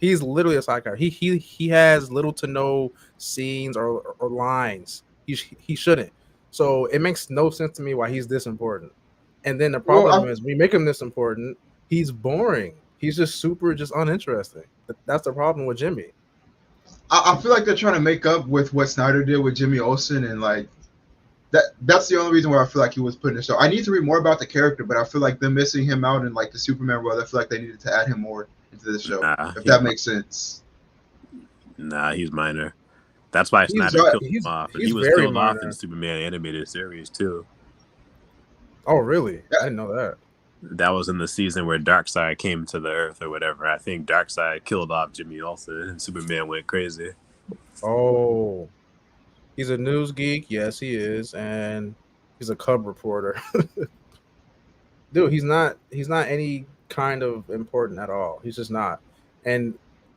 He's literally a side character. He has little to no scenes or lines. He shouldn't. So it makes no sense to me why he's this important. And then the Well, problem is we make him this important. He's boring. He's just super just uninteresting. That's the problem with Jimmy. I feel like they're trying to make up with what Snyder did with Jimmy Olsen, and like that's the only reason why I feel like he was put in the show. I need to read more about the character, but I feel like them missing him out in like the Superman world. I feel like they needed to add him more into the show, if that makes sense. Nah, he's minor. That's why Snyder killed him off. And he was killed off in Superman animated series too. Oh, really? I didn't know that. That was in the season where Darkseid came to the Earth or whatever. I think Darkseid killed off Jimmy Olsen and Superman went crazy. Oh, he's a news geek. Yes, he is, and he's a cub reporter. Dude, he's not any kind of important at all. He's just not, and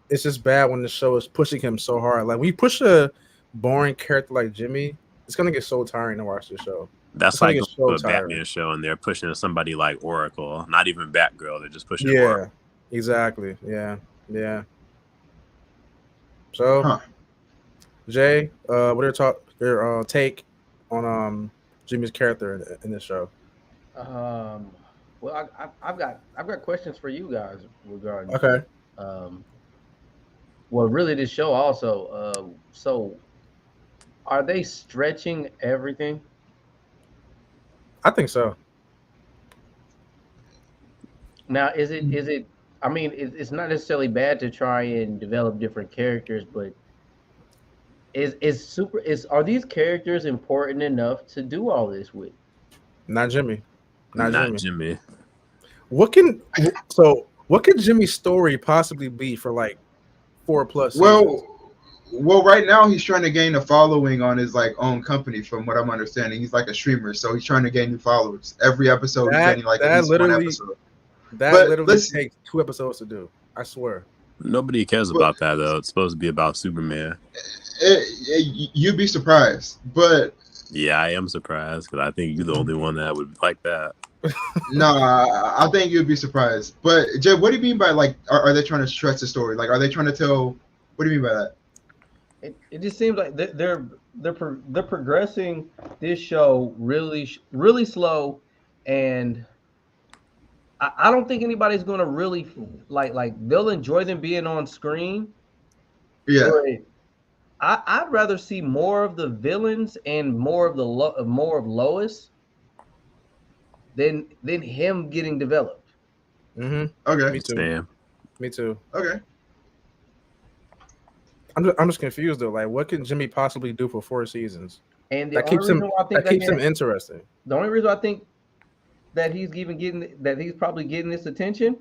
it's just bad when the show is pushing him so hard. Like when you push a boring character like Jimmy, it's gonna get so tiring to watch the show. That's like a Batman show, and they're pushing somebody like Oracle, not even Batgirl. They're just pushing. Oracle. Exactly. Yeah. So, Jay, what are your take on Jimmy's character in this show? Well, I've got questions for you guys regarding. Okay. Well, really, this show also. So, are they stretching everything? I think so. Now, is it? I mean, it's not necessarily bad to try and develop different characters, but are these characters important enough to do all this with? Not Jimmy. Not Jimmy. What could Jimmy's story possibly be for like 4+ seasons? Well, right now he's trying to gain a following on his like own company. From what I'm understanding, he's like a streamer, so he's trying to gain new followers. Every episode, he's getting like at least one episode. That literally takes 2 episodes to do. I swear. Nobody cares about that though. It's supposed to be about Superman. You'd be surprised, but yeah, I am surprised because I think you're the only one that would like that. No, I think you'd be surprised. But Jay, what do you mean by like? Are they trying to stretch the story? Like, are they trying to tell? What do you mean by that? It just seems like they're progressing this show really slow, and I don't think anybody's going to really like they'll enjoy them being on screen. Yeah. I'd rather see more of the villains and more of Lois than him getting developed. Mm-hmm. Okay. Me too. Damn. Me too. Okay. I'm just confused though. Like, what can Jimmy possibly do for 4 seasons? And that keeps him interesting. The only reason I think that he's probably getting this attention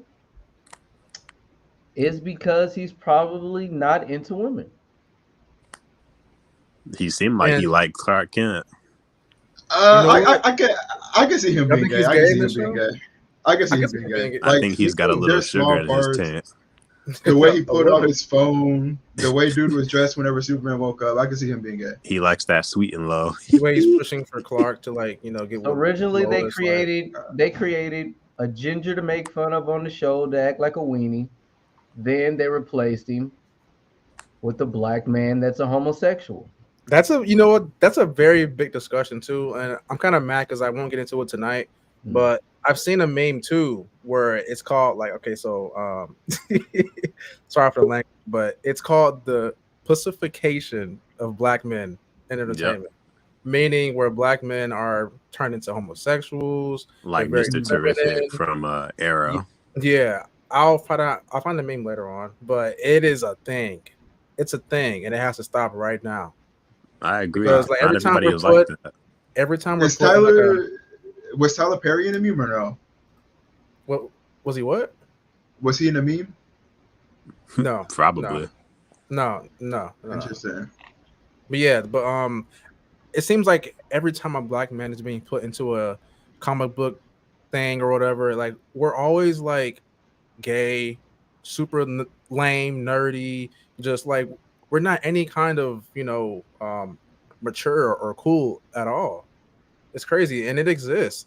is because he's probably not into women. He seemed like he liked Clark Kent. I can see him being gay. I can see him being gay. I think he's got a little sugar in his tank. The way he put on his phone, the way dude was dressed whenever Superman woke up, I can see him being gay. He likes that sweet and low. The way he's pushing for Clark to get. Originally, they created a ginger to make fun of on the show to act like a weenie. Then they replaced him with a black man that's a homosexual. That's a very big discussion too, and I'm kind of mad because I won't get into it tonight. But I've seen a meme too where it's called sorry for the language, but it's called the pussification of black men in entertainment, meaning where black men are turned into homosexuals, like Mr. Terrific from Arrow. Yeah, I'll find the meme later on, but it is a thing. It's a thing, and it has to stop right now. I agree. Because every time was Tyler Perry in a meme or no? What was he? What was he in a meme? No, probably. No. Interesting. But it seems like every time a black man is being put into a comic book thing or whatever, like we're always like gay, super lame, nerdy, just like we're not any kind of mature or cool at all. It's crazy, and it exists.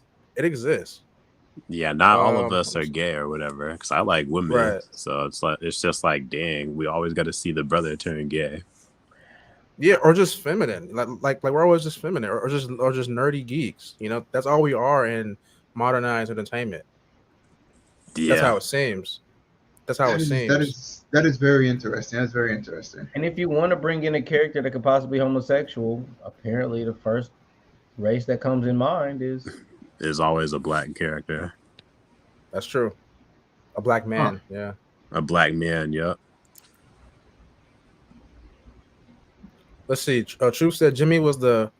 Yeah, not all of Um, us are gay or whatever. Because I like women, right. so it's just like, dang, we always got to see the brother turn gay. Yeah, or just feminine. Like we're always just feminine, or just nerdy geeks. You know, that's all we are in modernized entertainment. That's Yeah, how it seems. That's how it That is that seems. is that is very interesting. That's very interesting. And if you want to bring in a character that could possibly be homosexual, apparently the first race that comes in mind is is always a black character, That's true. A black Huh. man. Yeah. a black man. Yep. Let's see. Troop said Jimmy was the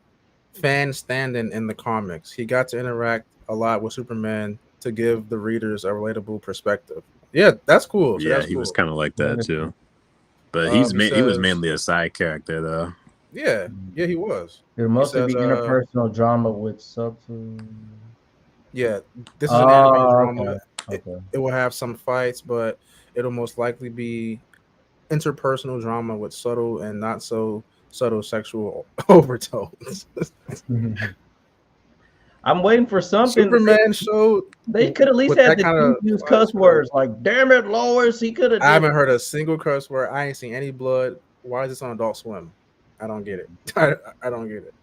fan stand-in in the comics. He got to interact a lot with Superman to give the readers a relatable perspective. Yeah, that's cool. So Yeah, that's he was cool. kind of like that too. But He he was says, mainly a side character though. yeah, he was. it'll He mostly says, be interpersonal drama with subtle. yeah, this is an animated Oh, drama. okay. Okay. It will have some fights, but it'll most likely be interpersonal drama with subtle and not so subtle sexual overtones. I'm waiting for something. Superman show They could at least with had that the kind dude of use cuss words like "damn it, Lois." He could have I just. haven't heard a single curse word. I ain't seen any blood. Why is this on Adult Swim? I don't get it. I don't get it.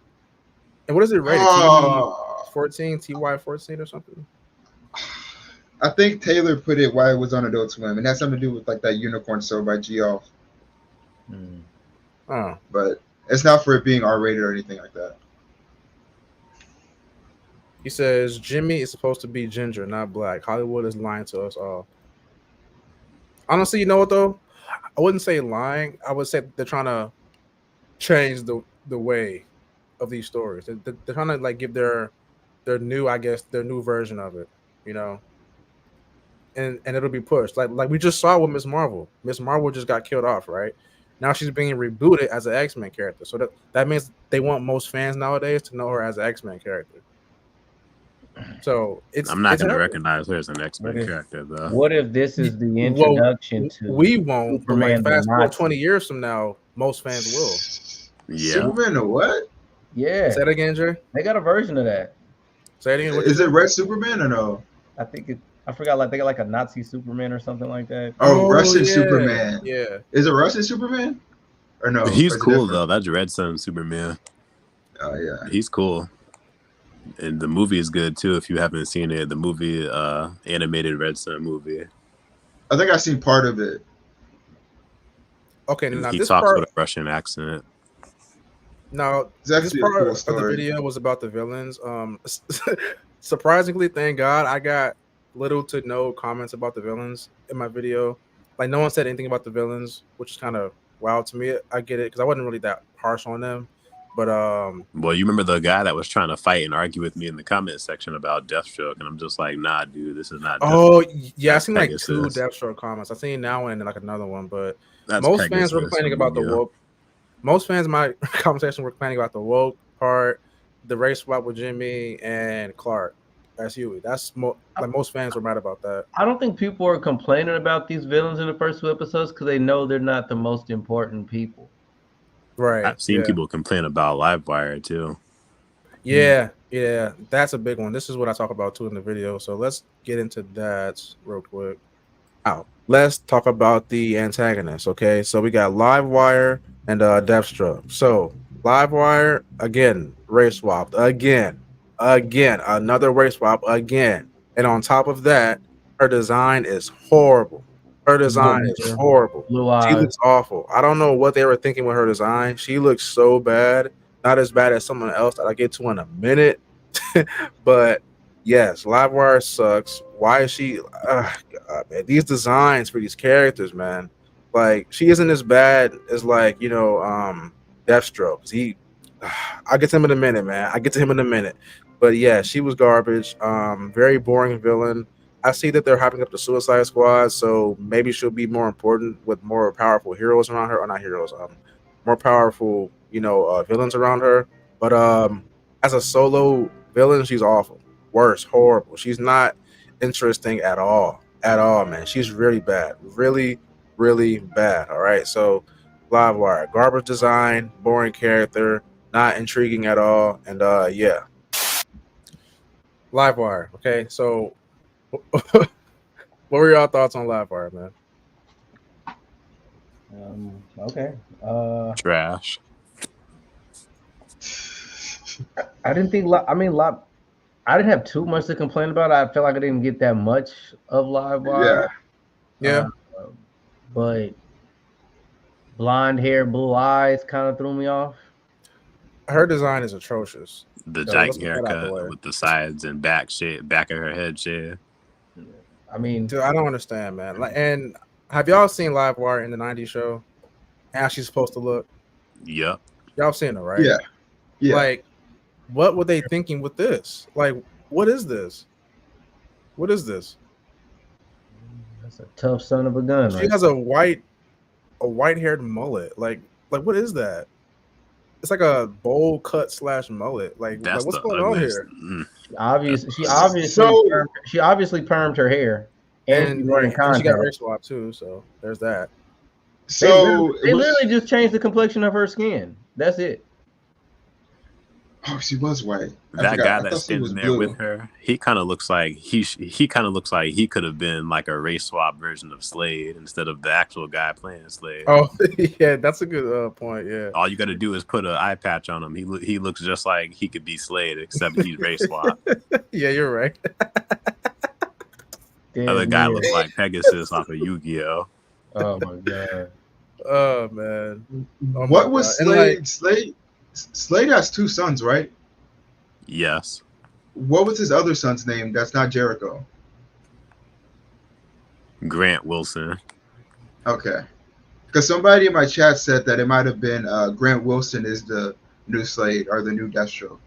And what is it rated? TV Oh, 14, TY 14 or something? I think Taylor put it why it was on Adult Swim, and that's something to do with like that unicorn show by Geoff. Hmm. Oh, But it's not for it being R-rated or anything like that. he says Jimmy is supposed to be ginger, not black. Hollywood is lying to us all. Honestly, you know what though? I wouldn't say lying. I would say they're trying to change the way of these stories. They're trying to like give their new, I guess, their new version of it. You know, and it'll be pushed. Like we just saw with Miss Marvel. Miss Marvel just got killed off, right? Now she's being rebooted as an X-Men character. So that means they want most fans nowadays to know her as an X-Men character. So I'm not it's gonna happening. recognize her as an X What Men if character though. what if this is the Well, introduction to we won't, but like Superman the fast forward 20 Nazi? years from now, most fans will. Yeah, Superman or what? Yeah, Say that again, Jay. they got a version of that. Say it again. What you Is it said? Red Superman or no? I think it. I forgot. Like they got like a Nazi Superman or something like that. Oh, Oh Russian yeah, Superman. yeah. Is it Russian Superman? Or no? he's Or is it cool different? though. That's Red Sun Superman. Oh yeah. He's cool, and the movie is good too. If you haven't seen it, the movie, animated Red Sun movie. I think I've seen part of it. Okay, And now he this talks part, with a Russian accent. now It's this actually a part cool of the story. video was about the villains. Surprisingly, thank God, I got little to no comments about the villains in my video. Like no one said anything about the villains, which is kind of wild to me. I get it because I wasn't really that harsh on them, but Well, you remember the guy that was trying to fight and argue with me in the comment section about Deathstroke, and I'm just like, nah, dude, this is not. oh yeah, I That's seen like two Pegasus. Deathstroke comments. I seen now one and like another one, but That's most fans were Pegasus complaining from about the Yu-Gi-Oh. woke. Most fans in my conversation were complaining about the woke part, the race swap with Jimmy and Clark as Huey. Like most fans were mad about that. I don't think people are complaining about these villains in the first two episodes because they know they're not the most important people. Right. I've seen Yeah. people complain about Livewire too. Yeah, that's a big one. This is what I talk about too in the video. So let's get into that real quick. Now, let's talk about the antagonists. Okay, so we got Livewire and Deathstroke. So Livewire again, race swapped again, another race swap again, and on top of that, her design is horrible. Her design is horrible. Blue She eyes. looks awful. I don't know what they were thinking with her design. She looks so bad. Not as bad as someone else that I get to in a minute. But yes, Livewire sucks. Why is she? God, man, these designs for these characters, man. Like she isn't as bad as like Deathstroke. 'Cause I'll get to him in a minute, man. I get to him in a minute. But yeah, she was garbage. Very boring villain. I see that they're hyping up the Suicide Squad, so maybe she'll be more important with more powerful heroes around her, or not heroes, more powerful, villains around her. But as a solo villain, she's awful, worse, horrible. She's not interesting at all, man. She's really bad, really, really bad. All right, so Livewire, garbage design, boring character, not intriguing at all, and yeah. Livewire. Okay, so What were y'all thoughts on Livewire, man? Okay. Trash. I didn't think. I mean, I didn't have too much to complain about. I felt like I didn't get that much of Livewire. Yeah. Yeah, But blonde hair, blue eyes kind of threw me off. her design is atrocious. The So let's dyke get that out the way. haircut with the sides and back of her head shaved. I mean, Dude, I don't understand, man. Like, and have y'all seen Livewire in the '90s show? How she's supposed to look? Yup. Y'all seen her, right? Yeah. Yeah. Like, what were they thinking with this? Like, what is this? What is this? that's a tough son of a gun, She right? has a white-haired mullet. Like what is that? It's like a bowl cut / mullet. Like That's what's the going on ugliest. here? She obviously permed her hair, and she's wearing And she got contacts. race swap too, so there's that. So They literally just changed the complexion of her skin. That's it. oh, she was white. I That forgot. guy I that's thought she was standing there blue. with her, he kind of looks like he kind of looks like he could have been like a race swap version of Slade instead of the actual guy playing Slade. Oh yeah, that's a good point. Yeah. All you got to do is put an eye patch on him. He looks just like he could be Slade, except he's race swap. Yeah, you're right. Other guy looks like Pegasus off of Yu-Gi-Oh. Oh my god. Oh man. Oh, my What was God. And, Slade? Slade has 2 sons, right? Yes, What was his other son's name? That's not Jericho. Grant Wilson. Okay. Because somebody in my chat said that it might have been Grant Wilson is the new Slade or the new Deathstroke.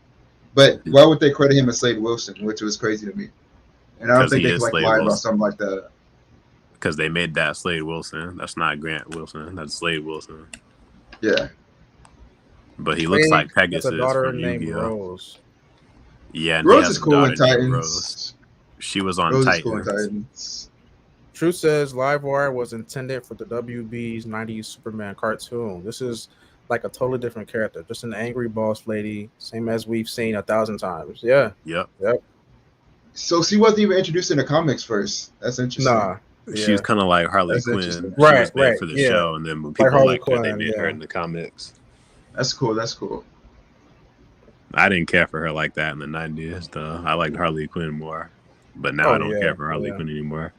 But why would they credit him as Slade Wilson, which was crazy to me. And I don't 'Cause think he they is could like Slade lie about Wilson. something like that. Because they made that Slade Wilson. That's not Grant Wilson. That's Slade Wilson. Yeah. But he looks like that's Pegasus a daughter from named Yu-Gi-Oh. Rose. Yeah, and Rose he has is a cool in daughter named Rose. Titans. She was on Rose is cool in Titans. Titans. Truth says Livewire was intended for the WB's '90s Superman cartoon. This is like a totally different character, just an angry boss lady, same as we've seen 1,000 times. Yeah. Yep. So she wasn't even introduced in the comics first. That's interesting. Nah. She was kind of like Harley That's Quinn. interesting. She was Right, made right, for the yeah. show, and then when people Harley liked her, they Quinn, made her yeah. in the comics. That's cool. That's cool. I didn't care for her like that in the 90s, though. I liked Harley Quinn more. But now Oh, I don't yeah, care for Harley yeah. Quinn anymore.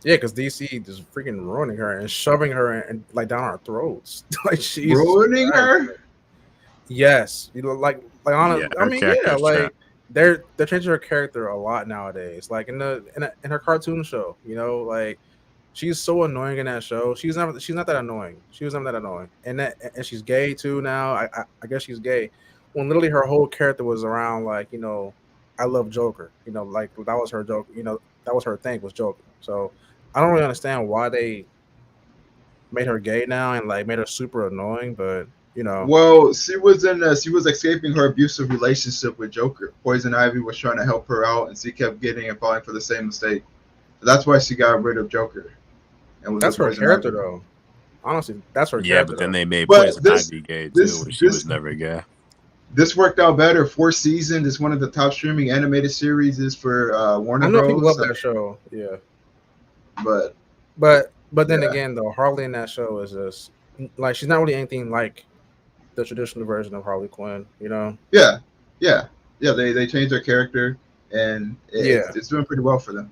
Yeah, because DC is freaking ruining her and shoving her and like down our throats. Like she's Ruining her? Yes, you know, like honestly, Yeah, I her mean, character yeah, is like trash. they're changing her character a lot nowadays. Like in her cartoon show, you know, like she's so annoying in that show. She's not that annoying. She was never that annoying, and she's gay too now. I guess she's gay. When literally her whole character was around like, you know, I love Joker. You know, like that was her joke. You know, that was her thing was Joker. So I don't really understand why they made her gay now and like made her super annoying, but you know. Well, she was escaping her abusive relationship with Joker. Poison Ivy was trying to help her out, and she kept getting and falling for the same mistake. So that's why she got rid of Joker. And was That's with her Poison character, Ivy. though. Honestly, that's her Yeah, character. but then though. they made But Poison this- Ivy gay, too, this- when she this- was never gay. This worked out better. 4th season is one of the top streaming animated series is for Warner I know people Bros. love that show. Yeah, But but then Yeah. again, though, Harley in that show is just like she's not really anything like the traditional version of Harley Quinn. You know? yeah. They changed their character, and it's doing pretty well for them.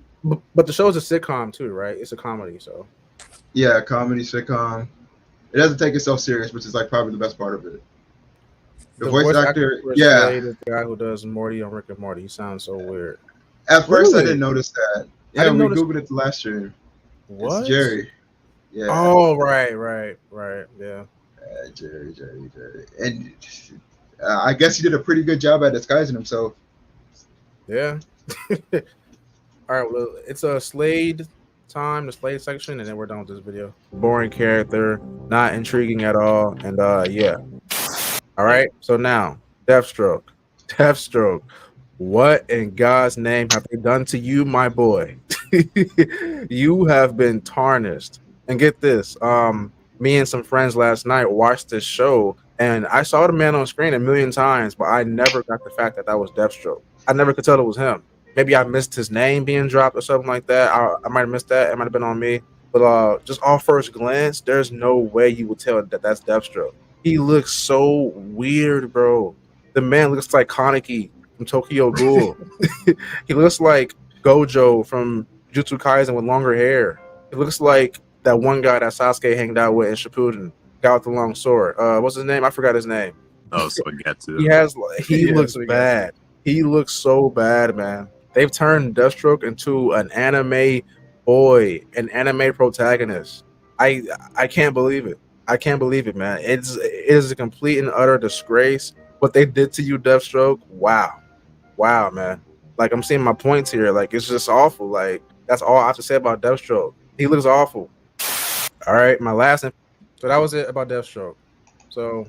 But the show is a sitcom too, right? It's a comedy, so Yeah, comedy sitcom. It doesn't take itself serious, which is like probably the best part of it. The voice actor, for yeah. Slade is the guy who does Morty on Rick and Morty. He sounds so weird. At first, I Really? didn't notice that. I Yeah, didn't we notice- googled it last year. What? It's Jerry. Yeah. Oh, right. Yeah. Jerry. And I guess he did a pretty good job at disguising himself. Yeah. All right. Well, it's a Slade time, the Slade section, and then we're done with this video. Boring character, not intriguing at all, and yeah. All right. So now, Deathstroke. What in God's name have they done to you, my boy? You have been tarnished. And get this, me and some friends last night watched this show, and I saw the man on screen a million times, but I never got the fact that was Deathstroke. I never could tell it was him. maybe I missed his name being dropped or something like that. I might have missed that. It might have been on me. But just off first glance, there's no way you would tell that that's Deathstroke. He looks so weird, bro. The man looks like Kaneki from Tokyo Ghoul. He looks like Gojo from Jutsu Kaisen with longer hair. He looks like that one guy that Sasuke hanged out with in Shippuden, guy with the long sword. What's his name? I forgot his name. Oh, so get to. He Yeah, looks so we got bad. He looks so bad, man. They've turned Deathstroke into an anime boy, an anime protagonist. I I can't believe it. I can't believe it, man. It is a complete and utter disgrace what they did to you, Deathstroke. Wow, man. Like I'm seeing my points here. Like it's just awful. Like that's all I have to say about Deathstroke. He looks awful. All right, my last. So that was it about Deathstroke. So,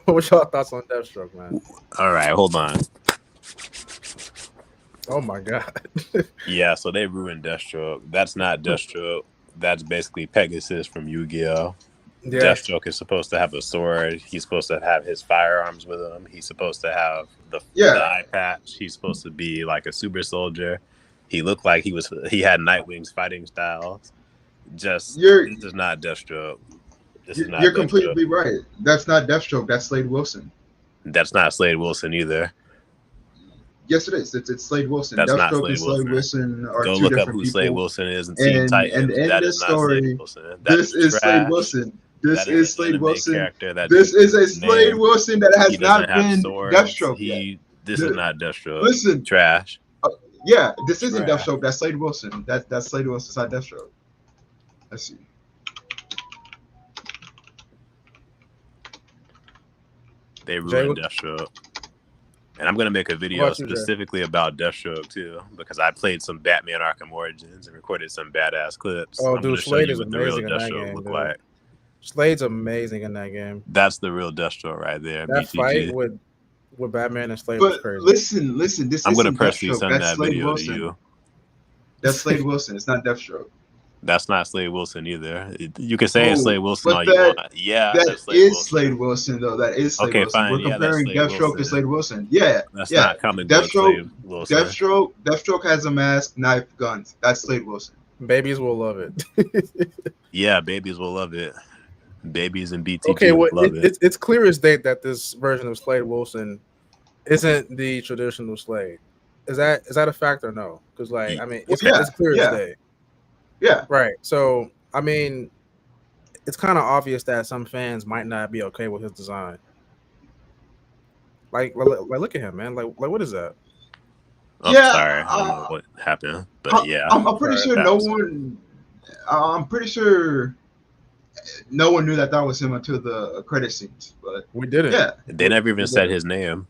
what's y'all thoughts on Deathstroke, man? All right, hold on. Oh my god. Yeah, so they ruined Deathstroke. That's not Deathstroke. That's basically Pegasus from Yu-Gi-Oh! Yeah. Deathstroke is supposed to have a sword. He's supposed to have his firearms with him. He's supposed to have the eye patch. He's supposed to be like a super soldier. He looked like he had Nightwing's fighting styles. This is not Deathstroke. You're completely right. That's not Deathstroke. That's Slade Wilson. That's not Slade Wilson either. Yes, it is. It's Slade Wilson. That's Deathstroke not Slade and Slade Wilson. Are Go two look up different who people. Slade Wilson is and Teen Titans. And in That this is not story, Slade Wilson. this is Slade Wilson. This is Slade Wilson. This is a Slade Wilson that has not been Deathstroke yet. This is not Deathstroke. Listen, trash. Yeah, this isn't Deathstroke. That's Slade Wilson. That's Slade Wilson. It's not Deathstroke. Let's see. They ruined Deathstroke. And I'm going to make a video specifically about Deathstroke, too, because I played some Batman Arkham Origins and recorded some badass clips. Oh, dude, Slade is amazing in that game. Like. Slade's amazing in that game. That's the real Deathstroke right there. That BTG. fight with Batman and Slade was crazy. Listen. This I'm going to press send that video to you. That's Slade Wilson. It's not Deathstroke. That's not Slade Wilson either. You can say it's Slade Wilson all you want. Yeah, that is Slade Wilson, though. That is Slade Wilson. Fine. We're comparing Deathstroke to Slade Wilson. Yeah, that's not comic book Slade Wilson. Deathstroke has a mask, knife, guns. That's Slade Wilson. Babies will love it. Yeah, babies will love it. Babies and BTG okay, well, love it. It's clear as day that this version of Slade Wilson isn't the traditional Slade. Is that a fact or no? Because I mean, it's clear as day. Yeah. Right. So, I mean, it's kind of obvious that some fans might not be okay with his design. Like look at him, man. Like what is that? Oh, yeah. Sorry. I don't know what happened, but yeah. I'm pretty sure I'm pretty sure no one knew that was him until the credit scenes. But we didn't. Yeah. They never even said his name.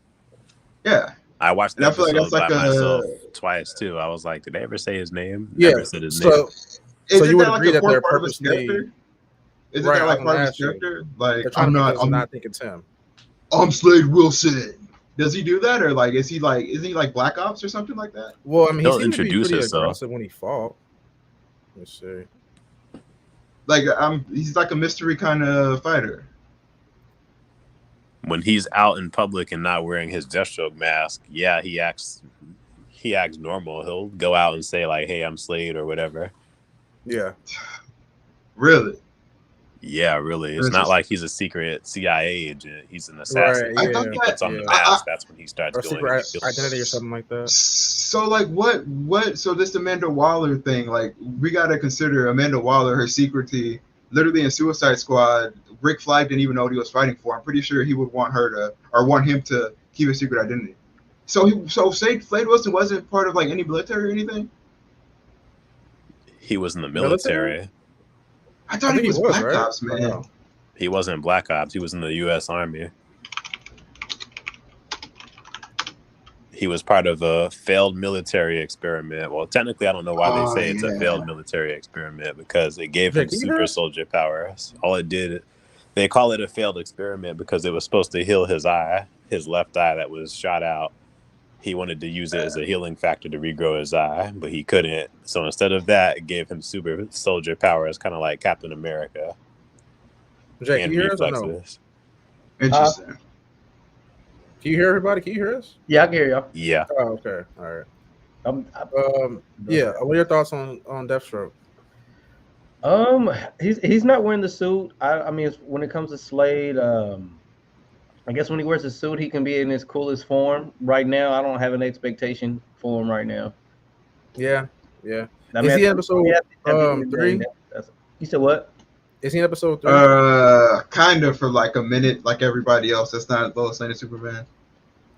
Yeah. I watched the episode by myself twice too. I was like, did they ever say his name? Yeah. Never said his name. So you would agree that they're purposely? Isn't that like part of his character? Like I'm not thinking it's him. I'm Slade Wilson. Does he do that, or like is he like Black Ops or something like that? Well, I mean, he'll introduce himself when he fought. Let's see. Like he's like a mystery kind of fighter. When he's out in public and not wearing his Deathstroke mask, yeah, he acts normal. He'll go out and say like, "Hey, I'm Slade" or whatever. Yeah. Really? Yeah, really. It's not like he's a secret CIA agent. He's an assassin. Right, yeah. He puts on the mask. That's when he starts going. Secret identity or something like that. So like what? So this Amanda Waller thing, like we gotta consider Amanda Waller, her secrecy. Literally in Suicide Squad, Rick Flag didn't even know what he was fighting for. I'm pretty sure he would want him to keep a secret identity. So Slade Wilson wasn't part of like any military or anything. He was in the military. I thought he was Black Ops, man. No. He wasn't Black Ops. He was in the U.S. Army. He was part of a failed military experiment. Well, technically, I don't know why they say it's a failed military experiment because it gave him super soldier powers. All it did, they call it a failed experiment because it was supposed to heal his eye, his left eye that was shot out. He wanted to use it as a healing factor to regrow his eye, but he couldn't. So instead of that, it gave him super soldier powers, kind of like Captain America. Jake, can you hear us or no? Interesting. Can you hear everybody? Can you hear us? Yeah, I can hear y'all. Yeah. Oh, okay. All right. Yeah. What are your thoughts on Deathstroke? He's not wearing the suit. I mean, when it comes to Slade, I guess when he wears a suit, he can be in his coolest form. Right now, I don't have an expectation for him right now. Yeah, yeah. I Is mean, he in episode 3? You said what? Is he in episode 3? Kind of for like a minute, like everybody else. That's not Lois Lane and Superman.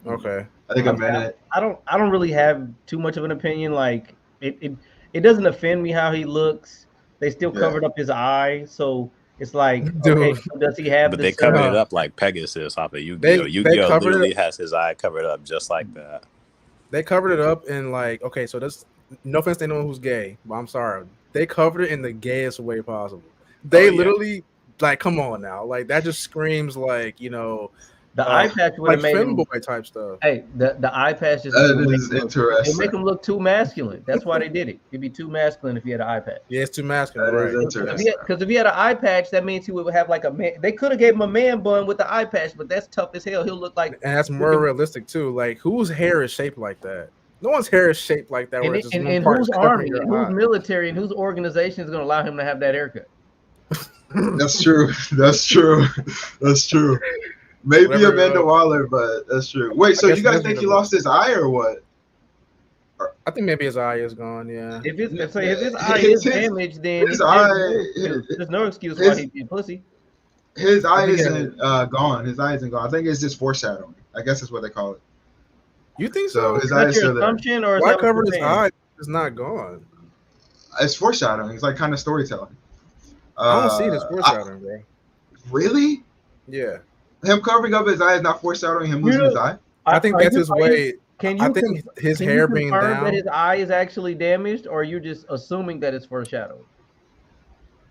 Okay. I think a minute. I don't really have too much of an opinion. Like it doesn't offend me how he looks. They still covered up his eye, so it's like, okay, does he have? But they covered it up like Pegasus off of Yu-Gi-Oh. Yu-Gi-Oh literally has his eye covered up just like that. They covered it up in like, okay, so this, no offense to anyone who's gay, but I'm sorry, they covered it in the gayest way possible. They literally, like, come on now, like that just screams like, you know, the eye patch would have like made femboy type stuff. Hey, the eye patch just interesting. It make him look too masculine. That's why they did it. He'd be too masculine if he had an eye patch. Yeah, it's too masculine, right? Because if he had an eye patch, that means he would have like a man. They could have gave him a man bun with the eye patch, but that's tough as hell. He'll look like, and that's more realistic too. Like, whose hair is shaped like that? No one's hair is shaped like that. And whose army, and whose military, and whose organization is going to allow him to have that haircut? That's true. That's true. That's true. Maybe Amanda Waller, but that's true. Wait, so you guys think he lost his eye or what? I think maybe his eye is gone. Yeah. If his eye is damaged, then there's no excuse why he'd be a pussy. His eye isn't gone. His eye isn't gone. I think it's just foreshadowing. I guess that's what they call it. You think so? His eye is still there. Or why cover his eye? It's not gone. It's foreshadowing. It's like kind of storytelling. I don't see it as foreshadowing, bro. Really? Yeah. Him covering up his eye is not foreshadowing him losing his eye? I think that's his way. I think his hair being down. That his eye is actually damaged, or are you just assuming that it's foreshadowing?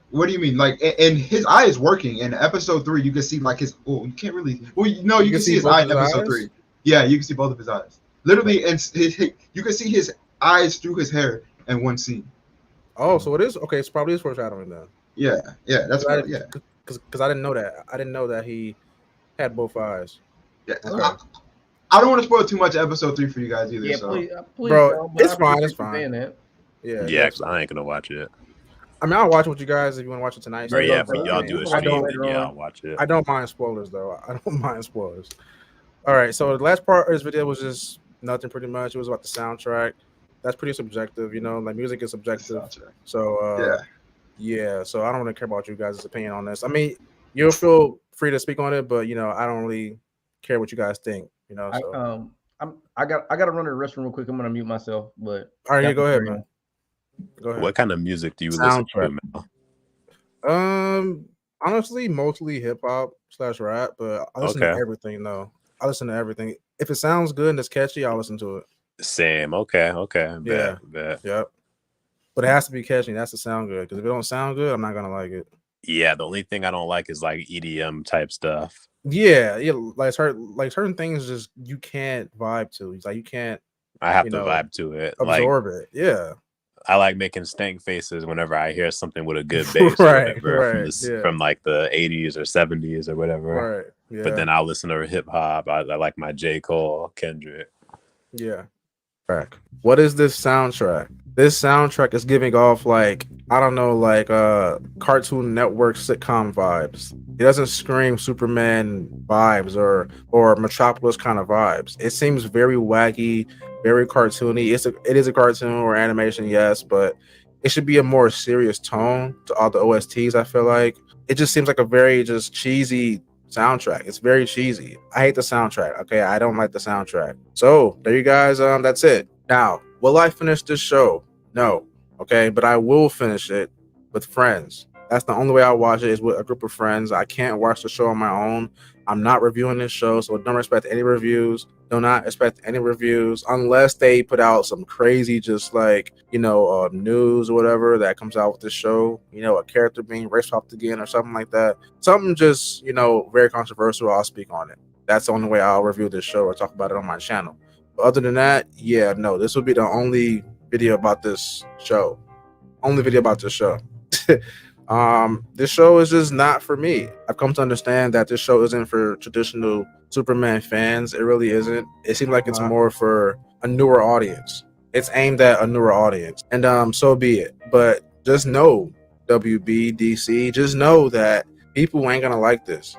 What do you mean? Like, and his eye is working. In episode 3, you can see like his. Oh, you can't really. Well, no, you can see his eye in episode 3. Yeah, you can see both of his eyes. Literally, and you can see his eyes through his hair in one scene. Oh, so it is okay. It's probably is foreshadowing then. Yeah, that's right. Yeah, because I didn't know that. I didn't know that he had both eyes. Yeah. Okay. I don't want to spoil too much episode 3 for you guys either. Yeah, so. please, bro, it's fine. It's fine. Yeah, because I ain't gonna watch it. I mean, I'll watch it with you guys if you want to watch it tonight. Or yeah, if y'all do a stream, then yeah, I'll watch it. I don't mind spoilers though. I don't mind spoilers. All right, so the last part of this video was just nothing. Pretty much, it was about the soundtrack. That's pretty subjective, you know. Like music is subjective. So yeah. So I don't really care about you guys' opinion on this. I mean, you'll feel free to speak on it, but you know, I don't really care what you guys think. You know, so. I got to run to the restroom real quick. I'm gonna mute myself. But all right, go ahead, man. Go ahead. What kind of music do you listen to, Mel? Honestly, mostly hip hop / rap, but I listen to everything though. I listen to everything. If it sounds good and it's catchy, I'll listen to it. Same. Okay. Bet. Yep. But it has to be catchy. It has to sound good. Because if it don't sound good, I'm not gonna like it. Yeah, the only thing I don't like is like EDM type stuff. Yeah, like certain things just you can't vibe to. It's like you can't. I have to vibe to it. Absorb it. Yeah. I like making stank faces whenever I hear something with a good bass, from like the 80s or 70s or whatever. Right. Yeah. But then I'll listen to hip hop. I like my J. Cole, Kendrick. Yeah. What is this soundtrack? This soundtrack is giving off like, I don't know, like Cartoon Network sitcom vibes. It doesn't scream Superman vibes or Metropolis kind of vibes. It seems very wacky, very cartoony. It is a cartoon or animation, yes, but it should be a more serious tone to all the OSTs. I feel like it just seems like a very just cheesy soundtrack. It's very cheesy. I hate the soundtrack. Okay, I don't like the soundtrack. So there you guys. That's it. Now, will I finish this show? No. Okay, but I will finish it with friends. That's the only way I'll watch it is with a group of friends. I can't watch the show on my own. I'm not reviewing this show, so don't expect any reviews. Do not expect any reviews unless they put out some crazy, just like, news or whatever that comes out with the show. A character being race swapped again or something like that. Something just, very controversial. I'll speak on it. That's the only way I'll review this show or talk about it on my channel. But other than that, yeah, no, this will be the only video about this show. Only video about this show. This show is just not for me. I've come to understand that this show isn't for traditional Superman fans. It really isn't. It seems like it's more for a newer audience. it's aimed at a newer audience, and so be it. But just know, WBDC, just know that people ain't gonna like this.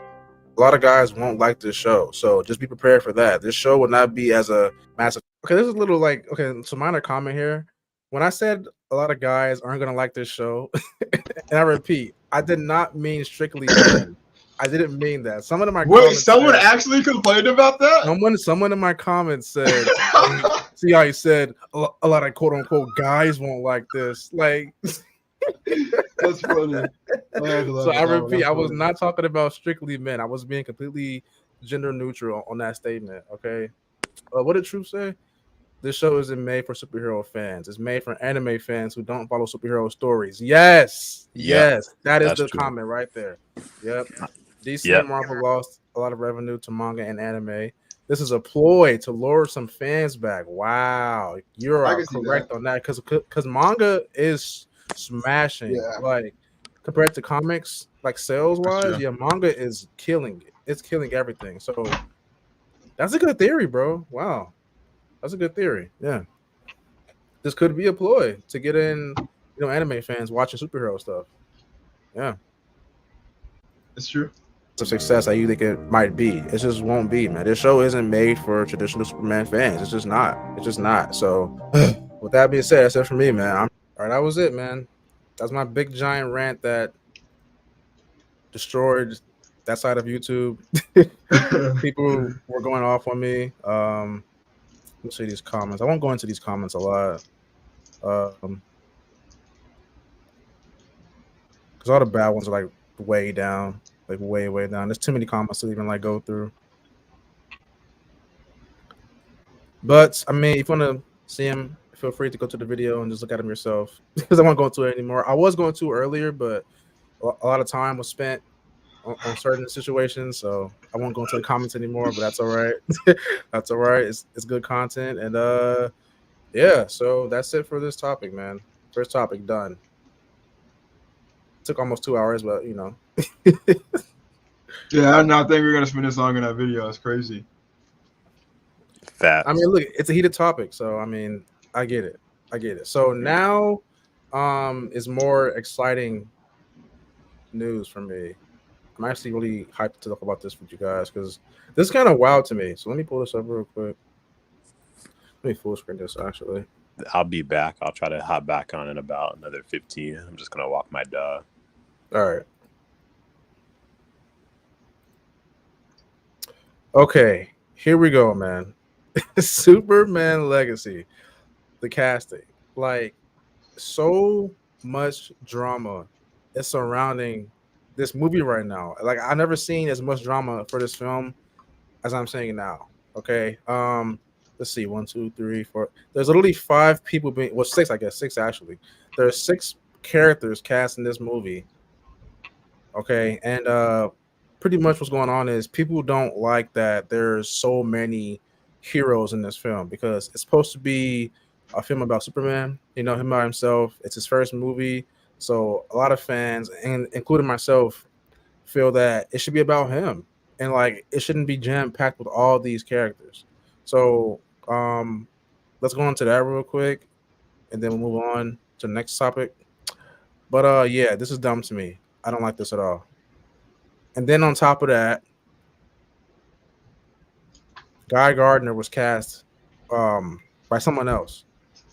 A lot of guys won't like this show, so just be prepared for that. This show will not be as a massive. Okay, there's a little like so minor comment here. When I said a lot of guys aren't gonna like this show, and I repeat, I did not mean strictly men. I didn't mean that. Someone in my comments someone said, actually complained about that? someone in my comments said, see how he said a lot of quote unquote guys won't like this. Like, That's funny. so I repeat, I was not talking about strictly men. I was being completely gender neutral on that statement. Okay, what did Truth say? This show isn't made for superhero fans. It's made for anime fans who don't follow superhero stories. Yes, yes, that is the true. comment right there. Yep. DC and Marvel lost a lot of revenue to manga and anime. This is a ploy to lure some fans back. Wow, you're correct on that because manga is smashing. Yeah. Like compared to comics, like sales wise, yeah, manga is killing it. It's killing everything. So that's a good theory, bro. Wow, that's a good theory. Yeah, this could be a ploy to get in, anime fans watching superhero stuff. Yeah, it's true. Of success that you think it might be. It just won't be, man. This show isn't made for traditional Superman fans. It's just not. It's just not. So, with that being said, that's it for me, man. All right, that was it, man. That's my big giant rant that destroyed that side of YouTube. People were going off on me. Let's see these comments. I won't go into these comments a lot. Because all the bad ones are like way down. Like way down. There's too many comments to even like go through. But I mean, if you want to see him, feel free to go to the video and just look at him yourself. Because I won't go into it anymore. I was going to earlier, but a lot of time was spent on certain situations, so I won't go into the comments anymore. But that's all right. That's all right. It's good content, and yeah. So that's it for this topic, man. First topic done. Took almost 2 hours, but Yeah, I did not think we were gonna spend this long in that video. It's crazy. Fat. I mean, look, it's a heated topic, so I mean, I get it. So now, is more exciting news for me. I'm actually really hyped to talk about this with you guys because this is kind of wild to me. So let me pull this up real quick. Let me full screen this actually. I'll be back. I'll try to hop back on in about another 15. I'm just gonna walk my dog. All right. Okay, here we go, man. Superman Legacy, the casting, like so much drama is surrounding this movie right now. Like I've never seen as much drama for this film as I'm saying now. Okay, let's see, 1, 2, 3, 4. There's literally 5 people being, well, 6, I guess, 6 actually. There's 6 characters cast in this movie. Okay, and pretty much what's going on is people don't like that there's so many heroes in this film because it's supposed to be a film about Superman, him by himself. It's his first movie, so a lot of fans, and including myself, feel that it should be about him, and like it shouldn't be jam packed with all these characters. So let's go into that real quick, and then we'll move on to the next topic. But yeah, this is dumb to me. I don't like this at all. And then on top of that, Guy Gardner was cast by someone else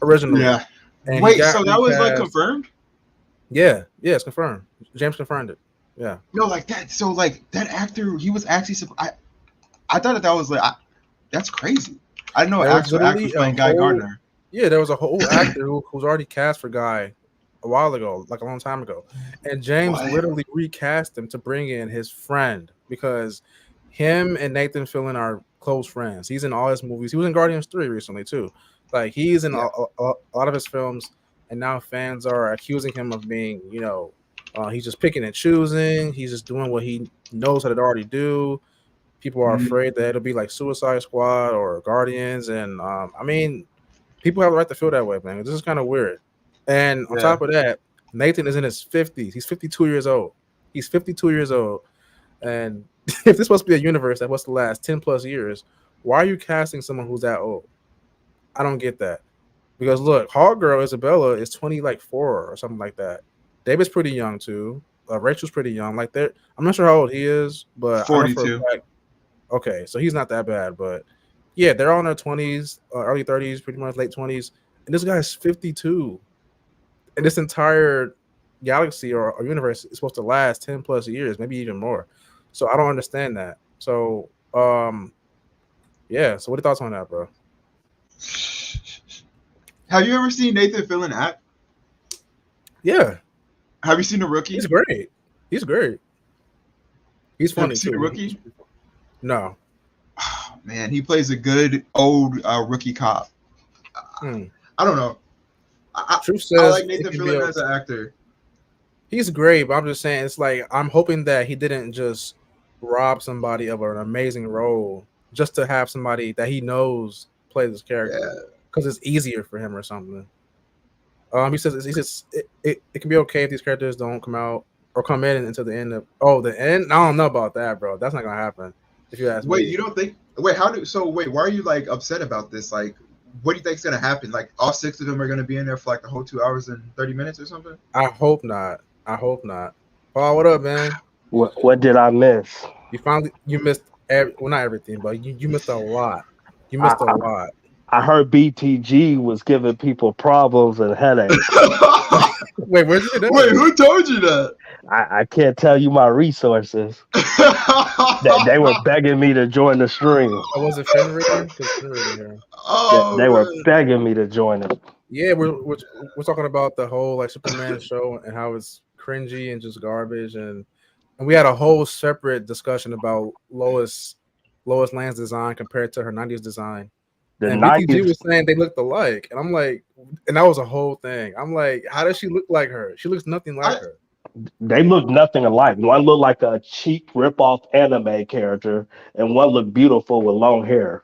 originally. Yeah. And wait, so that was like confirmed? Yeah, it's confirmed. James confirmed it. Yeah. No, like that. So like that actor, he was actually. I thought that was like that's crazy. I didn't know an actor was playing Guy Gardner. Yeah, there was a whole actor who was already cast for Guy a while ago, like a long time ago, and James literally recast him to bring in his friend because him and Nathan Fillion are close friends. He's in all his movies. He was in Guardians 3 recently too. Like he's in a lot of his films, and now fans are accusing him of being, he's just picking and choosing. He's just doing what he knows how to already do. People are afraid that it'll be like Suicide Squad or Guardians, and I mean, people have the right to feel that way, man. This is kind of weird. And on top of that, Nathan is in his 50s. He's 52 years old. And if this is supposed to be a universe that was to last 10 plus years, why are you casting someone who's that old? I don't get that. Because look, Hog Girl Isabella is 20 like 4 or something like that. David's pretty young too. Rachel's pretty young. Like they're I'm not sure how old he is, but I know for a 42. fact. Okay, so he's not that bad, but yeah, they're all in their 20s, early 30s, pretty much late 20s, and this guy's 52. And this entire galaxy or universe is supposed to last 10 plus years, maybe even more. So I don't understand that. So yeah. So what are your thoughts on that, bro? Have you ever seen Nathan Fillion act? Yeah, Have you seen The Rookie? he's great. He's great. He's Have you funny seen The too. Rookie? No. Oh, man, he plays a good old rookie cop. Hmm. I don't know. Truth I says like it Nathan can be Fillion as an actor. he's great, but I'm just saying it's like I'm hoping that he didn't just rob somebody of an amazing role just to have somebody that he knows play this character Yeah. because it's easier for him or something. He says it can be okay if these characters don't come out or come in until the end of the end. I don't know about that, bro. That's not gonna happen if you ask Wait, me. you don't think? Wait, how do? So wait, why are you like upset about this? Like, what do you think's gonna happen? Like, all six of them are gonna be in there for like the whole 2 hours and 30 minutes or something? I hope not. I hope not. Paul, what up, man? What did I miss? You missed well, not everything, but you missed a lot. You I, missed a lot. I heard BTG was giving people problems and headaches. Wait, where'd you hear that? Wait, who told you that? I can't tell you my resources. They were begging me to join the stream. Oh, was it Fenrir? Because Fenrir's in here. Oh They were man. begging me to join it. Yeah, we're talking about the whole like Superman show and how it's cringy and just garbage, and we had a whole separate discussion about Lois Lane's design compared to her '90s design. The And BTG 90s, was saying they looked alike, and I'm like, and that was a whole thing. I'm like, how does she look like her? She looks nothing like her. they look nothing alike. One looked like a cheap rip-off anime character, and one looked beautiful with long hair.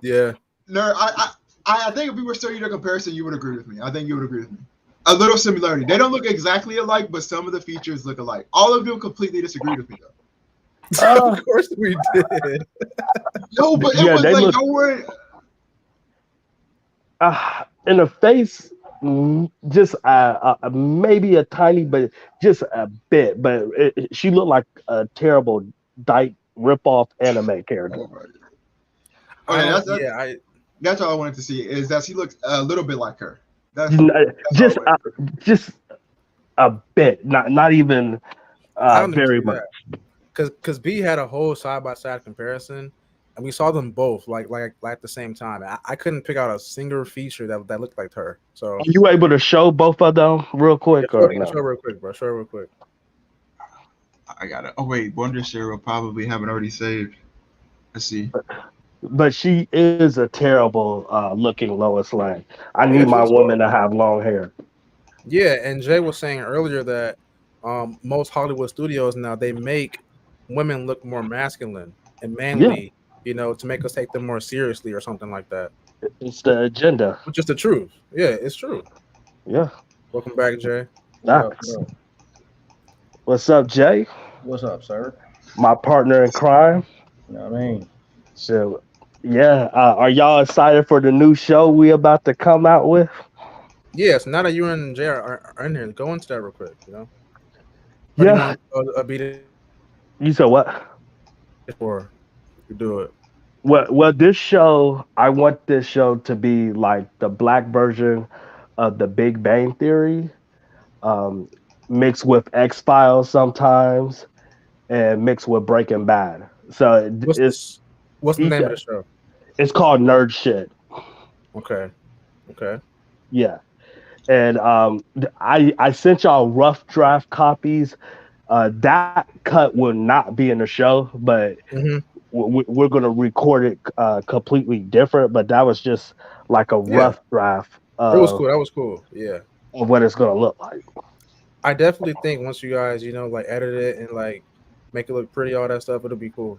Yeah, No, I think if we were starting a comparison, you would agree with me. I think you would agree with me. A little similarity. They don't look exactly alike, but some of the features look alike. All of them completely disagreed with me though. of course we did. No, but it Yeah, was they like look no word. in the face, just maybe a tiny, but just a bit. But she looked like a terrible dyke rip-off anime character. Oh, my God. I Okay, don't. that's Yeah, I that's all I wanted to see is that she looks a little bit like her. That's Just all I just a bit, not even I don't even very see much. that because B had a whole side by side comparison, and we saw them both like at the same time. I couldn't pick out a single feature that looked like her. So Are you able to show both of them real yeah, quick or no? show real quick, bro. Show real quick. I got it. Oh wait, Wondershare will probably have it already saved. Let's see. But she is a terrible looking Lois Lane. I Oh yeah, need she my looks woman to horrible. have long hair. Yeah, and Jay was saying earlier that most Hollywood studios now they make women look more masculine and Yeah, manly, to make us take them more seriously or something like that. it's the agenda. Which is the truth. Yeah, it's true. Yeah. Welcome back, Jay. What Ah, up, bro? what's up, Jay? What's up, sir? My partner in crime. You know what I mean? So, yeah. Are y'all excited for the new show we about to come out with? Yes, now that you and Jay are in here, go into that real quick. Or do you Yeah. want to beat it You said what? or you do it? Well, this show, I want this show to be like the black version of the Big Bang Theory, um, mixed with X Files sometimes, and mixed with Breaking Bad. So What's it's what's the each. name of the show? It's called Nerd Shit. Okay. Okay. Yeah, and I sent y'all rough draft copies. That cut will not be in the show, but Mm-hmm. we're going to record it completely different. But that was just like a Yeah. rough draft It was cool. That was cool. Yeah. of what it's going to look like. I definitely think once you guys, like edit it and like make it look pretty, all that stuff, it'll be cool.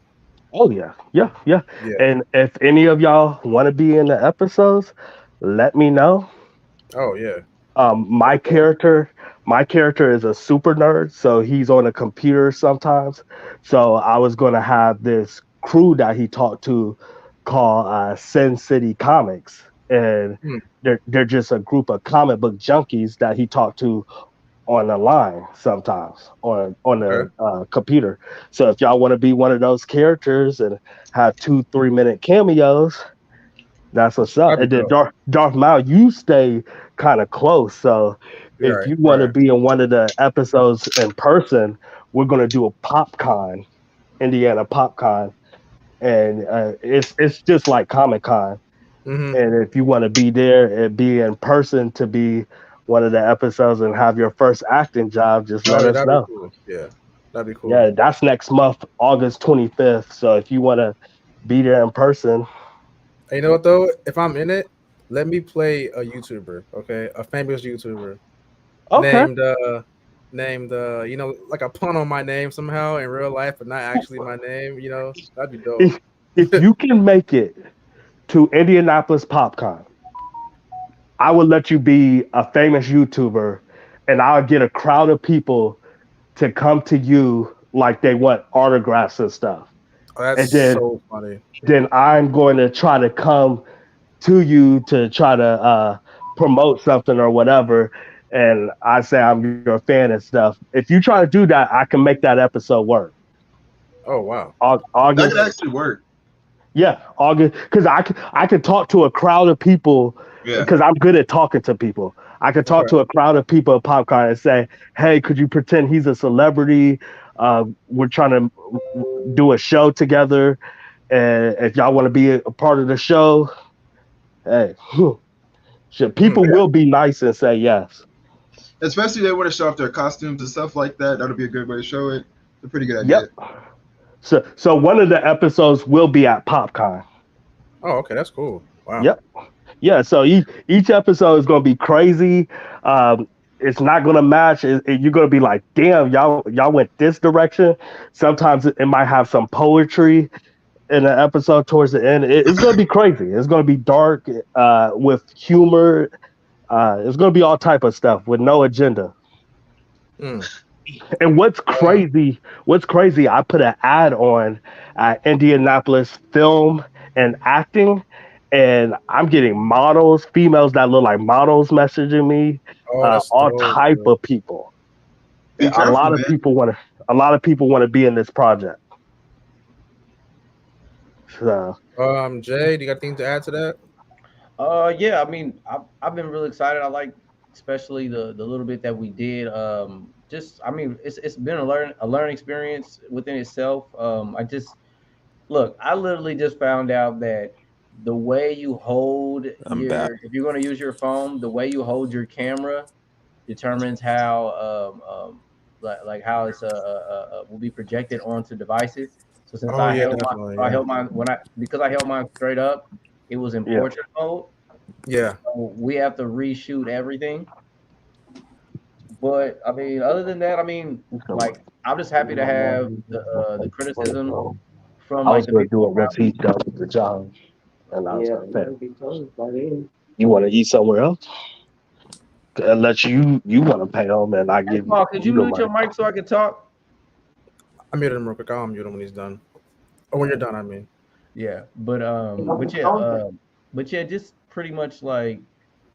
Oh yeah, yeah, yeah. Yeah. And if any of y'all want to be in the episodes, let me know. Oh yeah. My character is a super nerd, so he's on a computer sometimes. So I was going to have this crew that he talked to called Sin City Comics, and they're just a group of comic book junkies that he talked to on the line sometimes on Okay. the computer. So if y'all want to be one of those characters and have 2-3 minute cameos, that's what's up. That'd And be then dope. Darth Maul, you stay kind of close. So You're if right. you want to Right. be in one of the episodes in person, we're gonna do a PopCon, Indiana PopCon, and it's just like Comic Con. Mm-hmm. And if you want to be there and be in person to be one of the episodes and have your first acting job, just Oh let yeah, us that'd be know. cool. Yeah, that'd be cool. Yeah, that's next month, August 25th. So if you want to be there in person, Hey, you know what though? If I'm in it, let me play a YouTuber, okay? A famous YouTuber okay. named like a pun on my name somehow in real life, but not actually my name. That'd be dope. If you can make it to Indianapolis PopCon, I would let you be a famous YouTuber, and I'll get a crowd of people to come to you like they want autographs and stuff. Oh, that's And then so funny. I'm going to try to come to you to try to promote something or whatever. And I say I'm your fan and stuff. If you try to do that, I can make that episode work. Oh wow. That could August, actually work. yeah, August, because I could talk to a crowd of people Yeah. because I'm good at talking to people. I could talk Okay. to a crowd of people at PopCon and say, "Hey, could you pretend he's a celebrity? We're trying to do a show together, and if y'all want to be a part of the show, hey, shit, people Yeah. will be nice and say yes." Especially they want to show off their costumes and stuff like that. That'll be a good way to show it. It's a pretty good idea. Yep. So one of the episodes will be at PopCon. Oh, okay. That's cool. Wow. Yep. Yeah. So each episode is going to be crazy. It's not going to match. You're going to be like, damn, y'all went this direction. Sometimes it might have some poetry in the episode towards the end. It's going to be crazy. It's going to be dark with humor. It's going to be all type of stuff with no agenda. Mm. And what's crazy, I put an ad on Indianapolis Film and Acting, and I'm getting models, females that look like models messaging me, Oh, that's all dope, type dude. of people. Be A careful, lot of man. people want to be in this project. So Jay, do you got anything to add to that? Yeah, I mean, I've been really excited. I like especially the little bit that we did. Just I mean, it's been a learning experience within itself. I just look, I literally just found out that the way you hold I'm back. if you're going to use your phone, the way you hold your camera determines how like how it's will be projected onto devices. So since Oh I yeah, held definitely. so I Yeah. held mine because I held mine straight up, it was in yeah, portrait mode. Yeah. So we have to reshoot everything. But I mean, other than that, I mean, like I'm just happy to have the criticism from I like was the gonna people do it once around he me. does the job, and I was like, "Man, you want to eat somewhere else? Unless you want to pay them, and I Hey, give Paul, could you you the mute money." your mic so I can talk? I muted him real quick. I'll mute him when he's done. Or when you're done, I mean. Yeah, but yeah, just pretty much like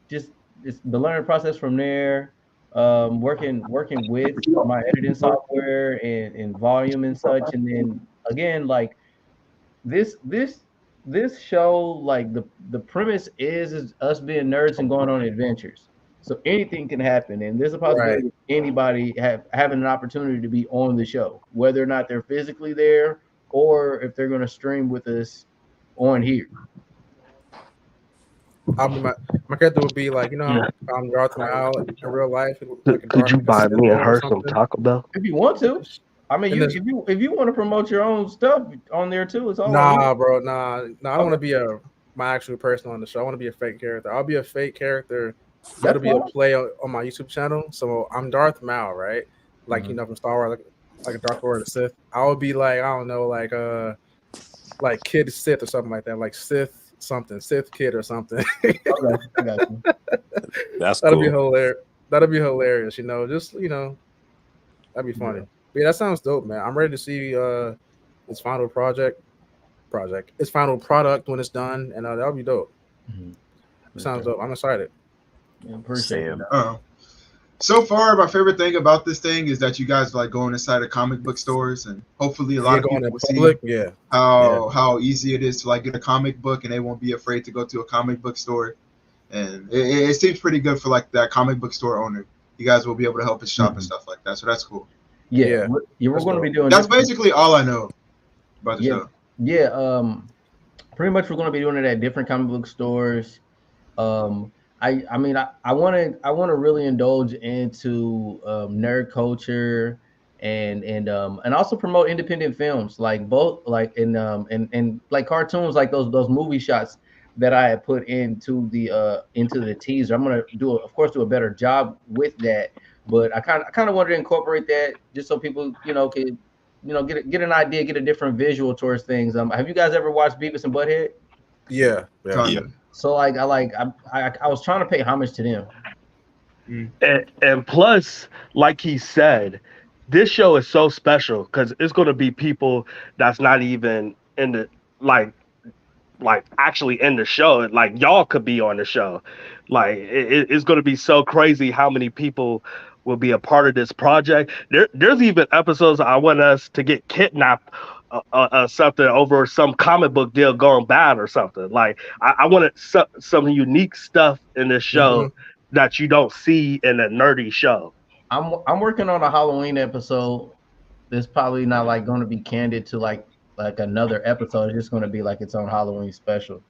just it's the learning process from there. Working with my editing software and volume and such, and then again like this this this show like the premise is us being nerds and going on adventures. So anything can happen, and there's a Right. possibility of anybody having an opportunity to be on the show, whether or not they're physically there or if they're going to stream with us on here. I'll be my character would be like, Yeah. I'm Darth Maul in real life, like a Could Darth you like a buy Sith me and Lord or her some something. Taco Bell? If you want to, I mean, And you there's if you want to promote your own stuff on there too, it's all on you. nah, bro, nah. I don't want Okay, to be my actual person on the show. I want to be a fake character. I'll be a fake character. that's That'll be a fine. play on my YouTube channel. So I'm Darth Maul, right? Like Mhm. from Star Wars, like a Dark Lord of Sith. I would be like, I don't know, like Kid Sith or something like that, like Sith something, Sith Kid or something. Okay, I got you. That's That'll be cool. hilarious. That'll be hilarious. Just that'd be funny. Yeah. But yeah, that sounds dope, man. I'm ready to see its final its final product when it's done, and that'll be dope. Mhm. Sounds dope. I'm excited. Yeah, appreciate it. So far, my favorite thing about this thing is that you guys like going inside of comic book stores, and hopefully a lot of people will see how easy it is to like get a comic book, and they won't be afraid to go to a comic book store. And it seems pretty good for like that comic book store owner. You guys will be able to help us shop and stuff like that, so that's cool. Yeah, we're going to be doing. That's basically all I know about the show. Yeah, pretty much we're going to be doing it at different comic book stores. I mean, I want to really indulge into nerd culture and also promote independent films, like both like and like cartoons, like those movie shots that I had put into the teaser. I'm gonna do a better job with that, but I kind of wanted to incorporate that just so people can get an idea, get a different visual towards things. Have you guys ever watched Beavis and Butthead? Yeah. So like I was trying to pay homage to them. And plus, like he said, this show is so special because it's going to be people that's not even in the like actually in the show. Like y'all could be on the show. Like it's going to be so crazy how many people will be a part of this project. There's even episodes I want us to get kidnapped something over some comic book deal going bad or something. Like I wanted some unique stuff in this show that you don't see in a nerdy show. I'm working on a Halloween episode. It's probably not like going to be candid to like another episode. It's just going to be like its own Halloween special.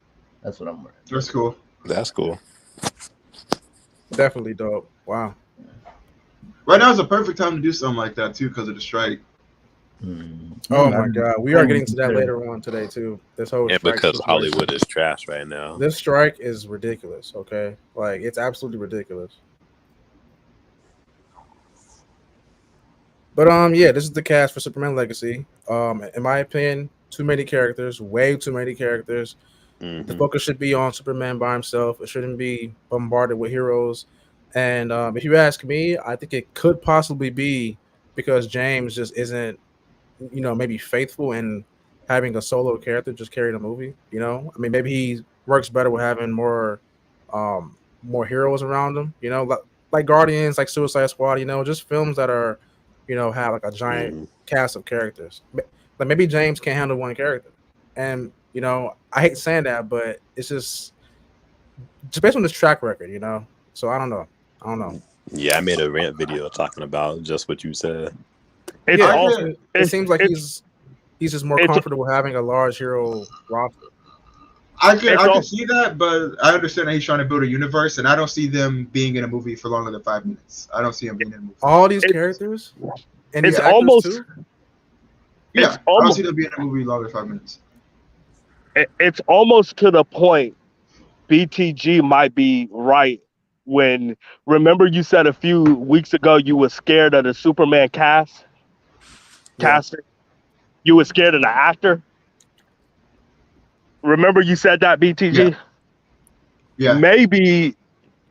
That's what I'm working. That's cool. That's cool. Definitely dope. Wow. Right now is a perfect time to do something like that too, because of the strike. Oh my God, we are getting to that later on today too. This whole because Hollywood is trash right now. This strike is ridiculous. Okay, like it's absolutely ridiculous. But yeah, this is the cast for Superman Legacy. In my opinion, too many characters, way too many characters. The focus should be on Superman by himself. It shouldn't be bombarded with heroes. And if you ask me, I think it could possibly be because James just isn't, maybe faithful in having a solo character just carry the movie. I mean, maybe he works better with having more heroes around him. Like Guardians, like Suicide Squad. Just films that are, have like a giant cast of characters. Like maybe James can't handle one character, and I hate saying that, but it's just based on this track record. So I don't know. Yeah, I made a rant video talking about just what you said. It seems like he's just more comfortable having a large hero roster. I can see that, but I understand that he's trying to build a universe, and I don't see them being in a movie for longer than 5 minutes. I don't see him being in a movie. All these characters, and it's almost too? I don't see them being in a movie longer than 5 minutes. It's almost to the point BTG might be right. When remember you said a few weeks ago you were scared of the Superman casting. You were scared of the actor. Remember you said that, BTG? Yeah. Maybe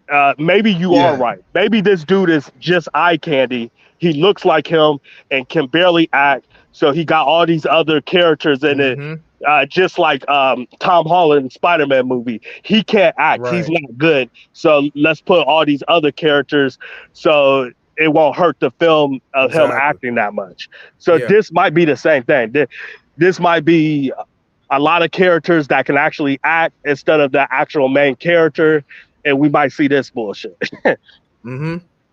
you are right. Maybe this dude is just eye candy. He looks like him and can barely act. So he got all these other characters in it. Just like Tom Holland Spider-Man movie. He can't act. Right. He's not good. So let's put all these other characters so it won't hurt the film of him acting that much. So this might be the same thing. This might be a lot of characters that can actually act instead of the actual main character, and we might see this bullshit.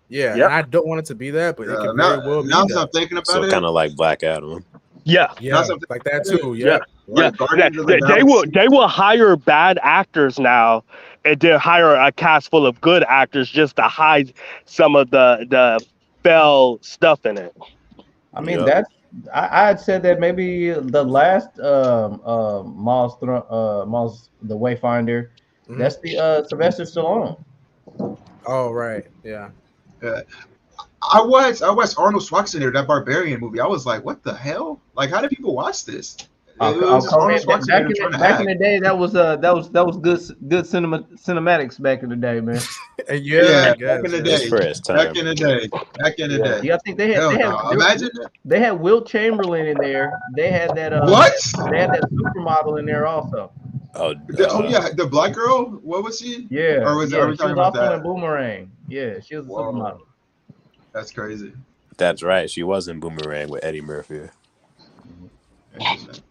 Yeah, and I don't want it to be that, but it can very well be now that. I'm thinking about so kind of like Black Adam. Yeah, like that too. Yeah. They will hire bad actors now, and then hire a cast full of good actors just to hide some of the fell stuff in it. I mean, I had said that maybe the last Miles the Wayfinder, that's the Sylvester Stallone. Oh right, yeah. I watched Arnold Schwarzenegger, that Barbarian movie. I was like, what the hell? Like, how do people watch this? Back in the day, that was good cinematics back in the day, man. Back in the day. Yeah, I think they had imagine that. They had Wilt Chamberlain in there. They had that what? They had that supermodel in there also. Oh, yeah, the black girl. What was she? Yeah, Or was yeah. are we She talking was about also in that? Boomerang. Yeah, she was a supermodel. That's crazy. that's right. She was in Boomerang with Eddie Murphy. Interesting.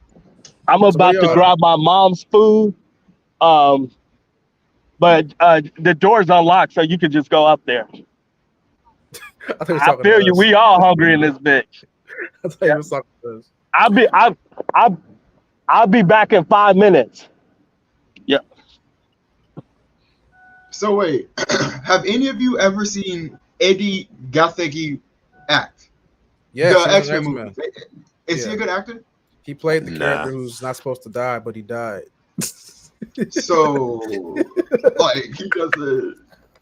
I'm So what do about to y'all? grab my mom's food. Um, but the door's unlocked, so you can just go up there. I thought he was I talking to feel you. us. We all hungry in this bitch. I thought he was talking to us. I'll be I'll be back in 5 minutes. Yeah. So wait, have any of you ever seen Eddie Gathegi act? Yes, The he was an X-Men movie. X-Men. Is he Yeah. a good actor? He played the Nah. character who's not supposed to die, but he died. So, like, he doesn't.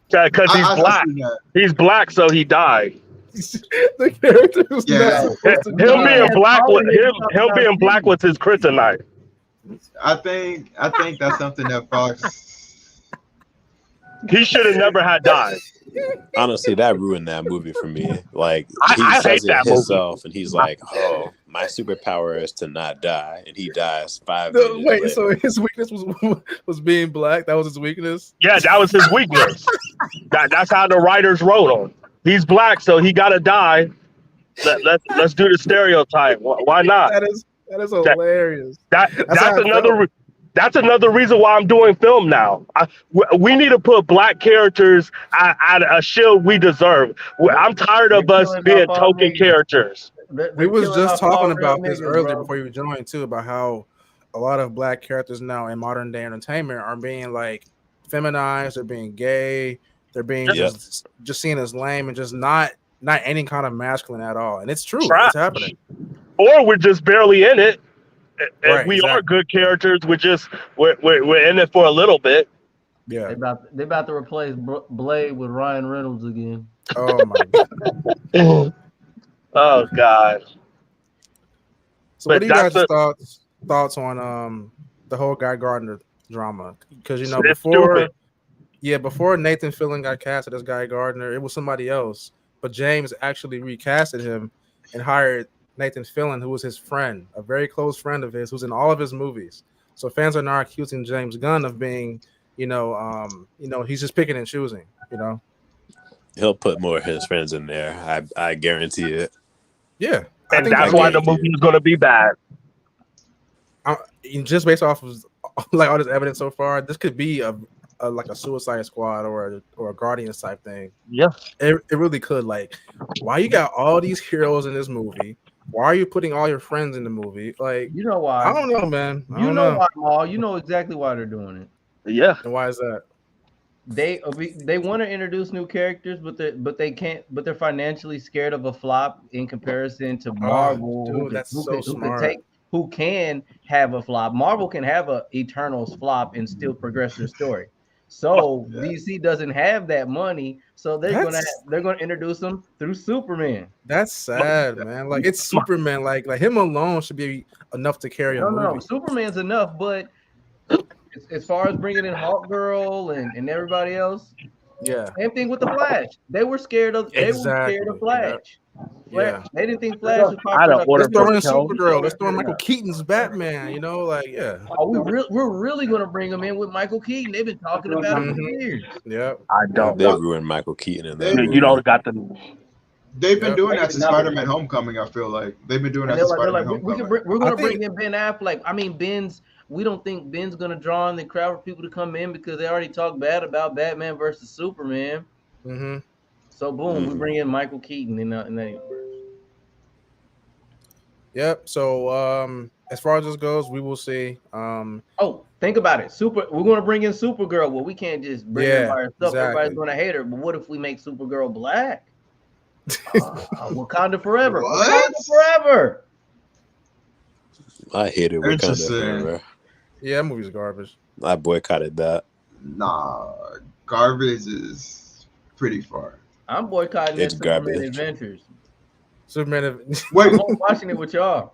Because he's black. seen that. He's black, so he died. The character who's not Yeah. supposed to Him die. being black, All of it him talking about being black was his kryptonite. I think that's something that Fox. He should have never had died. Honestly, that ruined that movie for me. Like he I says hate it that himself, and he's like, "Oh, my superpower is to not die," and he dies 5 minutes Wait, later. so his weakness was being black? That was his weakness? Yeah, that was his weakness. That's how the writers wrote him. He's black, so he gotta die. Let's do the stereotype. Why not? That is hilarious. That's how I another. felt. That's another reason why I'm doing film now. We need to put black characters at a shield we deserve. I'm tired of us being token characters. We was just talking about this earlier before you joined too, about how a lot of black characters now in modern day entertainment are being like feminized, they're being gay, they're being just seen as lame and just not any kind of masculine at all. And it's true, it's happening. Or we're just barely in it. And Right, we exactly. are good characters. We're in it for a little bit. Yeah. They about to replace Blade with Ryan Reynolds again. Oh my god. Oh god. So what do you guys' thoughts on the whole Guy Gardner drama? Because you know before Nathan Fillion got casted as Guy Gardner, it was somebody else. But James actually recasted him and hired Nathan Fillion, who was his friend, a very close friend of his, who's in all of his movies. So fans are now accusing James Gunn of being, he's just picking and choosing. He'll put more of his friends in there. I guarantee it. Yeah, and that's why the movie is going to be bad. Just based off of like all this evidence so far, this could be a Suicide Squad or a Guardians type thing. Yeah, it really could. Like, why you got all these heroes in this movie? Why are you putting all your friends in the movie? Like, you know why? I don't know, man. You know why, Maul. You know exactly why they're doing it. Yeah. And why is that? They want to introduce new characters, but they can't. But they're financially scared of a flop in comparison to Marvel. Dude, that's so smart. Who can have a flop? Marvel can have a Eternals flop and still progress their story. So DC doesn't have that money, so they're gonna introduce them through Superman. That's sad, man. Like it's Superman. Like him alone should be enough to carry a movie. No, Superman's enough, but as far as bringing in Hawk Girl and everybody else, same thing with the Flash. They were scared of Flash. Yeah. They didn't think Flash was popular. Let's throw in Supergirl. Let's throw in Michael Keaton's Batman. Oh, we're really gonna bring him in with Michael Keaton. They've been talking about it for years. Yeah, I don't. They ruined Michael Keaton in that. You don't got the. They've been doing that since Spider-Man: Homecoming. I feel like they've been doing that since Spider-Man: Homecoming. We're gonna bring in Ben Affleck. I mean, we don't think Ben's gonna draw in the crowd for people to come in because they already talked bad about Batman versus Superman. Mm-hmm. So boom, we bring in Michael Keaton in that universe. Yep. So as far as this goes, we will see. Think about it. We're gonna bring in Supergirl. Well, we can't just bring her by herself. Exactly. Everybody's gonna hate her. But what if we make Supergirl black? Wakanda forever. What? Wakanda forever. I hated Wakanda forever. Yeah, that movie's garbage. I boycotted that. Nah, garbage is pretty far. I'm boycotting it. Superman Adventures. Wait, I'm watching it with y'all.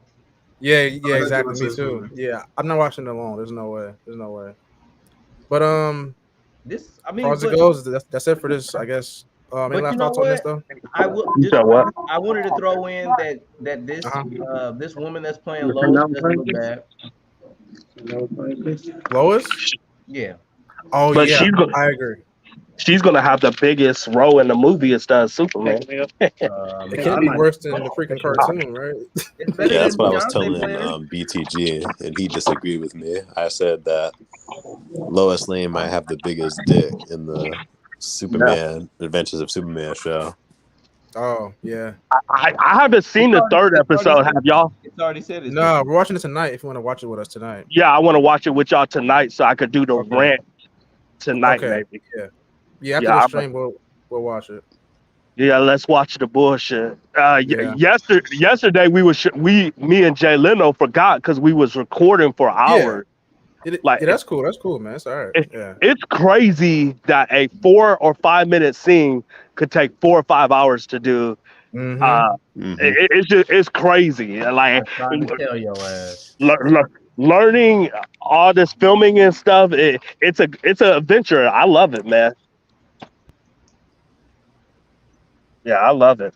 Yeah, exactly. Me too. Yeah, I'm not watching it alone. There's no way. But as far as it goes, that's it for this, I guess. Any last thoughts on this though? I wanted to throw in that this this woman that's playing Lois doesn't look bad. Lois? Yeah. Oh But yeah, I agree. she's gonna have the biggest role in the movie instead of Superman. It can't be worse than the freaking cartoon, right? It's better Yeah, that's than what I was Beyonce played her. telling BTG, and he disagreed with me. I said that Lois Lane might have the biggest dick in the Superman Adventures of Superman show. Oh yeah. I haven't seen the third episode. Have y'all? It's already said it's No, we're watching it tonight. If you want to watch it with us tonight. Yeah, I want to watch it with y'all tonight so I could do the Okay. rant tonight, Okay. maybe. Yeah. After Yeah, the stream, we'll watch it. yeah. Let's watch the bullshit. Yeah. Yesterday me and Jlyno forgot because we was recording for hours. Yeah, that's cool. That's cool, man. It's all right. Yeah. It's crazy that a 4 or 5 minute scene could take 4 or 5 hours to do. It's crazy. Like trying to tell your ass. Learning all this filming and stuff. It's an adventure. I love it, man. Yeah, I love it.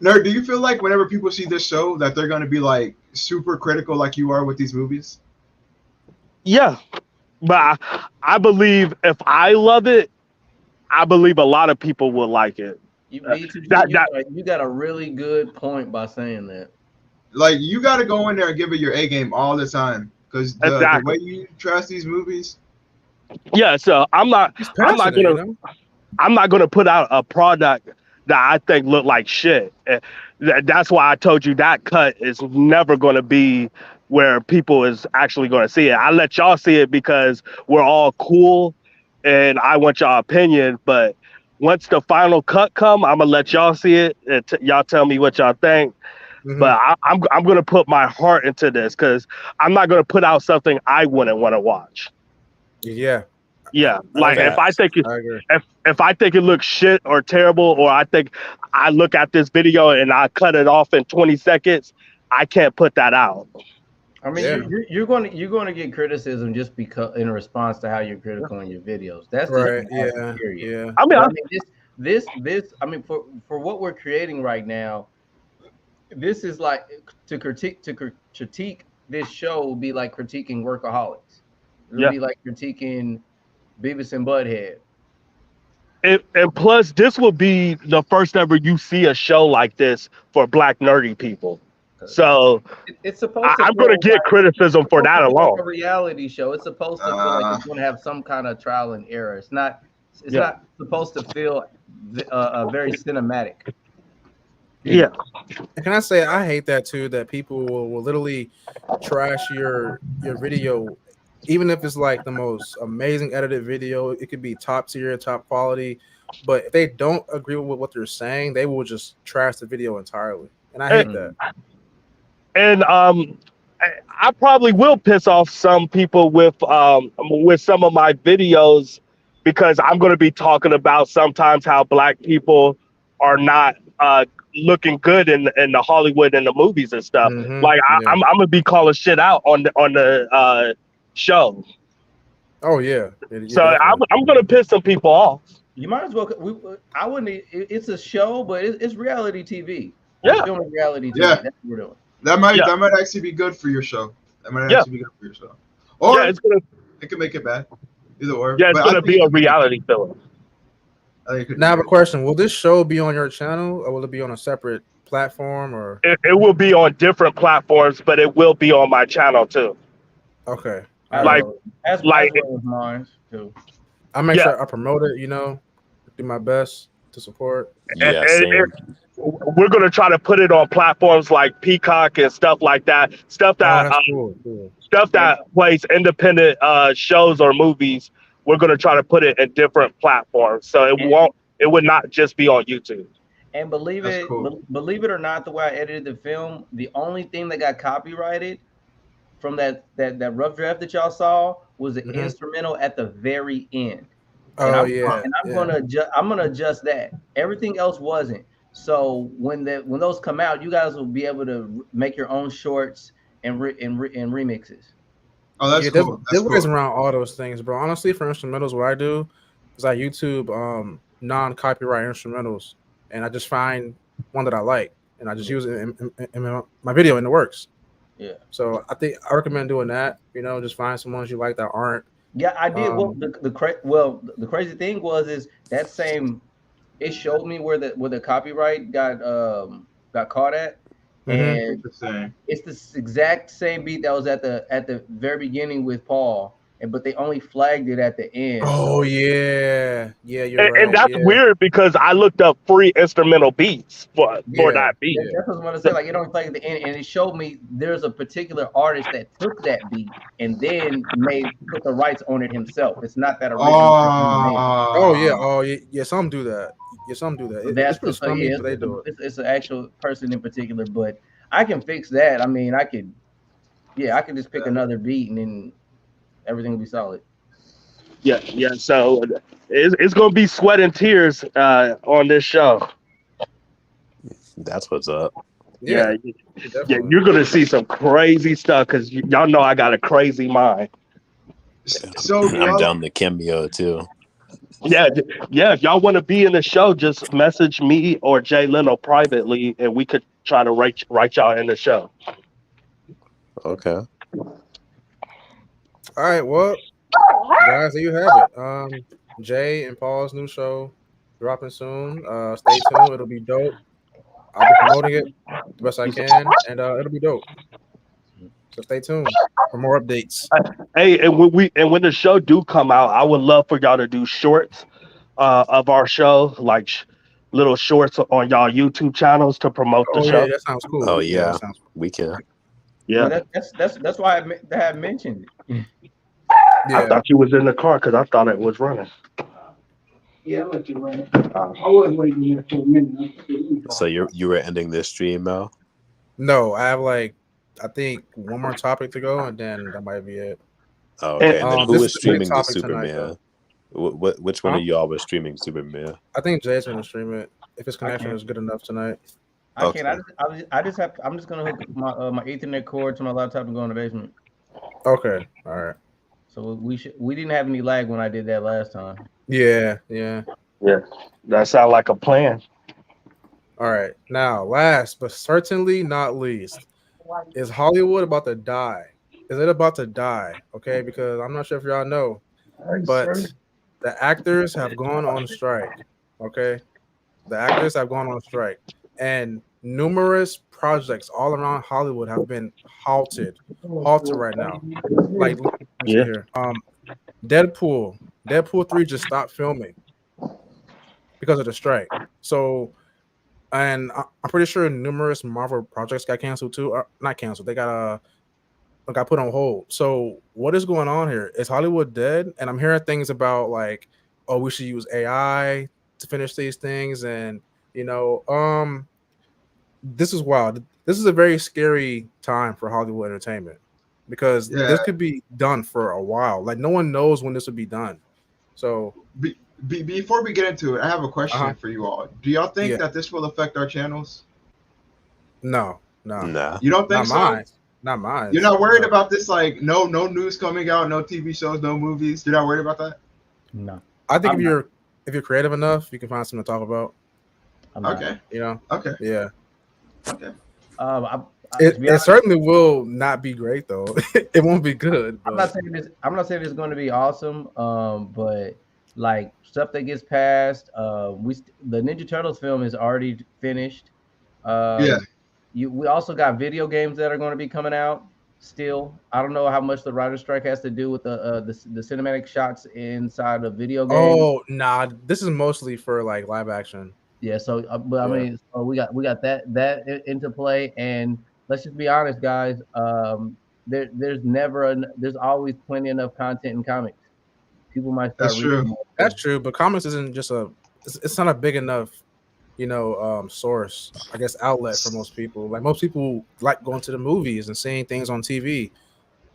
Nerd, do you feel like whenever people see this show that they're going to be like super critical like you are with these movies? Yeah, but I believe if I love it, I believe a lot of people will like it. You got a really good point by saying that. Like, you got to go in there and give it your A game all the time because the way you trash these movies. Yeah, so I'm not gonna put out a product that I think look like shit. That's why I told you that cut is never gonna be where people is actually gonna see it. I let y'all see it because we're all cool, and I want y'all opinion. But once the final cut come, I'm gonna let y'all see it. And y'all tell me what y'all think. But I'm gonna put my heart into this because I'm not gonna put out something I wouldn't want to watch. Yeah. Yeah, like if I think it looks shit or terrible, or I think I look at this video and I cut it off in 20 seconds, I can't put that out. I mean, you're going to get criticism just because in response to how you're critical in your videos. That's right. Period. Yeah. I mean, this. I mean, for what we're creating right now, this is like to critique this show will be like critiquing Workaholics. It would be like critiquing Beavis and Butthead. And plus, this will be the first ever you see a show like this for Black nerdy people. So it's supposed to. I'm going to get criticism for that alone. Like a reality show. It's supposed to feel like it's going to have some kind of trial and error. It's not. It's not supposed to feel very cinematic. Yeah. Can I say I hate that too? That people will literally trash your video, even if it's like the most amazing edited video. It could be top tier, top quality, but if they don't agree with what they're saying, they will just trash the video entirely. And I hate that. And I probably will piss off some people with some of my videos because I'm going to be talking about sometimes how Black people are not looking good in the Hollywood and the movies and stuff. Like I'm gonna be calling shit out on the show. Oh yeah. So I'm gonna piss some people off. You might as well. I wouldn't. It's a show, but it's reality TV. Yeah, filming reality TV. Yeah, that's what we're doing. That might actually be good for your show. That might actually be good for your show. Or it can make it bad. Either or. Yeah, it's gonna be a reality film. Now I have a question. Will this show be on your channel or will it be on a separate platform or it will be on different platforms, but it will be on my channel too. Okay. As mine too. I'll make sure I promote it, do my best to support. Yeah, same. We're gonna try to put it on platforms like Peacock and stuff like that. Stuff that cool. Stuff that plays independent shows or movies. We're gonna try to put it in different platforms, so it would not just be on YouTube. And believe it or not, the way I edited the film, the only thing that got copyrighted from that rough draft that y'all saw was the instrumental at the very end. And I'm gonna adjust that. Everything else wasn't. So when those come out, you guys will be able to make your own shorts and remixes. Oh, that's cool. There's ways around all those things, bro. Honestly, for instrumentals, what I do is I YouTube non-copyright instrumentals, and I just find one that I like, and I just use it in my video, and it works. Yeah. So I recommend doing that. Just find some ones you like that aren't. Yeah, I did. Well, Um, the crazy thing was is that same. It showed me where the copyright got caught at, mhm. and Interesting. it's the exact same beat that was at the very beginning with Paul, but they only flagged it at the end. Oh So yeah, you're And right. that's Yeah, weird because I looked up free instrumental beats for yeah, that beat. yeah. that's what I was gonna say. Like it only flagged at the end, and it showed me there's a particular artist that took that beat and then put the rights on it himself. It's not that original person who made it. Oh yeah, Oh, yeah. Some do that. Yeah, some do that. So It's that's pretty so scummy, yeah, but they do it. it's an actual person in particular, but I can fix that. I mean, I could just pick another beat and then everything will be solid. Yeah, yeah. So it's gonna be sweat and tears on this show. That's what's up. Yeah, Yeah, yeah. definitely. You're gonna see some crazy stuff because y'all know I got a crazy mind. so do I'm y'all? down the cameo too. Yeah, yeah. If y'all want to be in the show, just message me or Jlyno privately, and we could try to write y'all in the show. Okay. All right, well, guys, there you have it. Jay and Paul's new show dropping soon. Stay tuned. It'll be dope. I'll be promoting it the best I can, and it'll be dope. So stay tuned for more updates. Hey, and when the show do come out, I would love for y'all to do shorts of our show, like little shorts on y'all YouTube channels to promote the Oh yeah, show. that sounds Oh cool. Yeah, that yeah, sounds cool. we can. Well, Yeah, that's why I had mentioned it. I Yeah. thought you was in the car because I thought it was running. Yeah, I let you run. I was waiting here for a minute. So you were ending this stream, Mel? No, I have like I think one more topic to go, and then that might be it. Oh, okay. And then who This is was the big streaming the topic tonight, though. Superman? Which one Huh? of y'all was streaming Superman? I think Jay's gonna stream it if his I connection can't. is good enough tonight. I can't. Okay. I just have. I'm just gonna hook my Ethernet cord to my laptop and go in the basement. Okay, all right. So we didn't have any lag when I did that last time. Yeah. Yeah, that sounds like a plan. All right. Now, last but certainly not least, is Hollywood about to die? Is it about to die? Okay, because I'm not sure if y'all know, but the actors have gone on strike. Okay, the actors have gone on strike, and numerous projects all around Hollywood have been halted right now. Like, let me see Yeah, here. Deadpool 3 just stopped filming because of the strike. So, and I'm pretty sure numerous Marvel projects got canceled too. Not canceled. They got put on hold. So, what is going on here? Is Hollywood dead? And I'm hearing things about like, oh, we should use AI to finish these things, and you know, this is wild. This is a very scary time for Hollywood entertainment because Yeah. this could be done for a while. Like no one knows when this would be done. So Before we get into it, I have a question for you all. Do y'all think yeah, that this will affect our channels? no, Nah. You don't think not so? mine, not mine. You're not worried No. about this? Like, no news coming out, no TV shows, no movies. You're not worried about that? No, I think I'm if you're creative enough, you can find something to talk about. I'm not. Okay. You know, Okay. yeah. Okay. To be It honest, certainly will not be great though. It won't be good. I'm But not saying this. I'm not saying it's going to be awesome. But like stuff that gets passed. The Ninja Turtles film is already finished. Yeah. We also got video games that are going to be coming out still. I don't know how much the writer's strike has to do with the cinematic shots inside of video games. oh nah, this is mostly for like live action. Yeah, so but I Yeah. mean, so we got that into play, and let's just be honest, guys. There's always plenty enough content in comics. People might start That's reading true. more. That's true, but comics isn't just it's not a big enough, source, I guess, outlet for most people. Like most people like going to the movies and seeing things on TV.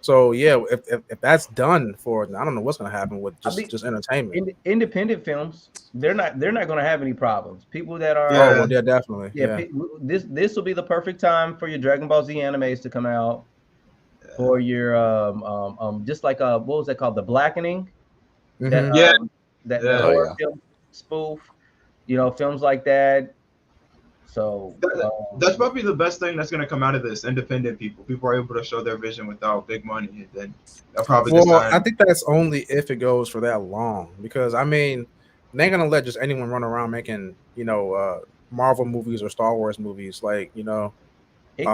So yeah, if that's done for, I don't know what's gonna happen with I mean, just entertainment. independent films, they're not going to have any problems. People that are Oh Yeah. well, yeah, definitely. yeah, Yeah. this will be the perfect time for your Dragon Ball Z animes to come out. For your just like what was that called, The Blackening, that Mhm. Yeah. that Yeah. Oh horror yeah. film spoof, films like that. So that's probably the best thing that's going to come out of this. Independent people are able to show their vision without big money, and then they'll probably decide. I think that's only if it goes for that long, because I mean, they ain't gonna let just anyone run around making Marvel movies or Star Wars movies. Like they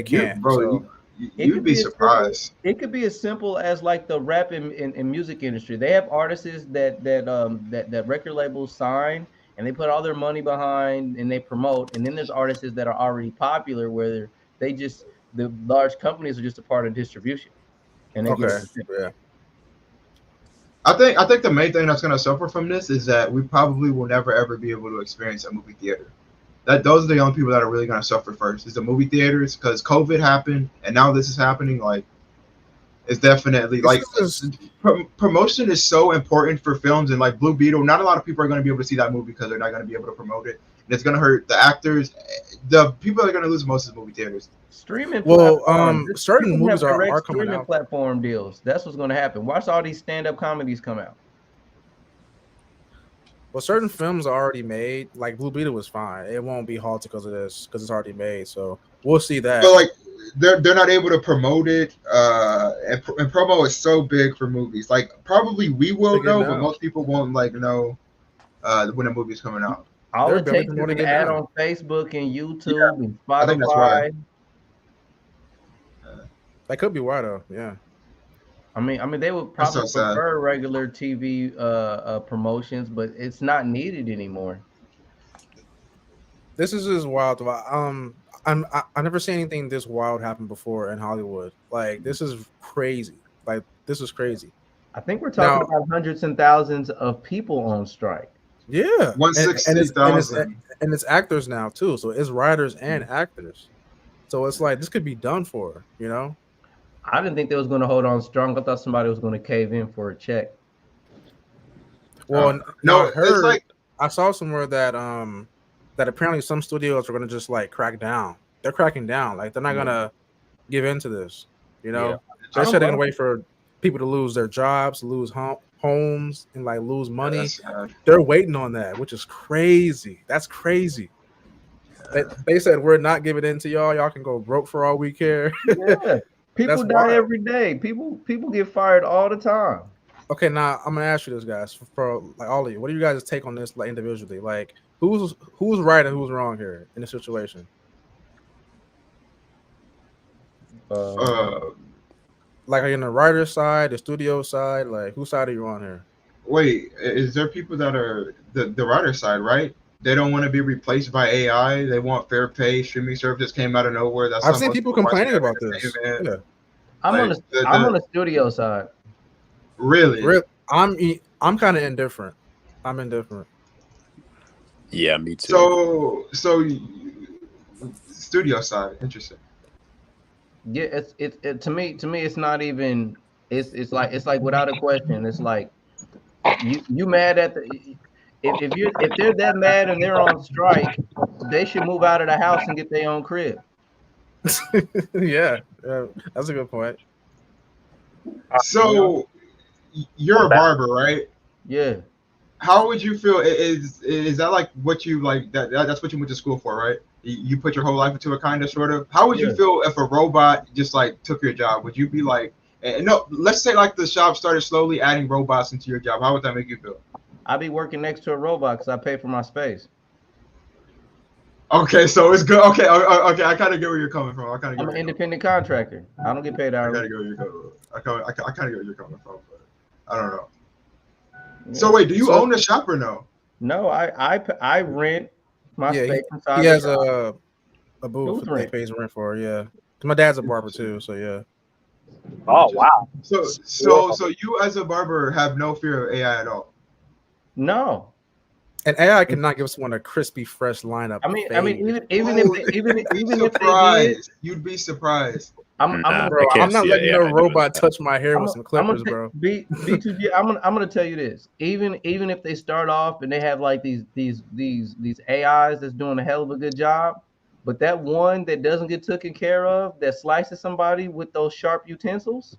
can't. Bro, So you'd be surprised. It could be as simple as like the rap and music industry. They have artists that record labels sign and they put all their money behind and they promote. And then there's artists that are already popular where the large companies are just a part of distribution. And they get yeah. I think the main thing that's going to suffer from this is that we probably will never ever be able to experience a movie theater. Those are the only people that are really going to suffer first is the movie theaters, because COVID happened and now this is happening. Like, it's definitely promotion is so important for films, and like Blue Beetle, not a lot of people are going to be able to see that movie because they're not going to be able to promote it, and it's going to hurt the actors. The people that are going to lose most is movie theaters. Streaming. Certain movies are coming streaming out. Platform deals. That's what's going to happen. Watch all these stand-up comedies come out. Well, certain films are already made. Like Blue Beetle was fine. It won't be halted because of this, because it's already made. So we'll see that. But like they're not able to promote it. And promo is so big for movies. Like probably we will know, but most people won't know when a movie's coming out. All it takes is an ad on Facebook and YouTube and Spotify. I think that's why. That could be why though. Yeah. I mean, they would probably prefer regular TV promotions, but it's not needed anymore. This is just wild. I never seen anything this wild happen before in Hollywood. Like, this is crazy. Like, this is crazy. I think we're talking about hundreds and thousands of people on strike. Yeah, 160,000, and it's actors now too. So it's writers and actors. So it's like this could be done for. I didn't think they was going to hold on strong. I thought somebody was going to cave in for a check. Well, no, I saw somewhere that that apparently some studios are going to just like crack down. They're cracking down. Like they're not going to give in to this. They're setting away for people to lose their jobs, lose homes, and like lose money. They're waiting on that, which is crazy. That's crazy. They said we're not giving in to y'all. Y'all can go broke for all we care. Yeah. People die every day. People get fired all the time. Okay, now I'm gonna ask you this, guys, for like all of you. What do you guys take on this, like individually? Like, who's right and who's wrong here in this situation? Like, are you on the writer's side, the studio side? Like, whose side are you on here? Wait, is there people that are the writer's side, right? They don't want to be replaced by AI. They want fair pay. Streaming services came out of nowhere. I've seen people complaining about this. Yeah. I'm on the studio side. Really? I'm kind of indifferent. I'm indifferent. Yeah, me too. So studio side, interesting. Yeah, it to me it's not even. It's like without a question. It's like you mad at the. If they're that mad and they're on strike, they should move out of the house and get their own crib. yeah, that's a good point. So you're a barber, right? Yeah. How would you feel? Is that like what you like? That's what you went to school for, right? You put your whole life into it, kind of, sort of. How would you feel if a robot just like took your job? Would you be like, no? Let's say like the shop started slowly adding robots into your job. How would that make you feel? I'd be working next to a robot because I pay for my space. Okay, so it's good. Okay, I kind of get where you're coming from. I'm an independent contractor. I don't get paid hourly. I kind of get where you're coming from, but I don't know. Yeah. So wait, do you own the shop or no? No, I rent my space inside. He has a booth that he pays rent for. Yeah, my dad's a barber too, so yeah. Oh wow. So you as a barber have no fear of AI at all? No. And AI cannot give someone a crispy, fresh lineup. I mean, even if they did, you'd be surprised. I'm not letting no robot touch my hair with some clippers, bro. B2G, I'm gonna tell you this. Even if they start off and they have like these AIs that's doing a hell of a good job, but that one that doesn't get taken care of, that slices somebody with those sharp utensils,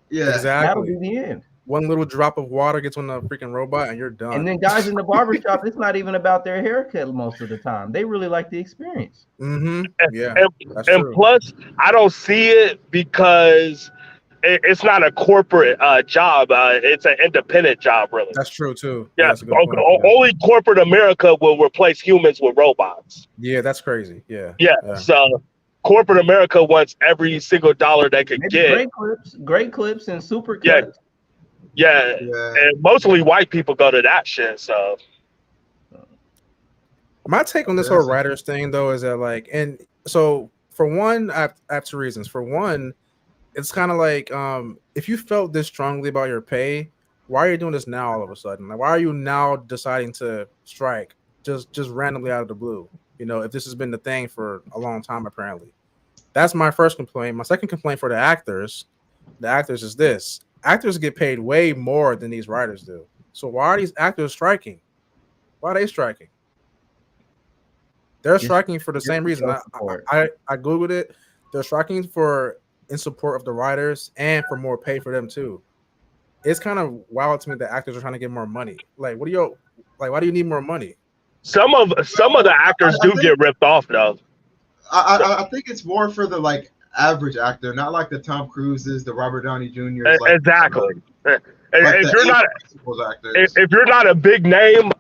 yeah, exactly. That'll be the end. one little drop of water gets on the freaking robot, and you're done. And then guys in the barbershop, it's not even about their haircut most of the time. They really like the experience. Yeah, that's and true. plus, I don't see it because it's not a corporate job. It's an independent job, really. That's true too. Yeah, That's a good point. only corporate America will replace humans with robots. Yeah, that's crazy. Yeah. So corporate America wants every single dollar they could get. Great clips, and super Yeah. cuts. Yeah, and mostly white people go to that shit. So my take on this whole writers thing, though, is that like, and so for one, I have two reasons. For one, it's kind of like if you felt this strongly about your pay, why are you doing this now all of a sudden? Like, why are you now deciding to strike just randomly out of the blue? You know, if this has been the thing for a long time, apparently. That's my first complaint. My second complaint for the actors is this. Actors get paid way more than these writers do. So why are these actors striking? Why are they striking? They're striking for the same reason. I Googled it. They're striking for in support of the writers and for more pay for them too. It's kind of wild to me that actors are trying to get more money. Like, why do you need more money? some of the actors do get ripped off though. I think it's more for the like average actor, not like the Tom Cruises, the Robert Downey Jr.'s. Like, exactly. Like if you're not a big name,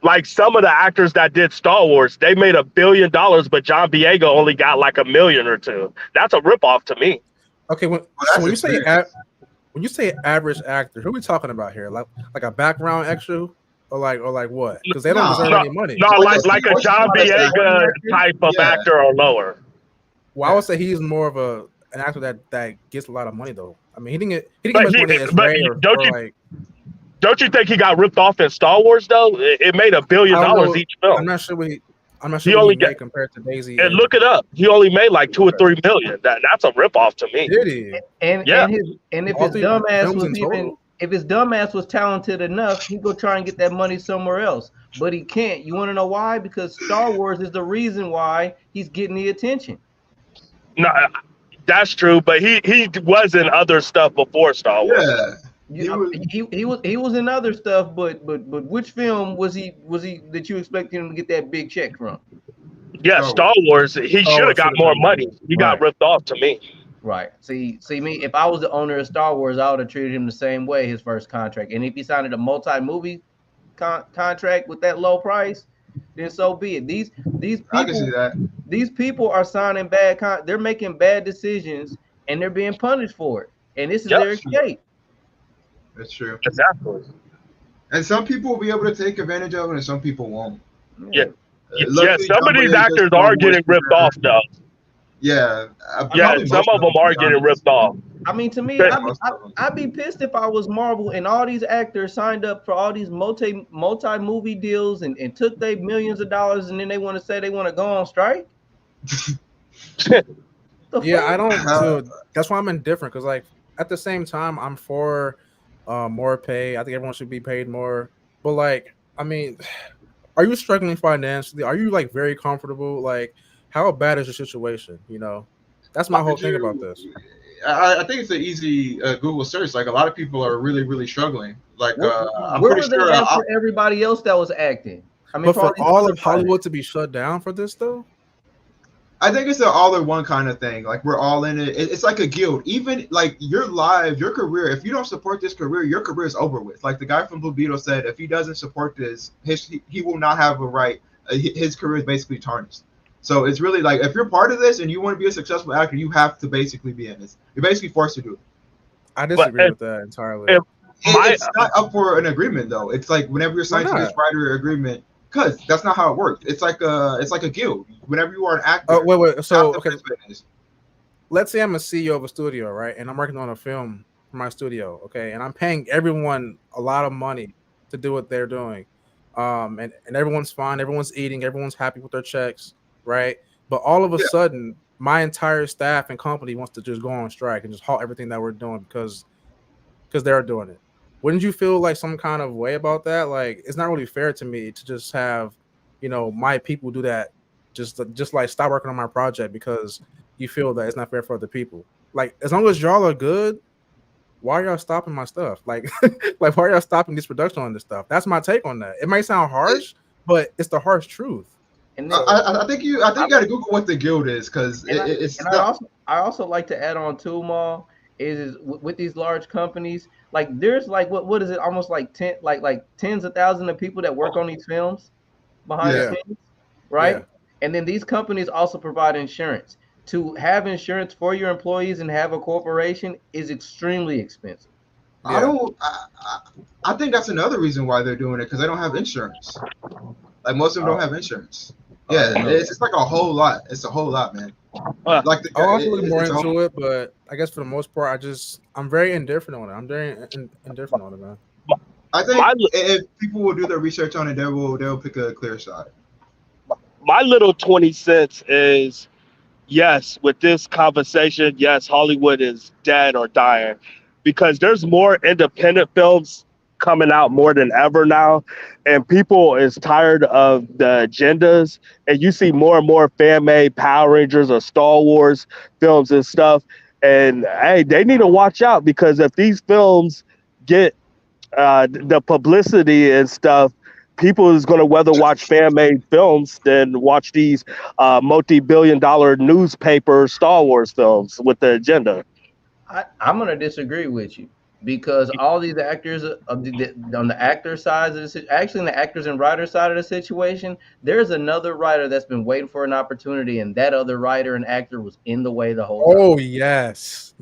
like some of the actors that did Star Wars, they made $1 billion, but John Boyega only got like $1 million or $2 million. That's a ripoff to me. Okay, when you say average actor, who are we talking about here? Like a background extra, or like what? Because they don't deserve any money. No, like a John Boyega type of actor or lower. Well, I would say he's more of an actor that gets a lot of money though. I mean, he didn't get much money as Ray don't you think he got ripped off in Star Wars though? It made $1 billion each film. I'm not sure what he only made compared to Daisy. And look it up. He only made like $2 or $3 million. That's a ripoff to me. Did he? And if his dumbass was talented enough, he'd go try and get that money somewhere else. But he can't. You want to know why? Because Star Wars is the reason why he's getting the attention. No, that's true. But he was in other stuff before Star Wars. Yeah. He was in other stuff, but which film was he that you expected him to get that big check from? Yeah, Star Wars. He should have got more money. He got ripped off to me. Right. See me. If I was the owner of Star Wars, I would have treated him the same way. His first contract, and if he signed a multi-movie contract with that low price, then so be it. These people, I can see that. These people are signing they're making bad decisions, and they're being punished for it. And this is their escape. That's true. Exactly. And some people will be able to take advantage of it, and some people won't. Yeah. Some of these actors are getting ripped off, though. Yeah. Some of them are getting ripped off. I mean, to me, I'd be pissed if I was Marvel and all these actors signed up for all these multi-movie deals and took their millions of dollars, and then they want to say they want to go on strike. Yeah, I don't. That's why I'm indifferent, because like at the same time, I'm for more pay. I think everyone should be paid more. But like, I mean, are you struggling financially? Are you like very comfortable? Like, how bad is your situation? You know, that's my whole thing about this. I think it's an easy Google search. Like a lot of people are really, really struggling. Like I'm where pretty was sure for everybody else that was acting. I mean, but for all of Hollywood to be shut down for this, though. I think it's an all-in-one kind of thing. Like we're all in it. It's like a guild. Even like your career. If you don't support this career, your career is over with. Like the guy from Blue Beetle said, if he doesn't support this, he will not have a right. His career is basically tarnished. So it's really like if you're part of this and you want to be a successful actor, you have to basically be in this. You're basically forced to do it. I disagree with that entirely. It's not up for an agreement though. It's like whenever you're signed to this writer agreement. Because that's not how it works. It's like a guild. Whenever you are an actor. Wait. So okay, let's say I'm a CEO of a studio, right? And I'm working on a film for my studio, okay? And I'm paying everyone a lot of money to do what they're doing. And everyone's fine, everyone's eating, everyone's happy with their checks, right? But all of a sudden, my entire staff and company wants to just go on strike and just halt everything that we're doing because they're doing it. Wouldn't you feel like some kind of way about that? Like, it's not really fair to me to just have, my people do that, just like stop working on my project because you feel that it's not fair for other people. Like, as long as y'all are good, why are y'all stopping my stuff? Like, like why are y'all stopping this production on this stuff? That's my take on that. It might sound harsh, but it's the harsh truth. And I think you got to Google what the guild is, because it's. I also like to add on too, Mal, is with these large companies, like there's like what is it, almost like tens of thousands of people that work on these films behind the scenes, right? Yeah. And then these companies also provide insurance. To have insurance for your employees and have a corporation is extremely expensive. Yeah. I think that's another reason why they're doing it, because they don't have insurance. Like most of them don't have insurance. Yeah, it's like a whole lot. It's a whole lot, man. Like I'll have to look more into it, but I guess for the most part, I'm very indifferent on it. I'm very indifferent on it, man. I think if people will do their research on it, they'll pick a clear side. My little 20 cents is, yes, with this conversation, yes, Hollywood is dead or dying, because there's more independent films coming out more than ever now, and people is tired of the agendas, and you see more and more fan-made Power Rangers or Star Wars films and stuff, and hey, they need to watch out, because if these films get the publicity and stuff, people is going to rather watch fan-made films than watch these multi-billion-dollar newspaper Star Wars films with the agenda. I'm going to disagree with you, because all these actors on the actor side of the actually in the actors and writers side of the situation, there's another writer that's been waiting for an opportunity, and that other writer and actor was in the way the whole time. Oh yes,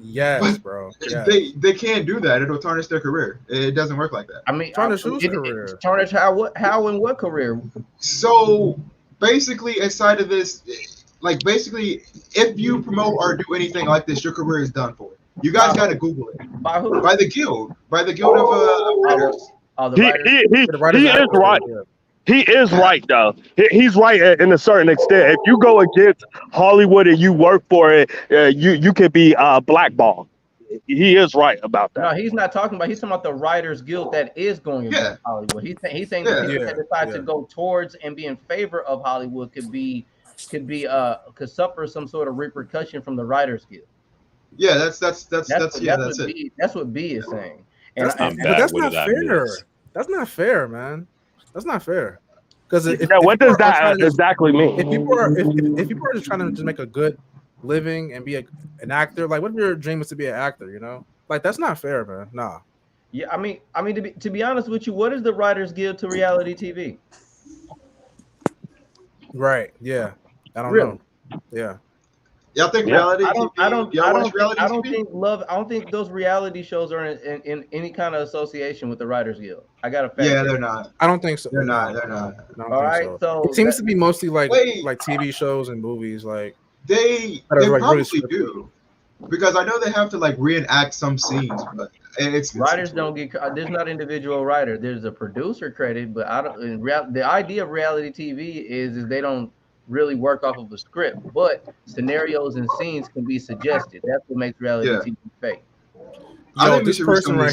bro. Yes. They can't do that. It'll tarnish their career. It doesn't work like that. I mean, tarnish whose career? Tarnish how and what career? So basically, aside of this, like basically, if you promote or do anything like this, your career is done for. You guys got to Google it. By who? By the guild. By the guild of writers. He is right. He is right, though. He's right in a certain extent. If you go against Hollywood and you work for it, you could be blackballed. He is right about that. No, he's not talking about. He's talking about the Writers Guild that is going against Hollywood. He's saying that people that decide to go towards and be in favor of Hollywood could suffer some sort of repercussion from the Writers Guild. Yeah, that's it. That's what B is saying. And that's not fair. That's not fair, man. That's not fair. Because what does that exactly mean? If people are just trying to just make a good living and be an actor, like what if your dream is to be an actor? You know, like that's not fair, man. Nah. Yeah, I mean, to be honest with you, what is the Writers Guild to reality TV? Right. Yeah. I don't know. Yeah. Y'all think reality? I don't think those reality shows are in any kind of association with the Writers Guild. I got a fact. Yeah, they're not. I don't think so. They're not. All right. So it seems to be mostly like TV shows and movies. Like they probably do, because I know they have to like reenact some scenes, but it's writers don't get. There's not individual writer. There's a producer credit, but the idea of reality TV is they don't really work off of a script, but scenarios and scenes can be suggested. That's what makes reality TV fake. Yo, this person right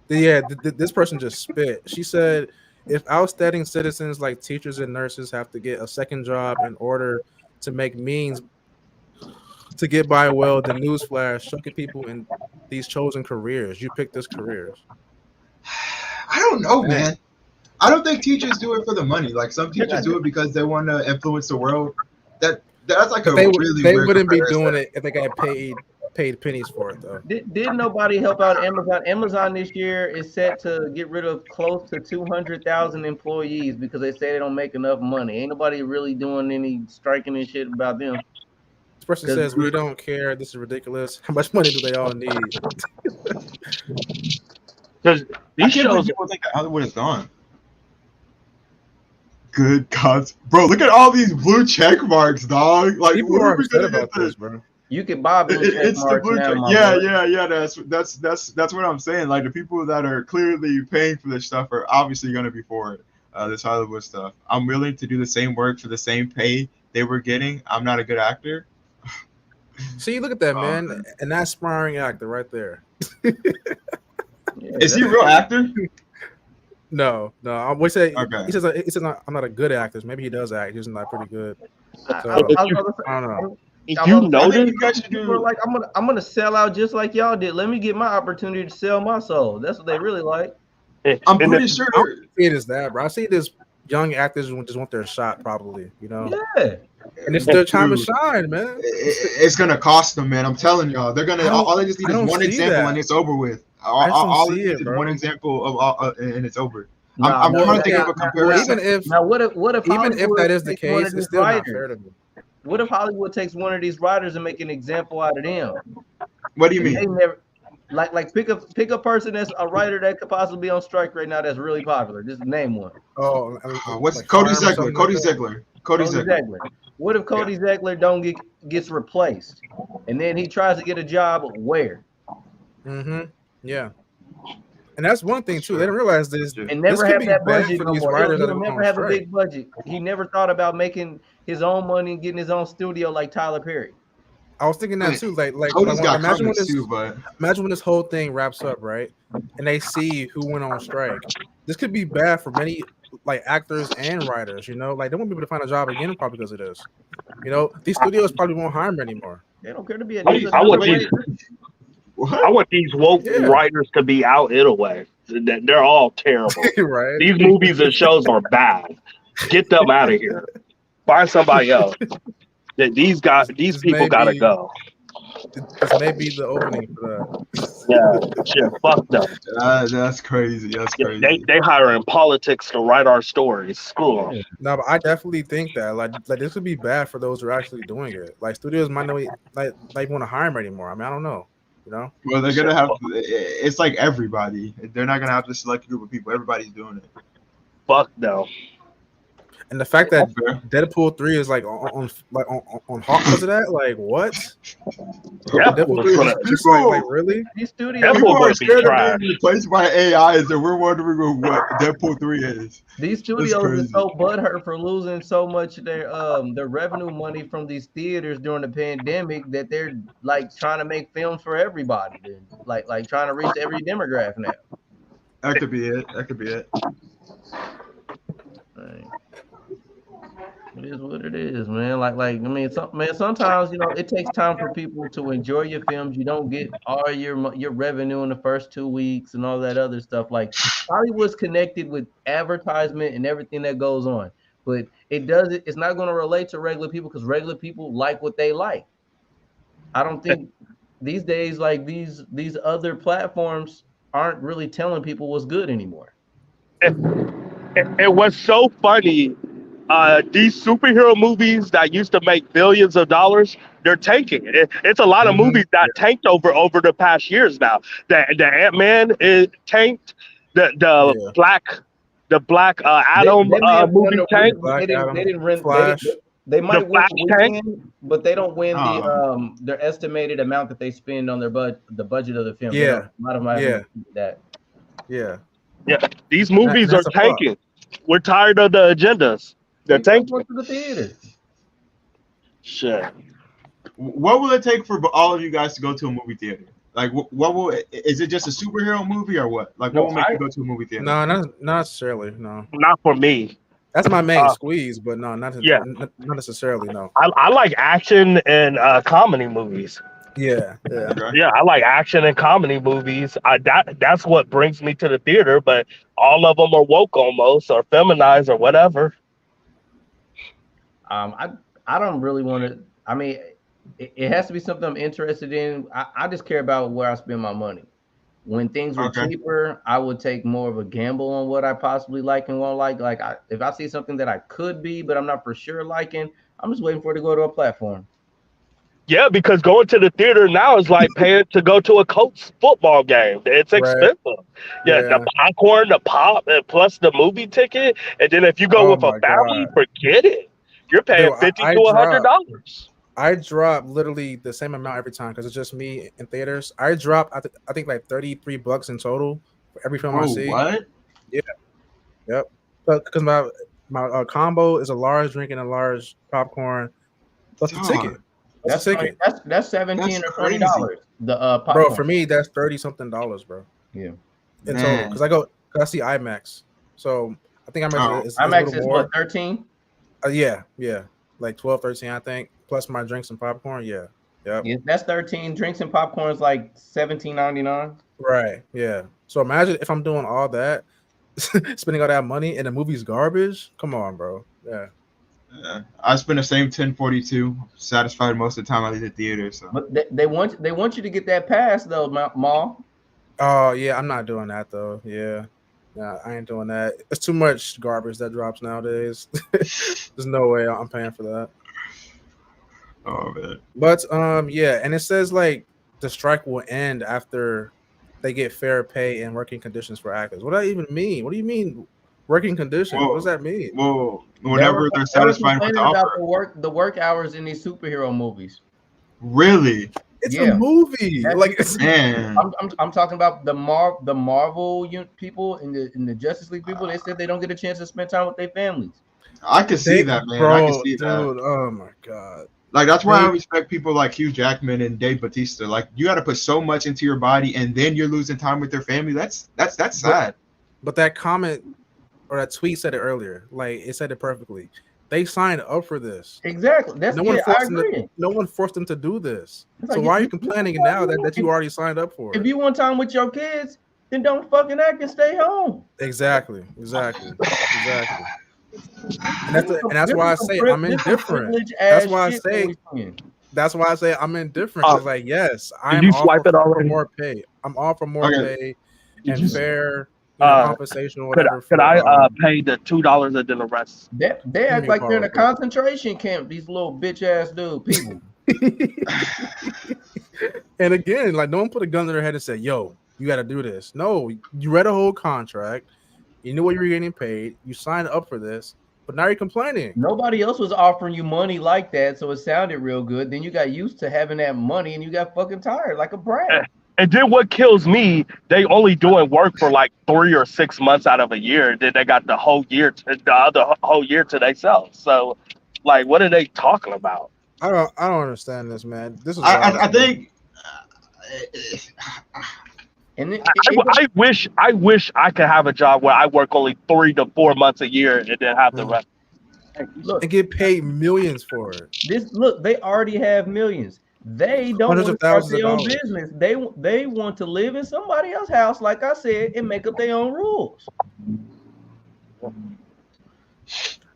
here, this person just spit. She said, if outstanding citizens like teachers and nurses have to get a second job in order to make means to get by well, the newsflash, shocking people in these chosen careers. You pick this careers. I don't know, man. I don't think teachers do it for the money. Like some teachers do it because they want to influence the world. That's like they wouldn't be doing it if they got paid pennies for it, though. Did nobody help out Amazon? Amazon this year is set to get rid of close to 200,000 employees because they say they don't make enough money. Ain't nobody really doing any striking and shit about them. This person says, we don't care. This is ridiculous. How much money do they all need? Because these shows, people think that Hollywood is gone. Good God, bro! Look at all these blue check marks, dog. Like people are upset about this, bro. You can buy blue check marks now. Yeah. That's what I'm saying. Like the people that are clearly paying for this stuff are obviously going to be for it. This Hollywood stuff. I'm willing to do the same work for the same pay they were getting. I'm not a good actor. See, look at that, man. An aspiring actor right there. Is he a real actor? No. He says I'm not a good actor. Maybe he does act. He's not pretty good. So, I don't know. You notice you guys should people are do. like, I'm gonna sell out just like y'all did. Let me get my opportunity to sell my soul. That's what they really like. I'm and pretty sure I don't see it as that, bro. I see this young actors who just want their shot, probably, you know. Yeah. And it's their time to Dude, shine, man. it's gonna cost them, man. I'm telling y'all, they're gonna. All they just need I is don't one see example, and that. it's over with. I just don't All it see needs it, is one bro. example of all, and it's over. Nah, I'm nah, trying Well, to think of a comparison. now what if even if Hollywood that is the takes one case, of it's these still not fair writers? to me. What if Hollywood takes one of these writers and make an example out of them? What do you And mean? they never like pick a person that's a writer that could possibly be on strike right now that's really popular. Just name one. Oh, What's like Cody Farm or Zegler? something like Cody that. Zegler. Cody Zegler. What if Cody Zegler gets replaced, and then he tries to get a job where? Mm-hmm. Yeah. And that's one thing too. They didn't realize this. And This never could have be that bad budget for no these more. writers that He'll are going never on have a strike. big budget. He never thought about making his own money and getting his own studio like Tyler Perry. I was thinking that too. Like Cody's got imagine when comics this too, but whole thing wraps up, right? And they see who went on strike. This could be bad for many like actors and writers. You know, like they won't be able to find a job again probably because of this. You know, these studios probably won't hire them anymore. They don't care to be a Wait, nigga. I want wait, these what? I want these woke Yeah. writers to be out anyway. They're all terrible. Right. These movies and shows are bad. Get them out of here. Find somebody else. These This people may gotta be go. this may be the opening for Yeah, shit, fuck them. That's crazy. That's Yeah, crazy. they hiring politics to write our stories. Screw them. No, but I definitely think that like this would be bad for those who are actually doing it. Like studios might not like want to hire them anymore. I mean, I don't know. You know, Well, they're gonna have. It's like everybody. They're not gonna have this select group of people. Everybody's doing it. Fuck no. and the fact that That's fair. Deadpool 3 is like on Hawk because of that, like what? Yeah, Deadpool 3 is just like really? These studios, Deadpool People are gonna be scared of trash. being replaced by AIs, and we're wondering what Deadpool 3 is. these studios are crazy. so butthurt for losing so much of their revenue money from these theaters during the pandemic that they're like trying to make films for everybody. Like trying to reach every demographic now. That could be it. That could be it. Right. It is what it is, man. I mean, sometimes it takes time for people to enjoy your films. You don't get all your revenue in the first 2 weeks and all that other stuff. Like Hollywood's connected with advertisement and everything that goes on, but it's not going to relate to regular people because regular people like what they like. I don't think these days like these other platforms aren't really telling people what's good anymore. And what's so funny, these superhero movies that used to make billions of dollars, they're tanking. It's a lot of movies that tanked over the past years now. The Ant-Man is tanked. The Black Adam They may have won movie the tanked. Black Adam, they didn't win. Flash. They might The win Flash the weekend, but they don't win their estimated amount that they spend on the budget of the film. Yeah. A lot of them haven't that. Yeah. Yeah, these movies are that's a flop. tanking. We're tired of the agendas. They're tanking. Go to the theater. Shit. What will it take for all of you guys to go to a movie theater? Like, what will? Is it just a superhero movie or what? Like, what will make you go to a movie theater? No, not necessarily. No, Not for me. that's my main squeeze, but no, not necessarily. No. I like action and comedy movies. Yeah. Okay. Yeah, I like action and comedy movies. That's what brings me to the theater. But all of them are woke almost, or feminized, or whatever. I don't really want to. I mean, it has to be something I'm interested in. I just care about where I spend my money. When things were cheaper, I would take more of a gamble on what I possibly like and won't like. If I see something that I could be, but I'm not for sure liking, I'm just waiting for it to go to a platform. Yeah, because going to the theater now is like paying to go to a Colts football game. It's expensive. Yeah, the popcorn, the pop, and plus the movie ticket. And then if you go with a family, forget it. You're paying $50 to $100. I drop literally the same amount every time because it's just me in theaters. I drop, I think like $33 in total for every film I see. What? Yeah. Yep. Because my combo is a large drink and a large popcorn plus the ticket. That's $17 or $20. The popcorn. Bro, for me that's $30-something, bro. Yeah. In total, because I see IMAX, so I think IMAX is IMAX is what, 13? Yeah, like 12, 13, I think. plus my drinks and popcorn. Yeah. Yep. Yeah, that's 13. Drinks and popcorn is like $17.99. Right. Yeah. So imagine if I'm doing all that, spending all that money, and the movie's garbage. Come on, bro. Yeah. I spent the same 1042. Satisfied most of the time I leave the theater. So, but they want you to get that pass though, Ma. Oh yeah, I'm not doing that though. Yeah. Nah, I ain't doing that. It's too much garbage that drops nowadays. There's no way I'm paying for that. Oh man. But yeah, and it says like the strike will end after they get fair pay and working conditions for actors. What does that even mean? What do you mean working conditions? What does that mean? Well, whenever they're satisfied with the offer. The work hours in these superhero movies. Really? It's a movie. I'm talking about the Marvel people in the Justice League people. They said they don't get a chance to spend time with their families. I can see that, man. Bro, I can see dude, that. Oh my god. Like that's why I respect people like Hugh Jackman and Dave Bautista. Like you got to put so much into your body, and then you're losing time with your family. That's sad. But that comment or that tweet said it earlier. Like it said it perfectly. They signed up for this. Exactly. That's no one forced them to do this. So why are you complaining now that you already signed up for it? If you want time with your kids, then don't fucking act and stay home. Exactly. And that's why I say I'm indifferent. That's why I say I'm indifferent. It's like, yes, I'm all for more pay. I'm all for more pay and fair compensation or whatever. Could I pay the $2 and then the rest? They act like they're in a concentration camp. These little bitch ass people. And again, like no one put a gun to their head and said, "Yo, you got to do this." No, you read a whole contract. You knew what you were getting paid. You signed up for this, but now you're complaining. Nobody else was offering you money like that, so it sounded real good. Then you got used to having that money, and you got fucking tired like a brat. And then what kills me, they only doing work for like 3 or 6 months out of a year. Then they got the other whole year to themselves. So, like, what are they talking about? I don't understand this, man. This is I think. I wish I could have a job where I work only 3 to 4 months a year and then have the rest. Look, and get paid millions for it. They already have millions. They don't want to start their own business. They want to live in somebody else's house, like I said, and make up their own rules.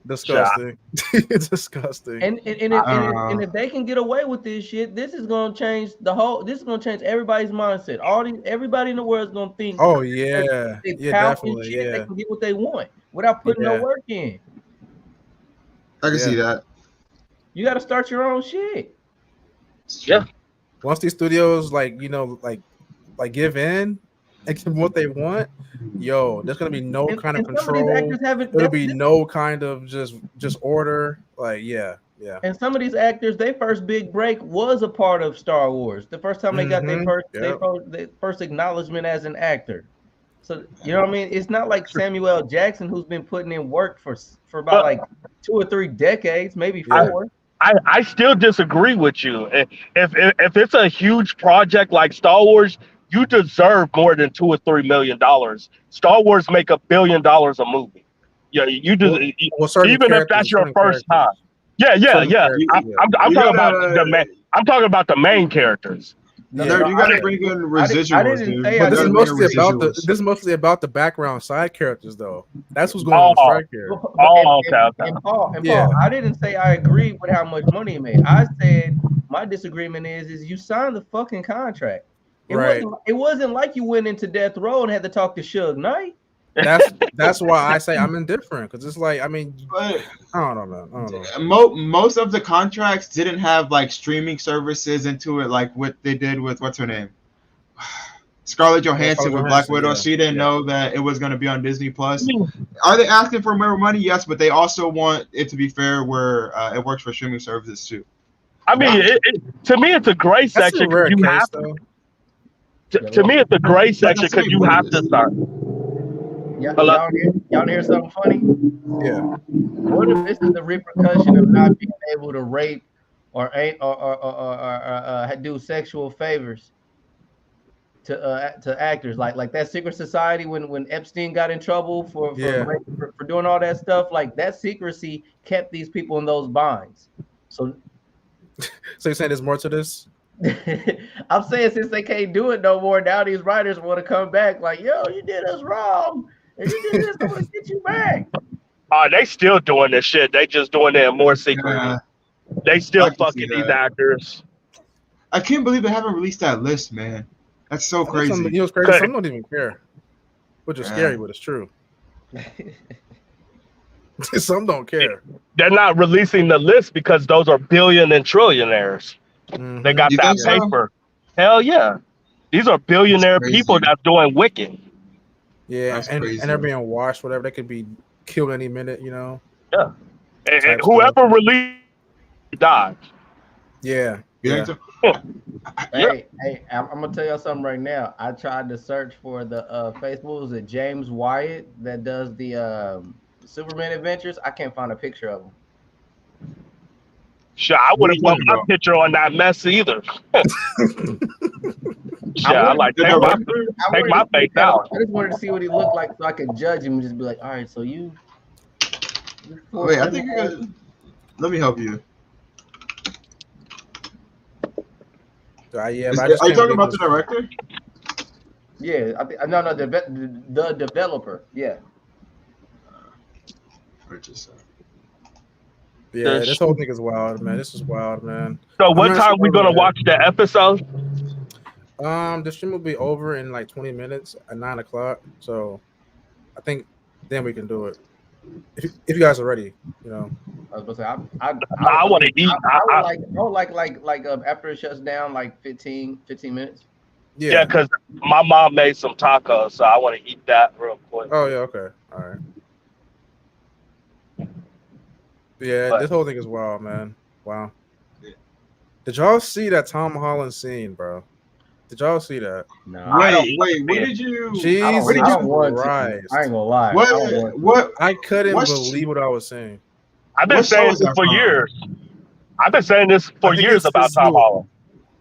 Disgusting. It's disgusting. And if they can get away with this shit, this is gonna change This is gonna change everybody's mindset. Everybody in the world is gonna think. Oh yeah, definitely. Shit, they can get what they want without putting no work in. I can see that. You got to start your own shit. Yeah. Once these studios like give in and give what they want, there's gonna be no kind of control. There'll be no kind of just order. Like yeah. And some of these actors, their first big break was a part of Star Wars. The first time they got their first acknowledgement as an actor. So you know what I mean? It's not like Samuel L. Jackson, who's been putting in work for about like 2 or 3 decades, maybe 4. I still disagree with you. If it's a huge project like Star Wars, you deserve more than $2 or $3 million. Star Wars make $1 billion a movie. Yeah, you do. Even if that's your first time. Yeah. I'm talking about the main. I'm talking about the main characters. You got to bring in residuals, dude. But this is mostly about the background side characters, though. That's what's going on the strike here. Okay. And Paul, I didn't say I agree with how much money it made. I said my disagreement is you signed the fucking contract. It wasn't like you went into death row and had to talk to Suge Knight. That's why I say I'm indifferent, because it's like, I mean, I don't know. Most of the contracts didn't have like streaming services into it, like what they did with what's her name, Scarlett Johansson with Black Widow. She didn't know that it was going to be on Disney Plus. Are they asking for more money? Yes, but they also want it to be fair, where it works for streaming services too. I mean, to me, it's a gray section. You have to me, it's a gray section because you have to start. Y'all hear something funny? Yeah. What if this is the repercussion of not being able to rape or do sexual favors to actors, like that secret society when Epstein got in trouble for doing all that stuff? Like that secrecy kept these people in those binds. So So you're saying there's more to this? I'm saying since they can't do it no more, now these writers want to come back like, yo, you did us wrong. And you did this, I want to get you back. They still doing this shit. They just doing it more secretly. They still fucking these actors. I can't believe they haven't released that list, man. That's so crazy. You know what's crazy? Some don't even care, which is scary, but it's true. Some don't care. They're not releasing the list because those are billion and trillionaires. Mm-hmm. They got that paper. So? Hell yeah. These are billionaire people that's doing wicked. Yeah, and they're being washed, whatever. They could be killed any minute, you know? Yeah. And whoever released died. Yeah. Yeah. Hey, I'm gonna tell y'all something right now. I tried to search for the Facebook. Was it James Wyatt that does the Superman Adventures? I can't find a picture of him. Sure, I wouldn't want my picture on that mess either. I like take my face out. I just wanted to see what he looked like so I could judge him and just be like, all right, so you. Wait, I think let me help you. Yeah, are you talking about the director? Yeah, no, the developer. Yeah. Yeah, this whole thing is wild, man. This is wild, man. So, what time we gonna watch the episode? The stream will be over in like 20 minutes at 9:00. So, I think then we can do it. If you guys are ready, you know. I was gonna say I want to eat. I would like after it shuts down, like 15 minutes. Yeah, because my mom made some tacos, so I want to eat that real quick. Oh yeah, okay, all right. Yeah, this whole thing is wild, man. Wow. Did y'all see that Tom Holland scene, bro? Did y'all see that? No. Wait, what did you? Jesus Christ! I ain't gonna lie. What? I couldn't believe what I was saying. I've been saying this for years. I've been saying this for years about Tom Holland.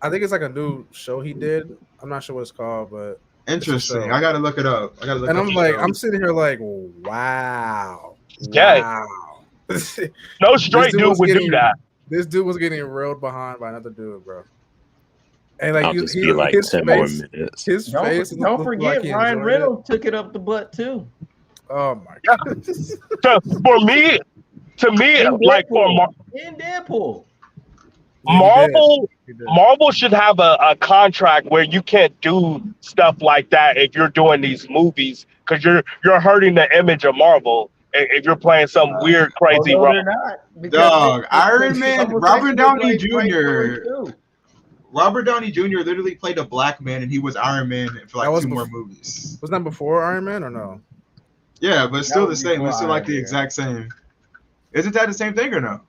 I think it's like a new show he did. I'm not sure what it's called, but interesting. I gotta look it up. And I'm like, I'm sitting here like, wow. Yeah. Wow. No straight dude would do that. This dude was getting railed behind by another dude, bro. And like, I'll just be like 10 more minutes. His face. Don't forget, like Ryan Reynolds took it up the butt too. Oh my god! So for me, like in Deadpool, Marvel should have a contract where you can't do stuff like that if you're doing these movies because you're hurting the image of Marvel. If you're playing some weird, crazy role. Dog, Iron Man, Robert Downey Jr. Robert Downey Jr. literally played a black man, and he was Iron Man for like 2 more movies. Was that before Iron Man or no? Yeah, but it's still the same. It's still like the exact same. Isn't that the same thing or no?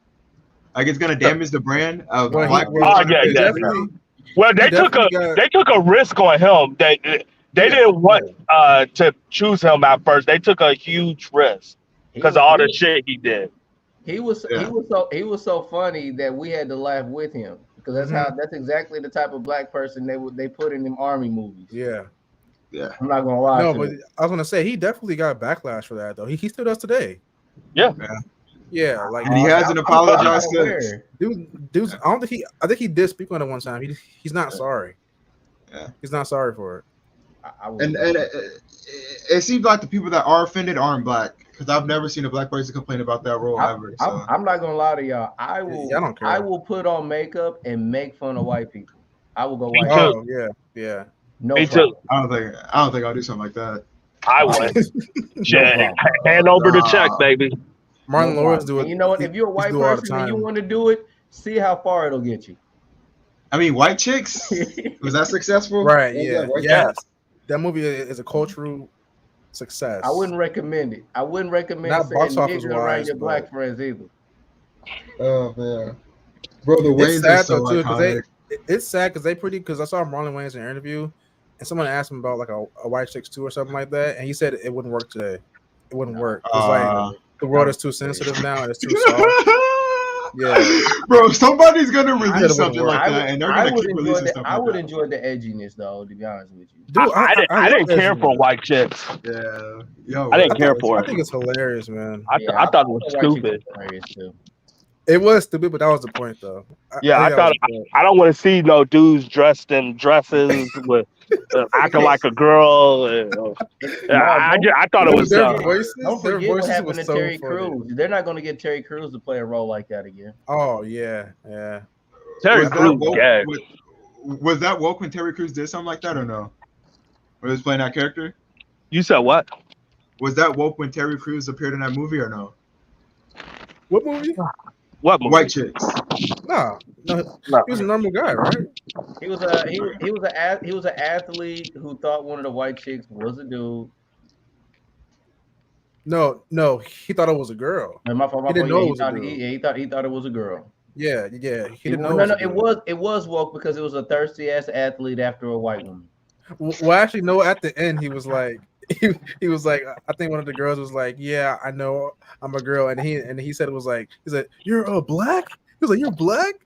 Like it's gonna damage the brand of black. Well, they took a risk on him. They didn't want to choose him at first. They took a huge risk. Because of all the shit he did. He was so funny that we had to laugh with him. Because that's exactly the type of black person they put in them army movies. Yeah. I'm not gonna lie. No, but I was gonna say he definitely got backlash for that though. He still does today. Yeah. Yeah, like and he hasn't apologized since. Dude, I think he did speak on it one time. He's not sorry. Yeah. He's not sorry for it. And it seems like the people that are offended aren't black. Because I've never seen a black person complain about that role ever. So. I'm not gonna lie to y'all. I will put on makeup and make fun of white people. I will go white. Oh yeah. No, me too. I don't think I'll do something like that. I would. Hand over the check, baby. Martin Lawrence do it. You know what? If you're a white person and you want to do it, see how far it'll get you. I mean, White Chicks was that successful? Right. Yeah. Yes. That movie is a cultural success. I wouldn't recommend it. I wouldn't recommend not box office around your black friends either. Oh man, bro, the Wayans are so iconic. It's sad because I saw Marlon Wayans in an interview, and someone asked him about like a White Chicks 2 or something like that, and he said it wouldn't work today. It wouldn't work. It's like the world is too sensitive now, and it's too soft. Yeah, bro, somebody's gonna release something like that, and they're gonna keep releasing stuff. I would enjoy the edginess, though. To be honest with you, dude, I didn't care for White Chicks. Yeah, I didn't care for it. I think it's hilarious, man. I thought it was stupid. It was stupid, but that was the point, though. Yeah, I thought I don't want to see no dudes dressed in dresses with acting like a girl. I thought it was their dumb. voices. Don't Their forget what voices happened was to so Terry funny. Crews. They're not going to get Terry Crews to play a role like that again. Oh yeah, yeah. Terry Crews, was that woke when Terry Crews did something like that or no? When he was playing that character? You said what? Was that woke when Terry Crews appeared in that movie or no? What movie? What movie? White Chicks. No. He was a normal guy, right? He was an athlete who thought one of the white chicks was a dude. No, he thought it was a girl. And he didn't know it was a dude. He thought it was a girl. Yeah. He didn't know. No, it was woke because it was a thirsty ass athlete after a white woman. Well, actually, no. At the end, he was like, he was like, I think one of the girls was like, "Yeah, I know, I'm a girl," and he said it was like, he said, "You're a black." He was like, "You're black."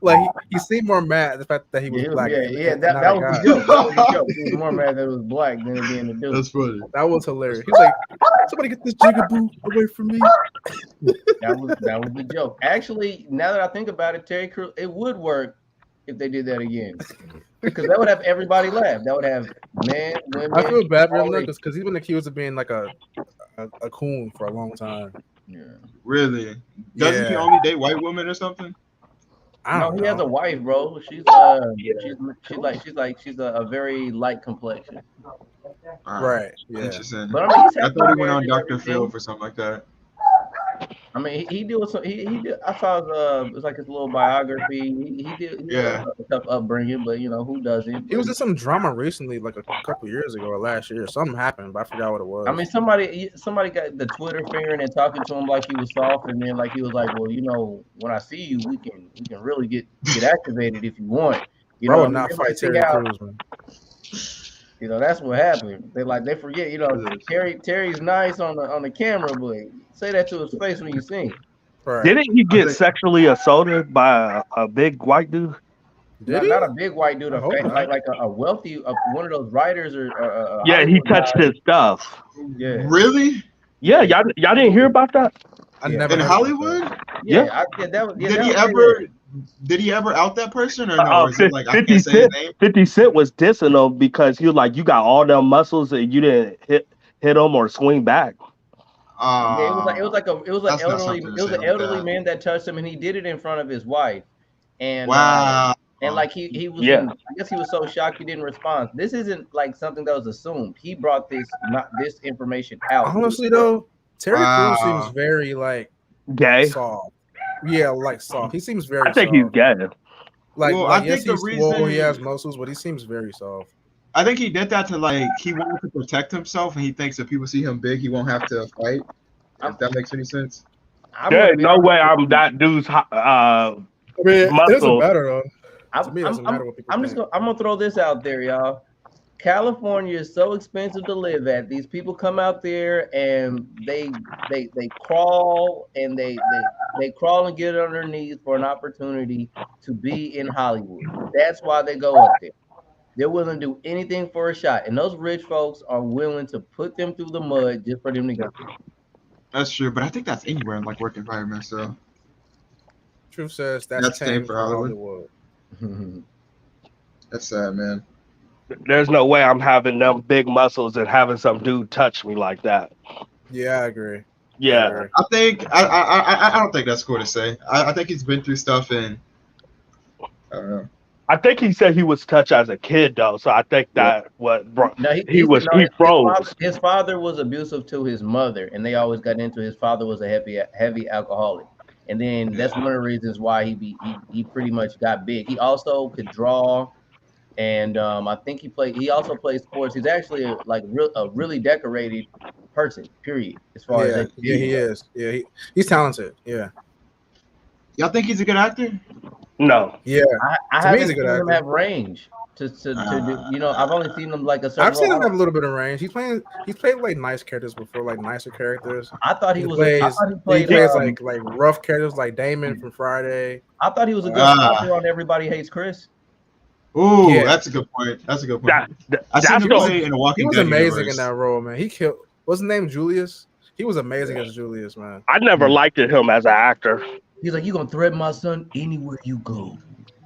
Like he seemed more mad at the fact that he was black. Yeah, that was the joke. That was the joke. He was more mad that it was black than it being a dude. That's funny. That was hilarious. He was like, "Somebody get this jigaboo away from me." That was the joke. Actually, now that I think about it, Terry Crews, it would work if they did that again. Because that would have everybody laugh. That would have men, women. I feel bad for him because he's been accused of being like a coon for a long time. Yeah. Really? Doesn't he only date white women or something? No, he has a wife, bro. She's a very light complexion. Right. Yeah. Interesting. But I mean, I thought he went on Dr. Phil for something like that. I mean, he did some. He did. I saw it was like his little biography. He did a tough upbringing, but who doesn't? He was in some drama recently, like a couple years ago or last year. Something happened, but I forgot what it was. I mean, somebody got the Twitter fingering and talking to him like he was soft, and then like he was like, "Well, when I see you, we can really get activated if you want." Bro, not fight Terry Crews, man. That's what happened. They forget. Terry's nice on the camera, but say that to his face when you see him. Right. Didn't he get sexually assaulted by a big white dude? Not a big white dude, like a wealthy, one of those writers or yeah, he touched his stuff. Yeah. Really? Yeah, y'all didn't hear about that? I never in Hollywood? Yeah. Did he ever out that person or no? Is it like 50 Cent was dissing him because he was like, you got all them muscles and you didn't hit him or swing back. It was an elderly man that touched him, and he did it in front of his wife. And wow. And like he was, I guess he was so shocked he didn't respond. This isn't like something that was assumed. He brought this information out. Honestly, though, Terry Crews seems very like gay. Soft. Yeah, like soft. He seems very. I think soft. he's gay. I think the reason he has muscles, but he seems very soft. I think he did that to he wanted to protect himself, and he thinks if people see him big, he won't have to fight. If that makes any sense. There's no way I'm that dude's I mean, it doesn't matter though. To me, it doesn't matter what people think. I'm gonna throw this out there, y'all. California is so expensive to live at. These people come out there and they crawl and they crawl and get on their knees for an opportunity to be in Hollywood. That's why they go up there. They're willing to do anything for a shot, and those rich folks are willing to put them through the mud just for them to get there. That's true, but I think that's anywhere in work environments. So, truth says that's tame for Hollywood. That's sad, man. There's no way I'm having them big muscles and having some dude touch me like that. Yeah, I agree. Yeah, I think I don't think that's cool to say. I think he's been through stuff, and I don't know. I think he said he was touched as a kid though, so I think that he froze. His father was abusive to his mother, and they always got into his father was a heavy alcoholic, and then that's one of the reasons why he pretty much got big. He also could draw, and I think he also plays sports. He's actually a really decorated person. Period. As far as he is. Yeah, he's talented. Yeah. Y'all think he's a good actor? No. Yeah. I haven't seen him have range to do. I've only seen him like a certain. I've seen him have a little bit of range. He's played like nice characters before, like nicer characters. I thought he plays like rough characters like Damon from Friday. I thought he was a good actor on Everybody Hates Chris. Ooh, yeah. That's a good point. I seen him play in a Walking Dead. He was amazing in that role, man. He killed. What's his name? Julius. He was amazing as Julius, man. I never liked him as an actor. He's like, "You gonna threaten my son anywhere you go?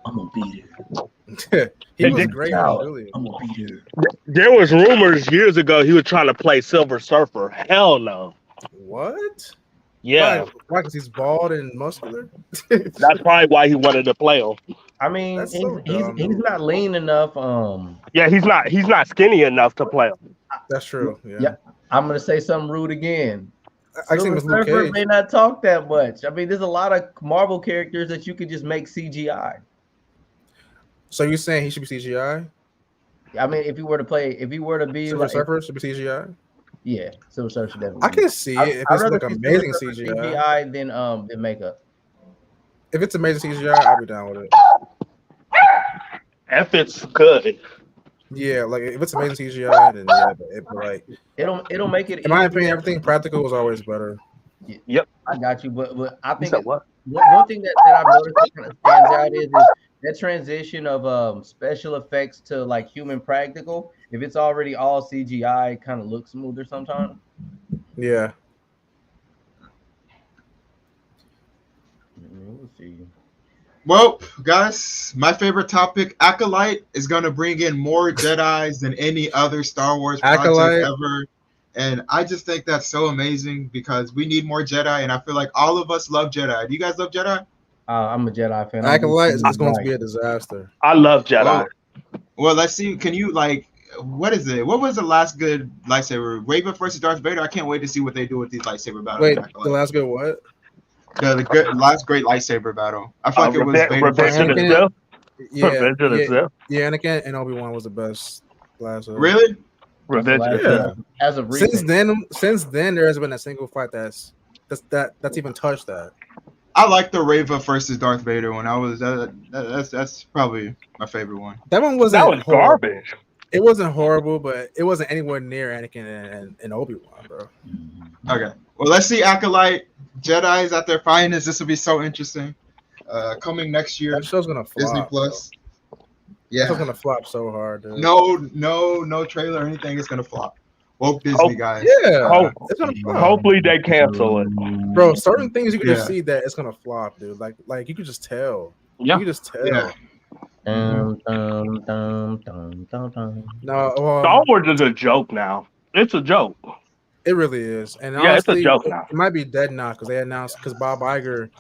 I'm gonna be there. He And was then- great there. as Julian. I'm gonna be there." There was rumors years ago he was trying to play Silver Surfer. Hell no. What? Yeah, Why? Because he's bald and muscular. that's probably why he wanted to play him. I mean, That's so he's dumb. not lean enough. Yeah, he's not skinny enough to play him. That's true. Yeah. Yeah, I'm gonna say something rude again. I think Silver it was Luke Surfer Cage. may not talk that much. I mean, there's a lot of Marvel characters that you could just make CGI. So you're saying he should be CGI? I mean, if he were to be Silver like, Surfer should be CGI? yeah, Silver Surfer should definitely. I can see it if I'd it's rather like see amazing Silver Surfer CGI. than makeup. If it's amazing CGI, I'll be down with it. If it's good. Yeah, like if it's amazing CGI, then yeah, but like It'll make it. in my easier. opinion, everything practical is always better. Yep. I got you, but I think said what? one thing that I've noticed that kind of stands out is that transition of special effects to like human practical. If it's already all CGI, it kind of looks smoother sometimes. Yeah. We'll see. Well, guys, my favorite topic, Acolyte, is going to bring in more Jedis than any other Star Wars project Acolyte. ever. And I just think that's so amazing because we need more Jedi, and I feel like all of us love Jedi. Do you guys love Jedi? I'm a Jedi fan. Acolyte is going to be a disaster. I love Jedi. Well, let's see. Can you, like, what is it? What was the last good lightsaber? Raven versus Darth Vader? I can't wait to see what they do with these lightsaber battles. Wait, the last good what? The good, last great lightsaber battle. I feel like it was Vader Revenge of the Anakin. Sith. Yeah, Revenge of the yeah, Sith. yeah. Anakin and Obi-Wan was the best last. Really? Revenge of the Yeah. Sith. As of recent. Since then, there has been a single fight that's even touched that. I like the Reva versus Darth Vader one. That's probably my favorite one. That one wasn't. That was horrible. garbage. It wasn't horrible, but it wasn't anywhere near Anakin and Obi-Wan, bro. Okay. Well, let's see Acolyte. Jedi's at their finest. This will be so interesting. Coming next year, That show's gonna flop. Disney Plus. Bro. That Yeah. show's gonna flop so hard, dude. No trailer or anything. It's gonna flop. Woke Disney guys. Yeah, Hope- it's gonna flop. Hopefully they cancel it. Bro, certain things you can just Yeah. see that it's gonna flop, dude. Like you can just tell. Yeah. You can just tell. Yeah. Dum, dum, dum, dum, dum, dum. No, Star Wars is a joke now. It's a joke. it really is. And Yeah, it's a honestly, joke now. It might be dead now because they announced because Bob Iger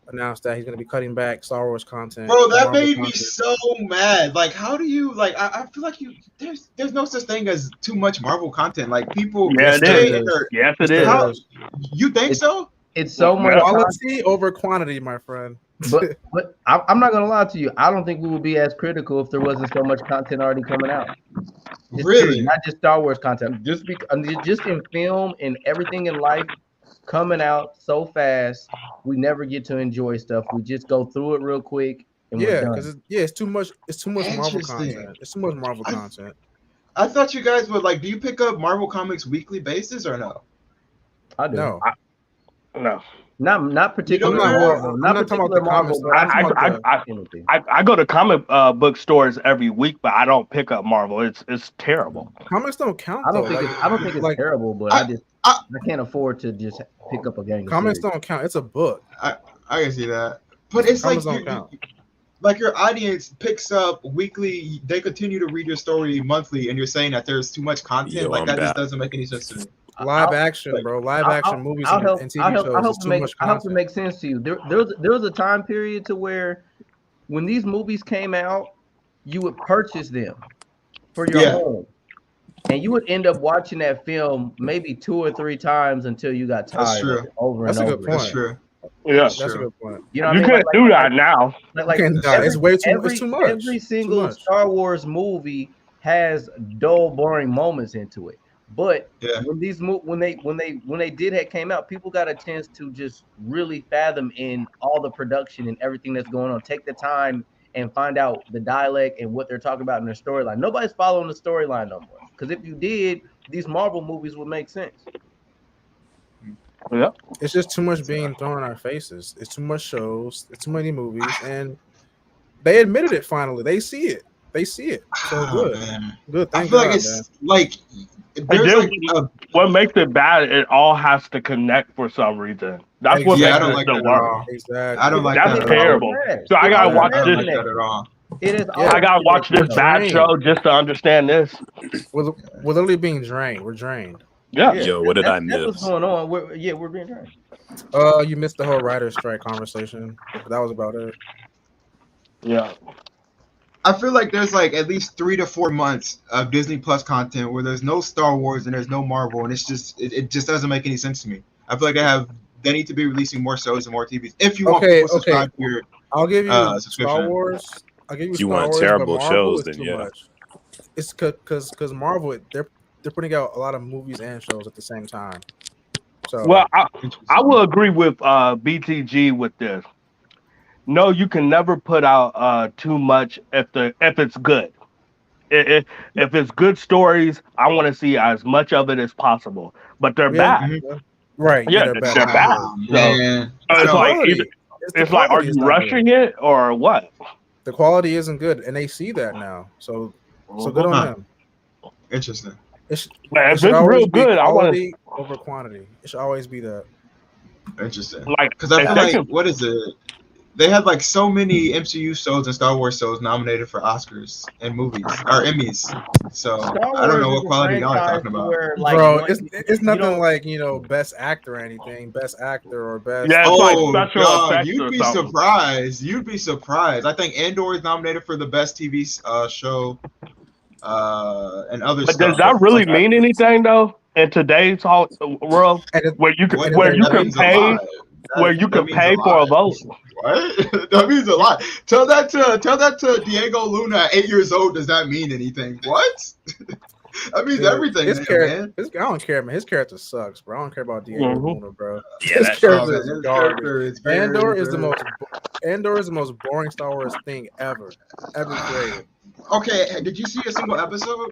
announced that he's gonna be cutting back Star Wars content. Bro, that Marvel made me content. so mad. Like, how do you like? I feel like there's no such thing as too much Marvel content. Like people, Yeah, it stay is. in their- Yes, it There is. How- is. You think so? It's so much. Quality over quantity, my friend. But I'm not gonna lie to you. I don't think we would be as critical if there wasn't so much content already coming out. Just Really? period, not just Star Wars content. Just in film and everything in life coming out so fast, we never get to enjoy stuff. We just go through it real quick and we're Yeah, done. because it's too much. It's too much Marvel Interesting. content. It's too much Marvel content. I thought you guys would like. Do you pick up Marvel comics weekly basis or no? I do. No, No. Not particularly I'm not- Marvel. I'm Not not talking about particular the Marvel, comics, but I'm I- talking I- about anything. I go to comic book stores every week, but I don't pick up Marvel. It's terrible. comics don't count. I don't though. think Like, it's, I don't think it's like, terrible, but I- I can't afford to just pick up a gang. of comics series. don't count. It's a book. I can see that, but it's like Comics don't count. like your audience picks up weekly. They continue to read your story monthly, and you're saying that there's too much content. Yo, like I'm that just back. doesn't make any sense to me. Live action, bro. Live action movies and TV shows. I hope is to too make much I hope to content. make sense to you. There was a time period to where when these movies came out, you would purchase them for your Yeah. home, and you would end up watching that film maybe 2 or 3 times until you got That's tired true. of it over That's and a over. good That's point. true. Yeah. That's a True. good point. You know what You I mean? can't do that now. Like, You can't do that. It's way too. every, It's too much. Every Too single much. Star Wars movie has dull, boring moments into it. But Yeah. when they came out, people got a chance to just really fathom in all the production and everything that's going on. Take the time and find out the dialect and what they're talking about in their storyline. Nobody's following the storyline no more. Because if you did, these Marvel movies would make sense. Yeah. It's just too much being thrown in our faces. It's too much shows. It's too many movies, and they admitted it finally. They see it. they see it. So Oh, good, man. good. I Thank feel like God, it's man. like And there's then like what makes it bad, it all has to connect for some reason. That's what yeah, I makes don't it Exactly, like the that at worst. all. I exactly, don't like That's that And at it's all. always terrible. trash. So I It's gotta always watch I trash don't this. like in that that. at all. It is yeah. I always gotta watch trash. this We're bad show drained. just to understand this. We're literally being drained. We're drained. Yeah. Yeah, Yo, what did I that's what's miss? going on. We're being trash. You missed the whole writer's strike conversation. That was about it. Yeah. I feel like there's like at least 3 to 4 months of Disney Plus content where there's no Star Wars and there's no Marvel, and it's just it just doesn't make any sense to me. I feel like they need to be releasing more shows and more TVs if you want Okay, people to okay. subscribe to your I'll give you Star subscription. Wars. I'll give you If you Star want Wars, but terrible Marvel shows, is then too yeah. much. It's because Marvel they're putting out a lot of movies and shows at the same time. Well, So I Interesting. will agree with BTG with this. No, you can never put out too much if it's good. If it's good stories, I want to see as much of it as possible. But they're yeah, bad. Mhm. yeah. Right. Yeah, Yeah, they're bad. they're They're not bad. good. Ah So, man, It's so the it's like either quality. The it's like, are quality you is not good. rushing it or what? The quality isn't good, and they see that now. So good on Mhm. huh? them. Interesting. It If should it's always real be good, I want quality over quantity. It should always be that. Interesting. to like Because I if feel they like can. what is it? They had like so many MCU shows and Star Wars shows nominated for Oscars and movies or Emmys. So Star I don't Wars know is what a quality y'all are franchise talking to about. where like Bro, one it's you nothing don't like best actor or anything, best actor or best. Yeah, it's like Oh, special dog, effects you'd or be something. surprised. You'd be surprised. I think Andor is nominated for the best TV show, and other But does stuff. that It's really like mean anything though in today's world and where you What? and where they're you That not can means a lot. pay That means a for a lot. vote? What? That means a lot. Tell that to Diego Luna at 8 years old. Does that mean anything? What? That means dude, everything his to him, character. man. I don't care, man. His character sucks, bro. I don't care about Diego Hmm. Luna, bro. Yeah, His that shit Oh character man, is his garbage. character is Andor very, is the very. most. Andor is the most boring Star Wars thing ever created. Okay, did you see a single episode?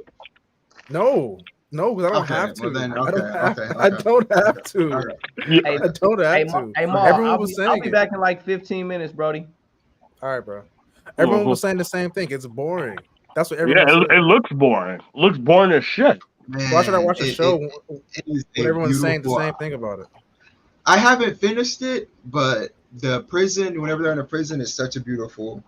No, because I don't Okay, have well to. then, I okay, don't have. okay, I okay, don't have okay, to. okay. Yeah. hey I don't have to. hey Ma, Everyone I'll was be saying it. back in like 15 minutes, Brody. All right, bro. Everyone Mhm. was saying the same thing. It's boring. That's what Yeah, everyone said. it looks boring. Looks boring as shit. Why should I Man, watch a show it is when a everyone's saying the beautiful. same thing about it? I haven't finished it, but the prison, whenever they're in a prison, is such a beautiful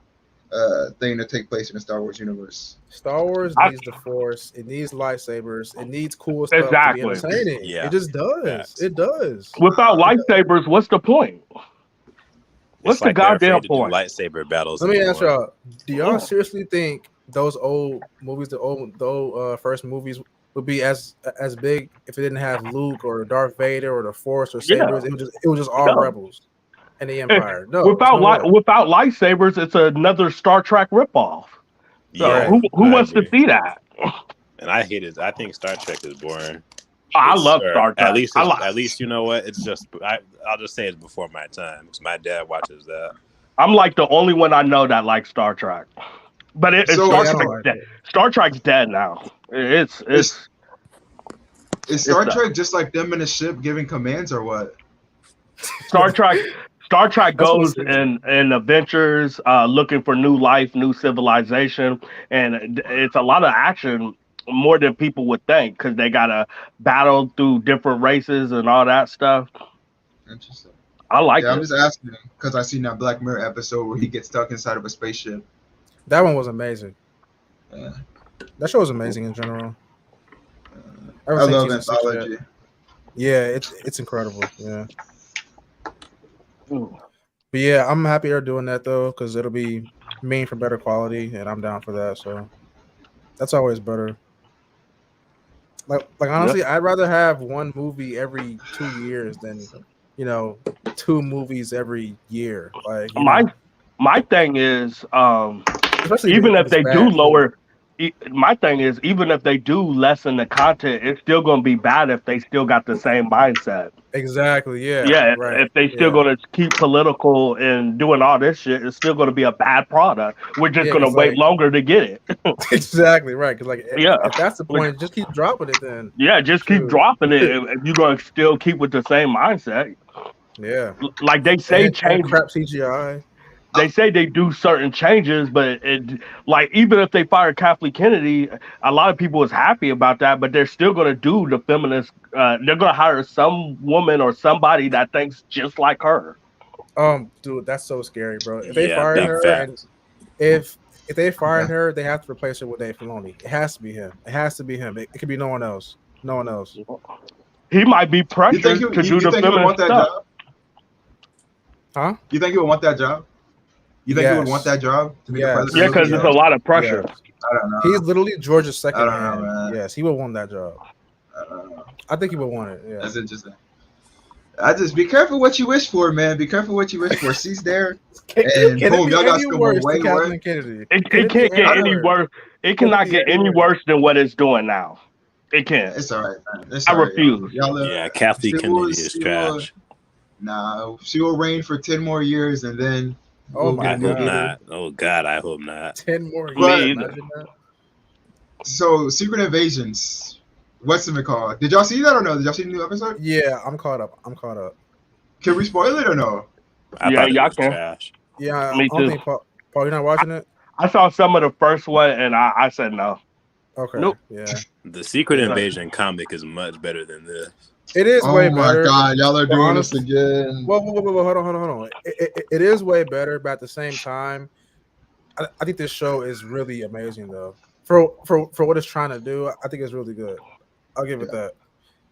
thing to take place in the Star Wars universe. Star Wars I- needs the Force. It needs lightsabers. It needs cool stuff to be Exactly. entertaining. Yeah. It just does. Facts. It does. Without lightsabers, what's the point? What's It's the like they're goddamn afraid to do point? lightsaber battles Let me anymore. ask y'all: do y'all Yeah. seriously think those old movies, the old first movies, would be as big if it didn't have Luke or Darth Vader or the Force or Yeah. sabers? It was just all Yeah. rebels and the Empire. No, there's Without no way. without lightsabers, it's another Star Trek ripoff. So Yeah, who I wants to agree. see that? And I hate it. I think Star Trek is boring. I It's- love or Star Trek. At least you know what? It's just I'll just say it's before my time because my dad watches that. I'm like the only one I know that likes Star Trek. But So- Star Yeah, I don't Trek's like dead. it. Star Trek's dead now. It's Is Star It's Trek just like them in a ship giving commands or what? Star Trek. Star Trek That's what goes it is. in adventures, looking for new life, new civilization, and it's a lot of action, more than people would think, because they gotta battle through different races and all that stuff. Interesting. I like Yeah, I'm it. just asking because I seen that Black Mirror episode where he gets stuck inside of a spaceship. That one was amazing. Yeah. That show was amazing in general. I haven't seen love season 6 yet. anthology. Yeah, it's incredible. Yeah. Mm. But yeah, I'm happy they're doing that though, because it'll be mean for better quality, and I'm down for that. So that's always better. Like honestly, I'd rather have one movie every 2 years than 2 movies every year. Like My thing is, especially even if it's they bad, do too. lower, my thing is, even if they do lessen the content, it's still gonna be bad if they still got the same mindset. Exactly. Yeah. Yeah, Right. if they still Yeah. gonna keep political and doing all this shit, it's still gonna be a bad product. We're just Yeah, gonna 'cause, wait like- longer to get it. Exactly right. Because Yeah. if that's the point, just keep dropping it then. Yeah, just keep True. dropping it if you're gonna still keep with the same mindset. Yeah. Like they say, And change. crap CGI. they say they do certain changes, but like even if they fired Kathleen Kennedy, a lot of people was happy about that, but they're still going to do the feminist. They're going to hire some woman or somebody that thinks just like her. Dude, that's so scary, bro. If they Yeah, fired big her, and facts. if they fired her, they have to replace her with Dave Filoni. It has to be him. It has to be him. It could be no one else. No one else. He might be You pressured think to do the he would want feminist that stuff. job? Huh? You think he would want that job? You think he would Yes. want that job to be the Yes. president? Yeah, of because the it's a lot of pressure. Yes. I don't know. He's literally Georgia's second I don't know, hand. man. Yes, he would want that job. I don't know. I think he would want it. Yeah. That's interesting. I just be careful what you wish for, man. Be careful what you wish for. She's there, and boom, y'all got some way worse. It can't get any worse. It cannot get any worse than what it's doing now. It can't. It's all right, man. It's I all right, refuse. Yeah, Kathleen Kennedy is trash. Nah, she will reign for 10 more years, and then Oh my I hope God. not. Oh God, I hope not. 10 more years. But- Imagine that. So, Secret Invasions. What's it called? Did y'all see that or no? Did y'all see the new episode? Yeah, I'm caught up. Can we spoil it or no? I Yeah, thought it y'all was can. trash. Yeah, Me I don't too. think Paul, you're not watching it? I saw some of the first one and I said no. Okay. Nope. Yeah. The Secret Invasion comic is much better than this. It is way better. Oh my God, y'all are but doing honestly- this again. Whoa, hold on. It is way better, but at the same time, I think this show is really amazing though. For what it's trying to do, I think it's really good. I'll give it that.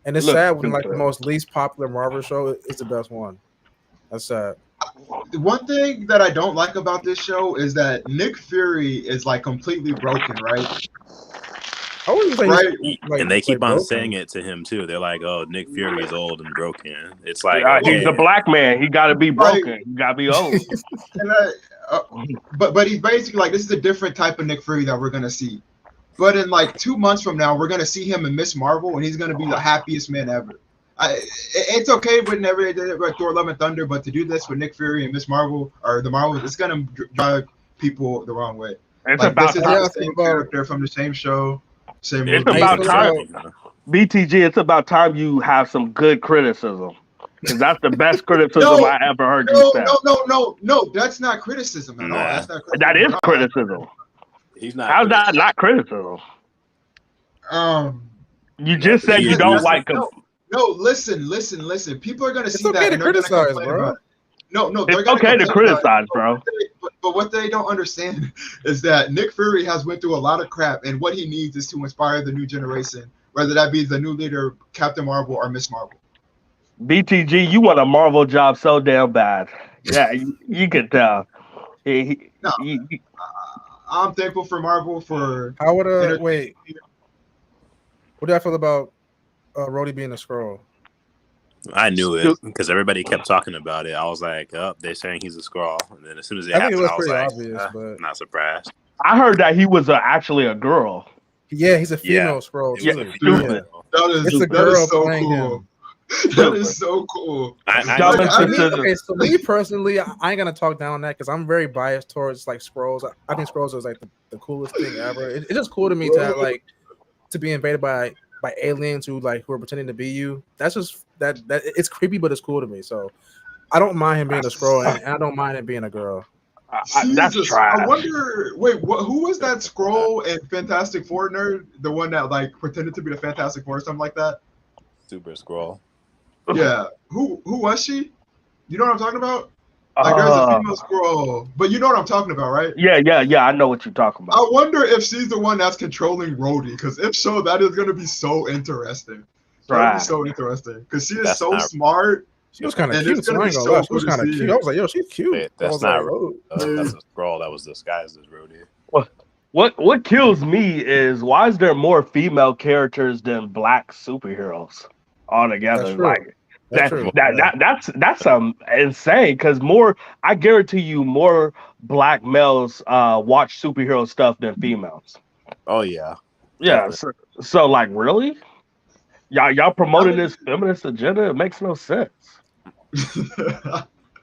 And it's Look, sad when like good. the most least popular Marvel show is the best one. That's sad. One thing that I don't like about this show is that Nick Fury is like completely broken, right? I wouldn't say Right. And they keep on broken. saying it to him too. They're like, "Oh, Nick Fury is old and broken." It's like, He's a okay, black man. He got to be broken. He got to be old. And but he's basically like, this is a different type of Nick Fury that we're gonna see. But in like 2 months from now, we're gonna see him in Miss Marvel, and he's gonna be the happiest man ever. It's okay whenever they did it with Thor: Love and Thunder, but to do this with Nick Fury and Miss Marvel or the Marvels, it's gonna drive people the wrong way. It's Like, about this is time. the same character from the same show, same It's movie. about time. time. BTG, it's about time you have some good criticism. Because that's the best criticism No, I ever heard you say. No, that's not criticism at all. Nah. That's not criticism That is at all. criticism. He's not. How's that not criticism? You just said you don't like him. No, listen. People are gonna see okay that to and they're gonna criticize, complain bro. about it. No, they're It's gonna okay to complain about criticize, it. bro. But what they don't understand is that Nick Fury has went through a lot of crap, and what he needs is to inspire the new generation, whether that be the new leader, Captain Marvel, or Miss Marvel. BTG, you want a Marvel job so damn bad. Yeah, you can tell. No. I'm thankful for Marvel for. How would wait? What do I feel about Rhodey being a Skrull? I knew it because everybody kept talking about it. I was like, "Oh, they're saying he's a Skrull," and then as soon as it I think happened, it was I was pretty like, obvious, but "Not surprised." I heard that he was actually a girl. Yeah, he's a female Yeah. Skrull. It was too. a stupid. It's a that girl is so playing cool. him. That is so cool. Dumb I mean, Okay, so me personally, I ain't gonna talk down on that because I'm very biased towards like Skrulls. I think Skrulls is like the coolest thing ever. It's just cool to me to have, like to be invaded by aliens who are pretending to be you. That's just that it's creepy, but it's cool to me. So I don't mind him being a Skrull, and I don't mind him being a girl. That's Jesus, trash. I wonder. Wait, who was that Skrull and Fantastic Four nerd? The one that like pretended to be the Fantastic Four or something like that? Super Skrull. Yeah. Who was she? You know what I'm talking about? Like there's a female Skrull, but you know what I'm talking about, right? Yeah. I know what you're talking about. I wonder if she's the one that's controlling Rhodey, because if so, that is gonna be so interesting. That'd be so interesting because she is That's so not- smart. She was kind of And cute. it's So I gonna ain't be gonna so lie. She was cool to kind of see. cute. I was like, yo, she's cute. Wait, I that's was not. like, oh. That's a Skrull that was disguised as Rhodey. What kills me is why is there more female characters than black superheroes altogether? That's true. Like That's true. that's insane because I guarantee you more black males watch superhero stuff than females. Oh yeah. Yeah, so like really? Y'all promoting this feminist agenda? It makes no sense.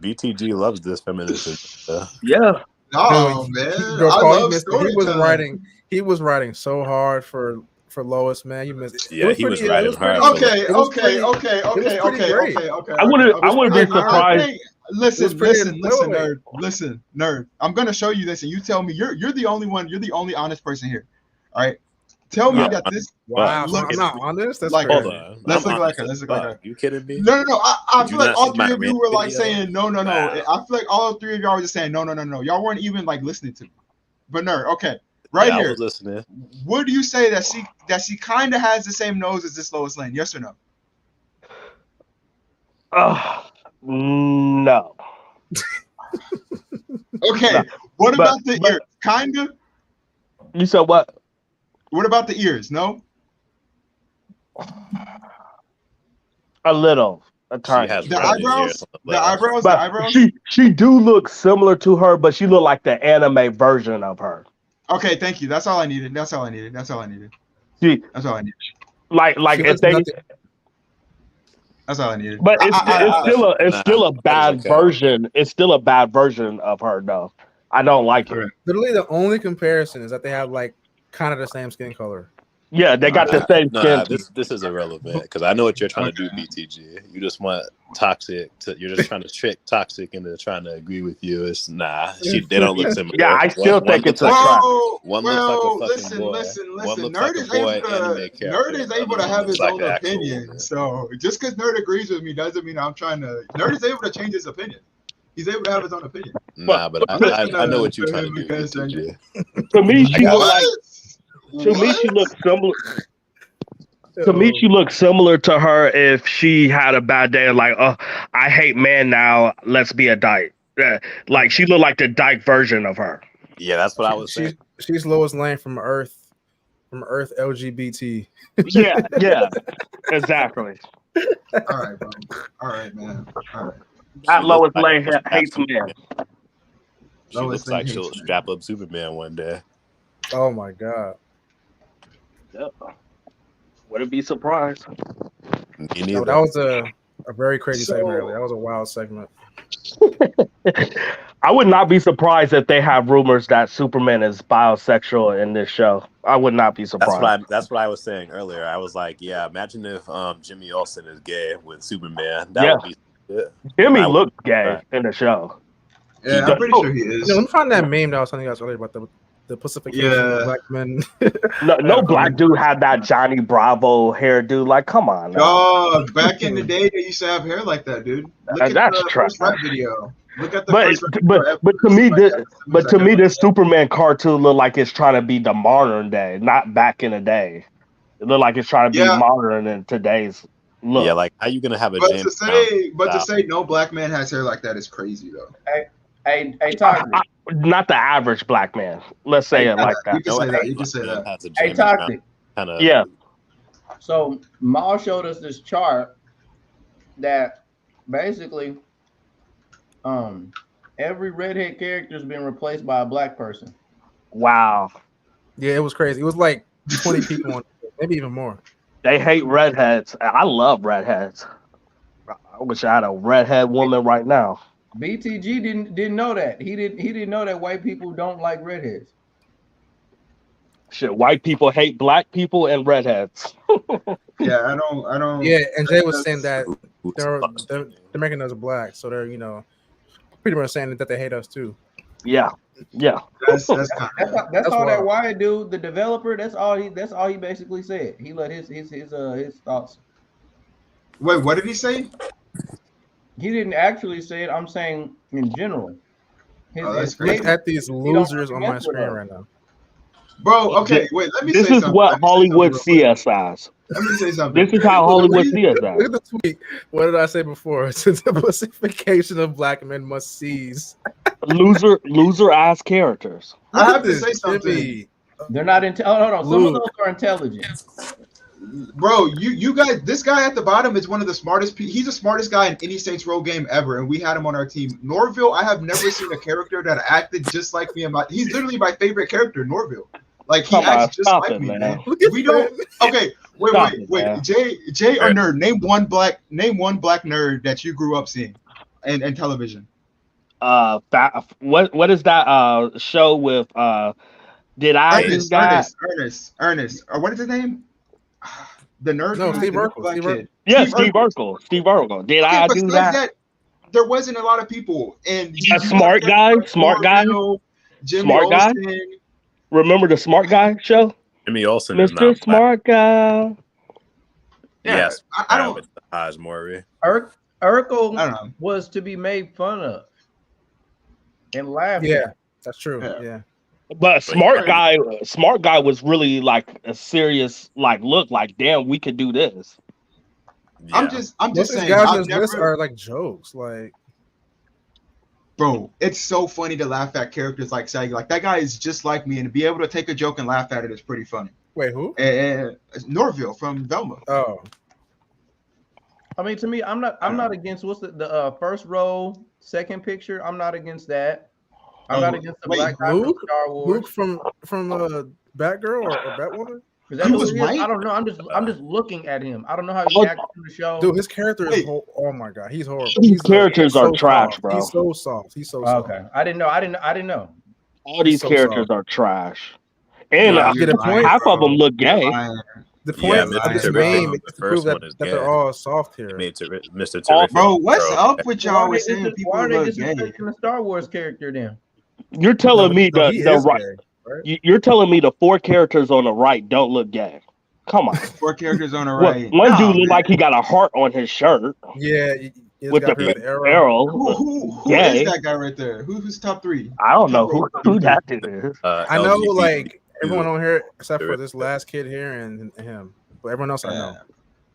BTG loves this feminist. Yeah. Oh Dude, man, Yo, I Paul, you love missed it. storytelling. He was writing so hard for Lois, man. You missed it. Yeah, he was writing hard. Okay. I wouldn't be surprised. Listen, pretty- nerd. Listen, nerd. I'm gonna show you this, and you tell me you're the only one. You're the only honest person here. All right. Tell me that this. Wow, so look, I'm not honest. That's like, crazy. Hold on. Let's I'm look like honest her. as Let's look like fuck. her. You kidding me? No. I Did feel you like not all see my three of you were like video? saying no. Wow. I feel like all three of y'all were just saying no. Y'all weren't even like listening to me. But nerd, okay, right Yeah, here. I was listening. Would you say that she kind of has the same nose as this Lois Lane? Yes or no? No. Okay. No. What about the ears? Kinda. You said what? What about the ears? No. A little, a She tiny. has The rounded eyebrows. ears on the The left. eyebrows. But The eyebrows. she do look similar to her, but she look like the anime version of her. Okay, thank you. That's all I needed. She That's all I needed. like She if looks they, nothing- That's all I needed. but it's still a bad okay. version. It's still a bad version of her though. I don't like it. Literally, the only comparison is that they have like kind of the same skin color. Yeah, they got the same skin. This is irrelevant because I know what you're trying to do, BTG. You just want Toxic you're just trying to trick Toxic into trying to agree with you. It's they don't look similar. Yeah, I still think it's a trap. One looks like a fucking listen, boy. listen. One looks Nerd like a is boy able anime to. character. Nerd is able to Another have one his looks own like an actual opinion. woman. So just because Nerd agrees with me doesn't mean I'm trying to. Nerd is able to change his opinion. He's able to have his own opinion. Nah, but I know what you're trying to do, BTG. To me, she got look like. To me, she looks similar. To me, she looks similar to her if she had a bad day. Like, oh, I hate man now. Let's be a dyke. Like she looked like the dyke version of her. Yeah, that's what I was saying. She's Lois Lane from Earth LGBT. Yeah, exactly. All right, bro. All right, man. All right. That She Lois looks like Lane she'll hates strap men. She Lois looks Lane like she'll hates men. strap up Superman one day. Oh my god! Yep. Wouldn't be surprised. Me No, neither. that was a very crazy So- segment earlier. That was a wild segment. I would not be surprised if they have rumors that Superman is bisexual in this show. I would not be surprised. That's what I was saying earlier. I was like, yeah, imagine if Jimmy Olsen is gay with Superman. That would be good. Jimmy I would- looked gay in the show. Yeah, I'm pretty sure he is. Let me find that meme that I was telling you guys earlier about the pacification of black men. No black dude had that Johnny Bravo hairdo. Like, come on. Now. Dog, back in the day, they used to have hair like that, dude. Look at That's the trash. first rap video. Look at the But first rap video. to me, this Superman cartoon look like it's trying to be the modern day, not back in the day. It look like it's trying to be modern in today's look. Yeah, like how you gonna have a But James to say no black man has hair like that is crazy though. Hey, Toxic. Not the average black man. Let's say it like that. You can say that. You can say that. Hey, Toxic. Yeah. So Maul showed us this chart that basically every redhead character has been replaced by a black person. Wow. Yeah, it was crazy. It was like 20 people on it, maybe even more. They hate redheads. I love redheads. I wish I had a redhead woman right now. BTG didn't know that. He didn't know that white people don't like redheads. Shit, white people hate black people and redheads. Yeah, I don't. Yeah, and Jay was saying that they're making us black, so they're pretty much saying that they hate us too. Yeah. That's all that white dude, the developer. That's all he basically said. He let his thoughts. Wait, what did he say? He didn't actually say it. I'm saying in general. Look at these losers on my screen right now. Bro, okay, wait, let me say something. This is what Hollywood see us as. Let me say something. This is how Hollywood see us as. Look at the tweet. What did I say before? Since the pacification of black men must cease. Loser ass characters. I have to say something. They're not intelligent. Hold on. Some of those are intelligent. Bro, you guys, this guy at the bottom is one of the smartest. He's the smartest guy in any Saints Row game ever, and we had him on our team. Norville, I have never seen a character that acted just like me. He's literally my favorite character, Norville. Like he acts just like me, man. We don't. Okay, wait. Jay or Nerd, name one black nerd that you grew up seeing, in television. What is that show with did I Ernest, or what is his name? The nerd. No, Steve Urkel. Steve Urkel. Did I do that? there wasn't a lot of people. And A smart guy, Jimmy Olsen. Remember the Smart Guy show? Jimmy Olsen is Mr. not black. Smart Guy. Yes, I don't. with the Haj Mori. Urkel was to be made fun of and laughed at. Yeah, that's true. Yeah. But Smart Guy was really like a serious look like, damn, we could do this. Yeah. I'm just saying. Guys on this list are like jokes, like. Bro, it's so funny to laugh at characters like Shaggy. Like that guy is just like me, and to be able to take a joke and laugh at it is pretty funny. Wait, who? Norville from Velma. Oh. I mean, to me, I'm not against what's the first row, second picture. I'm not against that. I'm not against the black guy from Star Wars. Luke from Batgirl or Batwoman. Is that who it is? I don't know. I'm just looking at him. I don't know how he acts in the show. Dude, his character is oh my god, he's horrible. These characters are trash, bro. He's so soft. He's so soft. Okay, I didn't know. All these characters are trash, and half of them look gay. The point of this game is to prove that they're all soft here. Mr. Terrific. Bro, what's up with y'all with saying people look gay? A Star Wars character then? You're telling me You're telling me the 4 characters on the right don't look gay? Come on. 4 characters on the right. One dude look like he got a heart on his shirt. Yeah, with the arrow. Who is that guy right there? Who's top 3? I don't know who that dude is. I know like everyone on here except for this last kid here and him, but everyone else I know.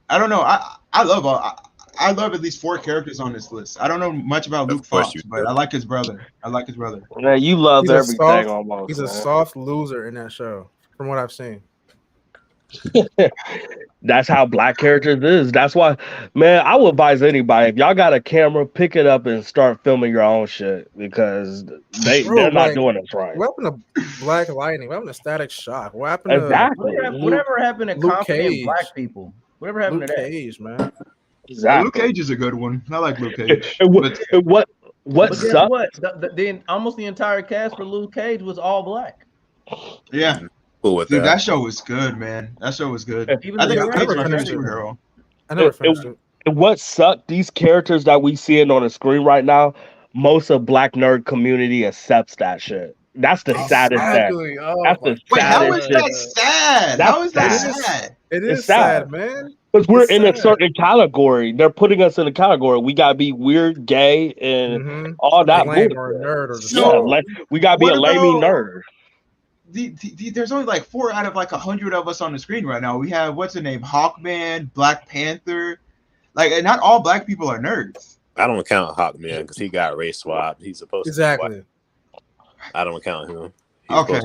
I don't know. I love at least 4 characters on this list. I don't know much about Luke Fox, but I like his brother. Yeah, you love everything almost. He's a soft loser in that show, from what I've seen. That's how black characters is. That's why, man, I would advise anybody, if y'all got a camera, pick it up and start filming your own shit, because they're not doing this right. What happened to Black Lightning? What happened to Static Shock? What happened to whatever happened to confident black people? Whatever happened to that? Cage, man. Exactly. Luke Cage is a good one. I like Luke Cage. What sucked? Almost the entire cast for Luke Cage was all black. Yeah. Cool with that show was good, man. That show was good. I think I never finished it. What sucked? These characters that we seeing on the screen right now, most of black nerd community accepts that shit. That's the saddest thing. That's the saddest. How is that sad? How is that sad? It is sad, man. Because we're in a certain category. They're putting us in a category. We gotta be weird, gay, and all that. Lame or a nerd we gotta be a lamey nerd. There's only like 4 out of like 100 of us on the screen right now. We have what's the name? Hawkman, Black Panther. Like, not all black people are nerds. I don't count Hawkman because he got race swapped. He's supposed to. I don't count him. Okay.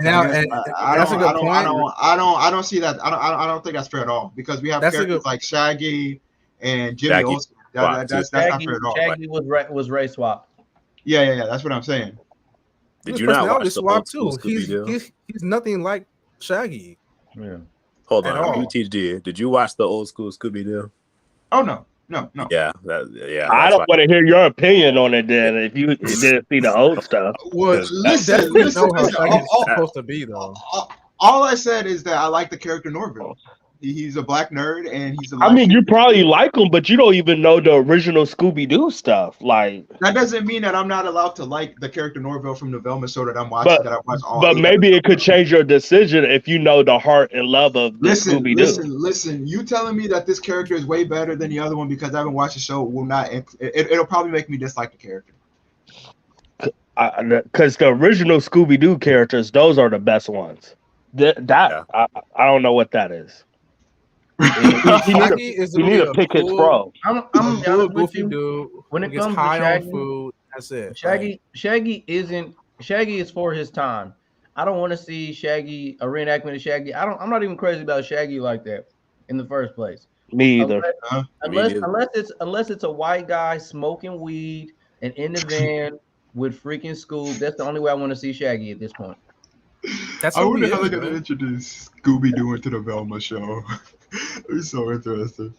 Now, that's a good point. I don't see that. I don't think that's fair at all, because we have characters like Shaggy and Jimmy Olsen. That's not fair at all. Shaggy was race swapped. Yeah. That's what I'm saying. Did you not watch the old school Scooby-Doo? He's nothing like Shaggy. Yeah. Hold on, UTG. Did you watch the old school Scooby-Doo? Oh no. Yeah. I don't want to hear your opinion on it then. If you didn't see the old stuff. Well, listen. Know how Shaggy's supposed to be though. All I said is that I like the character Norville. He's a black nerd, and he's a. I mean, you probably like him, but you don't even know the original Scooby-Doo stuff. Like, that doesn't mean that I'm not allowed to like the character Norville from the Velma show that I'm watching. But maybe it could change your decision if you know the heart and love of the Scooby-Doo. Listen. You telling me that this character is way better than the other one because I haven't watched the show will not. It'll probably make me dislike the character. Because the original Scooby-Doo characters, those are the best ones. I don't know what that is. You need to pick his pro. I'm honest with you. Dude, when it comes high to Shaggy, on food, that's it. Shaggy is for his time. I don't want to see Shaggy, a reenactment of Shaggy. I'm not even crazy about Shaggy like that in the first place. Me either. Unless it's a white guy smoking weed and in the van with freaking Scoob. That's the only way I want to see Shaggy at this point. I wonder how they're gonna introduce Scooby-Doo into the Velma show. It's so interesting.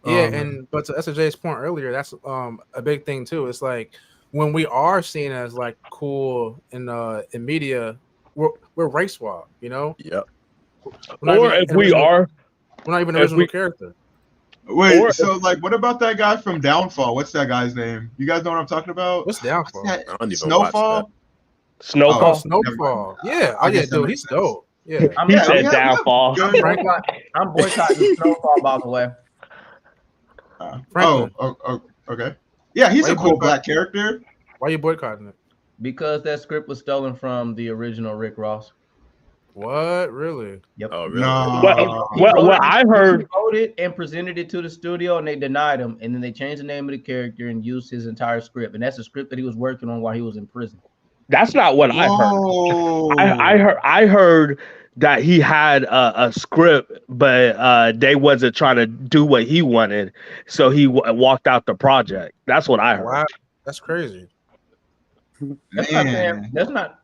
Yeah, but to SJ's point earlier, that's a big thing too. It's like when we are seen as like cool in media, we're race swap, you know? Yep. Or if we are, we're not even an original character. Wait, so like, what about that guy from Downfall? What's that guy's name? You guys know what I'm talking about? What's Downfall? I don't even Snowfall. Snowfall. Oh, Snowfall. Yeah. Oh, yeah, dude. He's dope. Yeah. He said Downfall. I'm boycotting Snowfall, by the way. Okay. Yeah, he's a cool black character. Why are you boycotting it? Because that script was stolen from the original Rick Ross. What? Really? Yep. Oh, really? No. Well, I heard he wrote it and presented it to the studio, and they denied him. And then they changed the name of the character and used his entire script. And that's a script that he was working on while he was in prison. that's not what I heard. I heard that he had a script, but they wasn't trying to do what he wanted, so he walked out the project. That's what I heard. Wow, that's crazy. That's not.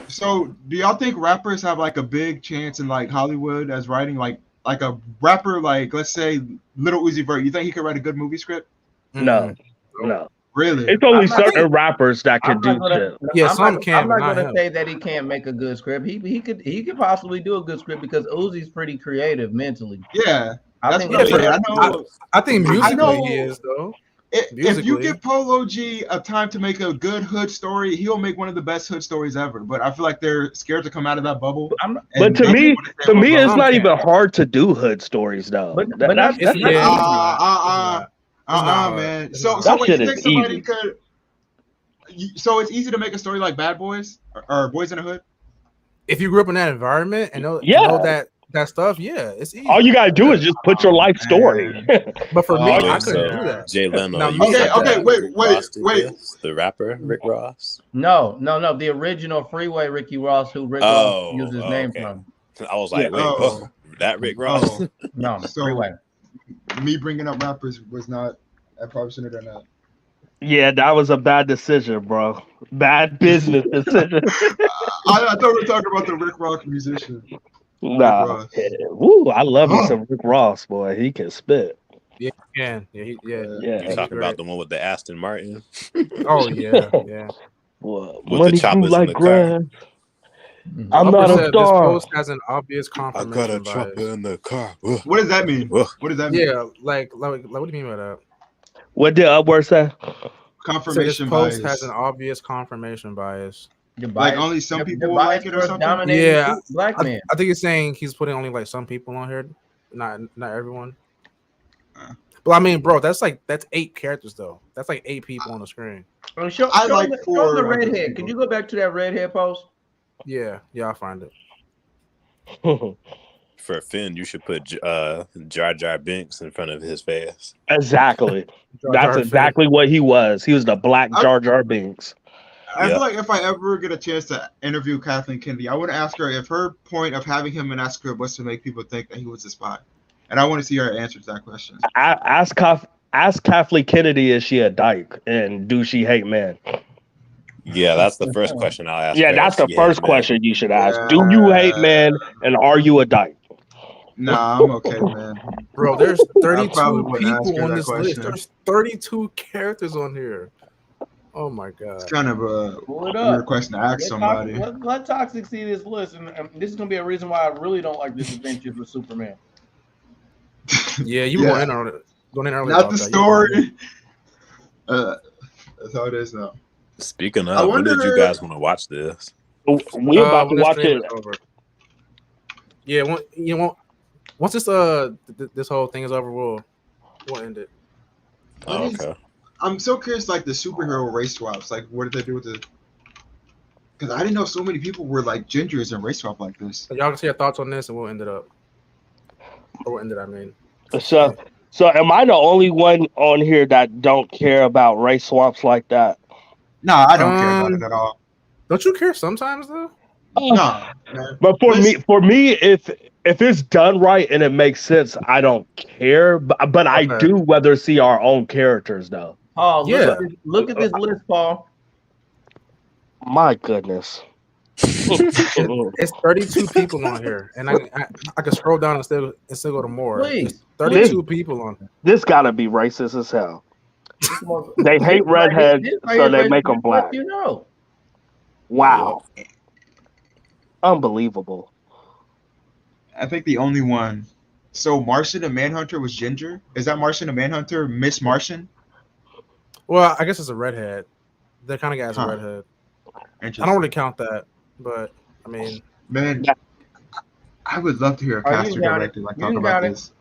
So, do y'all think rappers have like a big chance in like Hollywood as writing like a rapper, like let's say Lil Uzi Vert? You think he could write a good movie script? No. Really? It's only certain rappers that can do shit. Yeah, some can. I'm not gonna say that he can't make a good script. He could possibly do a good script because Uzi's pretty creative mentally. Yeah, I think musically he is though. If you give Polo G a time to make a good hood story, he'll make one of the best hood stories ever. But I feel like they're scared to come out of that bubble. But to me, it's not even hard to do hood stories though. Man. So wait, you think somebody could? So it's easy to make a story like Bad Boys or Boys in the Hood. If you grew up in that environment and know that stuff, yeah, it's easy. All you gotta do is just put your life story. But for me, I couldn't do that. Jlyno. Okay, wait. The rapper Rick Ross? No. The original Freeway Ricky Ross, who Rick Ross used his name from. I was like, that Rick Ross? No, so Freeway. Me bringing up rappers was not. I probably shouldn't have done that. Yeah, that was a bad decision, bro. Bad business decision. I thought we were talking about the Rick Ross musician. Nah. Woo, I love me some Rick Ross, boy. He can spit. Yeah, he can. Yeah. You talking about the one with the Aston Martin? Oh yeah. Well, with money the choppers like in the car. I'm not a star. This post has an obvious confirmation. I got a chopper in the car. What does that mean? What does that mean? Yeah, like what do you mean by that? What did Upward say? Confirmation bias. This post bias has an obvious confirmation bias. Like only some people like it or something. Yeah, black man. I think he's saying he's putting only like some people on here, not everyone. But I mean, bro, that's 8 characters though. That's like 8 people on the screen. Show the redhead. Can you go back to that redhead post? Yeah, I'll find it. For Finn, you should put Jar Jar Binks in front of his face. Exactly. That's exactly what he was. He was the black Jar Jar Binks. I feel like if I ever get a chance to interview Kathleen Kennedy, I would ask her if her point of having him in that script was to make people think that he was a spy. And I want to see her answer to that question. Ask Kathleen Kennedy, is she a dyke? And do she hate men? Yeah, that's the first question I'll ask. Yeah, that's the first question you should ask. Yeah. Do you hate men and are you a dyke? Nah, I'm okay, man. Bro, there's 32 people on this list. There's 32 characters on here. Oh my god. It's kind of a weird question to ask somebody. Let Toxic see this list, and this is gonna be a reason why I really don't like this Adventures with Superman. Yeah, you went in on it. Going in early. Not the story. That's how it is now. Speaking of, when did you guys want to watch this? We're about to watch it. Yeah, once this this whole thing is over, we'll end it. Oh, okay. I'm so curious, like the superhero race swaps. Like, what did they do with the? Because I didn't know so many people were like gingers and race swap like this. So y'all can see your thoughts on this, and we'll end it up. Or we'll end it. I mean. So am I the only one on here that don't care about race swaps like that? No, I don't care about it at all. Don't you care sometimes though? No, but for me, if it's done right and it makes sense, I don't care. But I do whether see our own characters though. Oh, look at this list, Paul. My goodness. It's 32 people on here, and I can scroll down and still go to more. Please, 32 people on here. This gotta be racist as hell. They hate redheads, so they make them black. You know. Wow. Unbelievable. I think the only one So Martian the Manhunter was Ginger? Is that Martian the Manhunter Miss Martian? Well, I guess it's a redhead. That kind of guy is a Huh. redhead. I Interesting. don't really count that, but I mean, Man, I would love to hear a Oh, you caster can count director it. like You talk can about count it. this.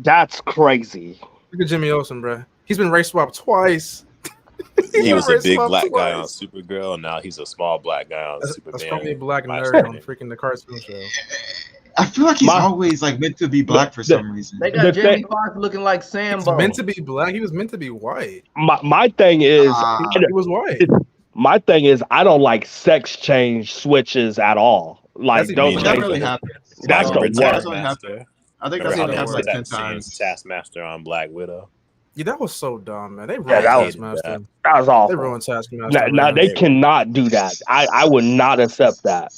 That's crazy. look at Jimmy Olsen, bro. He's been race swapped twice. He was a race big swapped black guy on twice. Supergirl, and now he's a small black guy on A Superman. scrawny black My nerd on opinion. freaking the cartoon show. I feel like he's My- always like meant to be black for some reason. They The got Jamie thing- Foxx looking like He's Sambo. meant to be black. He was meant to be white. My thing is, He was white. my thing is, I don't like sex change switches at all. Like, That's don't even- But that change. really happens. That's the Remember worst. Taskmaster? I think Remember that's how only they happened like step 10 changed times. Taskmaster on Black Widow? Yeah, that was so dumb, man. They ruined that was- Taskmaster. That was They awful. ruined Taskmaster. Now man. they cannot do that. I would not accept that.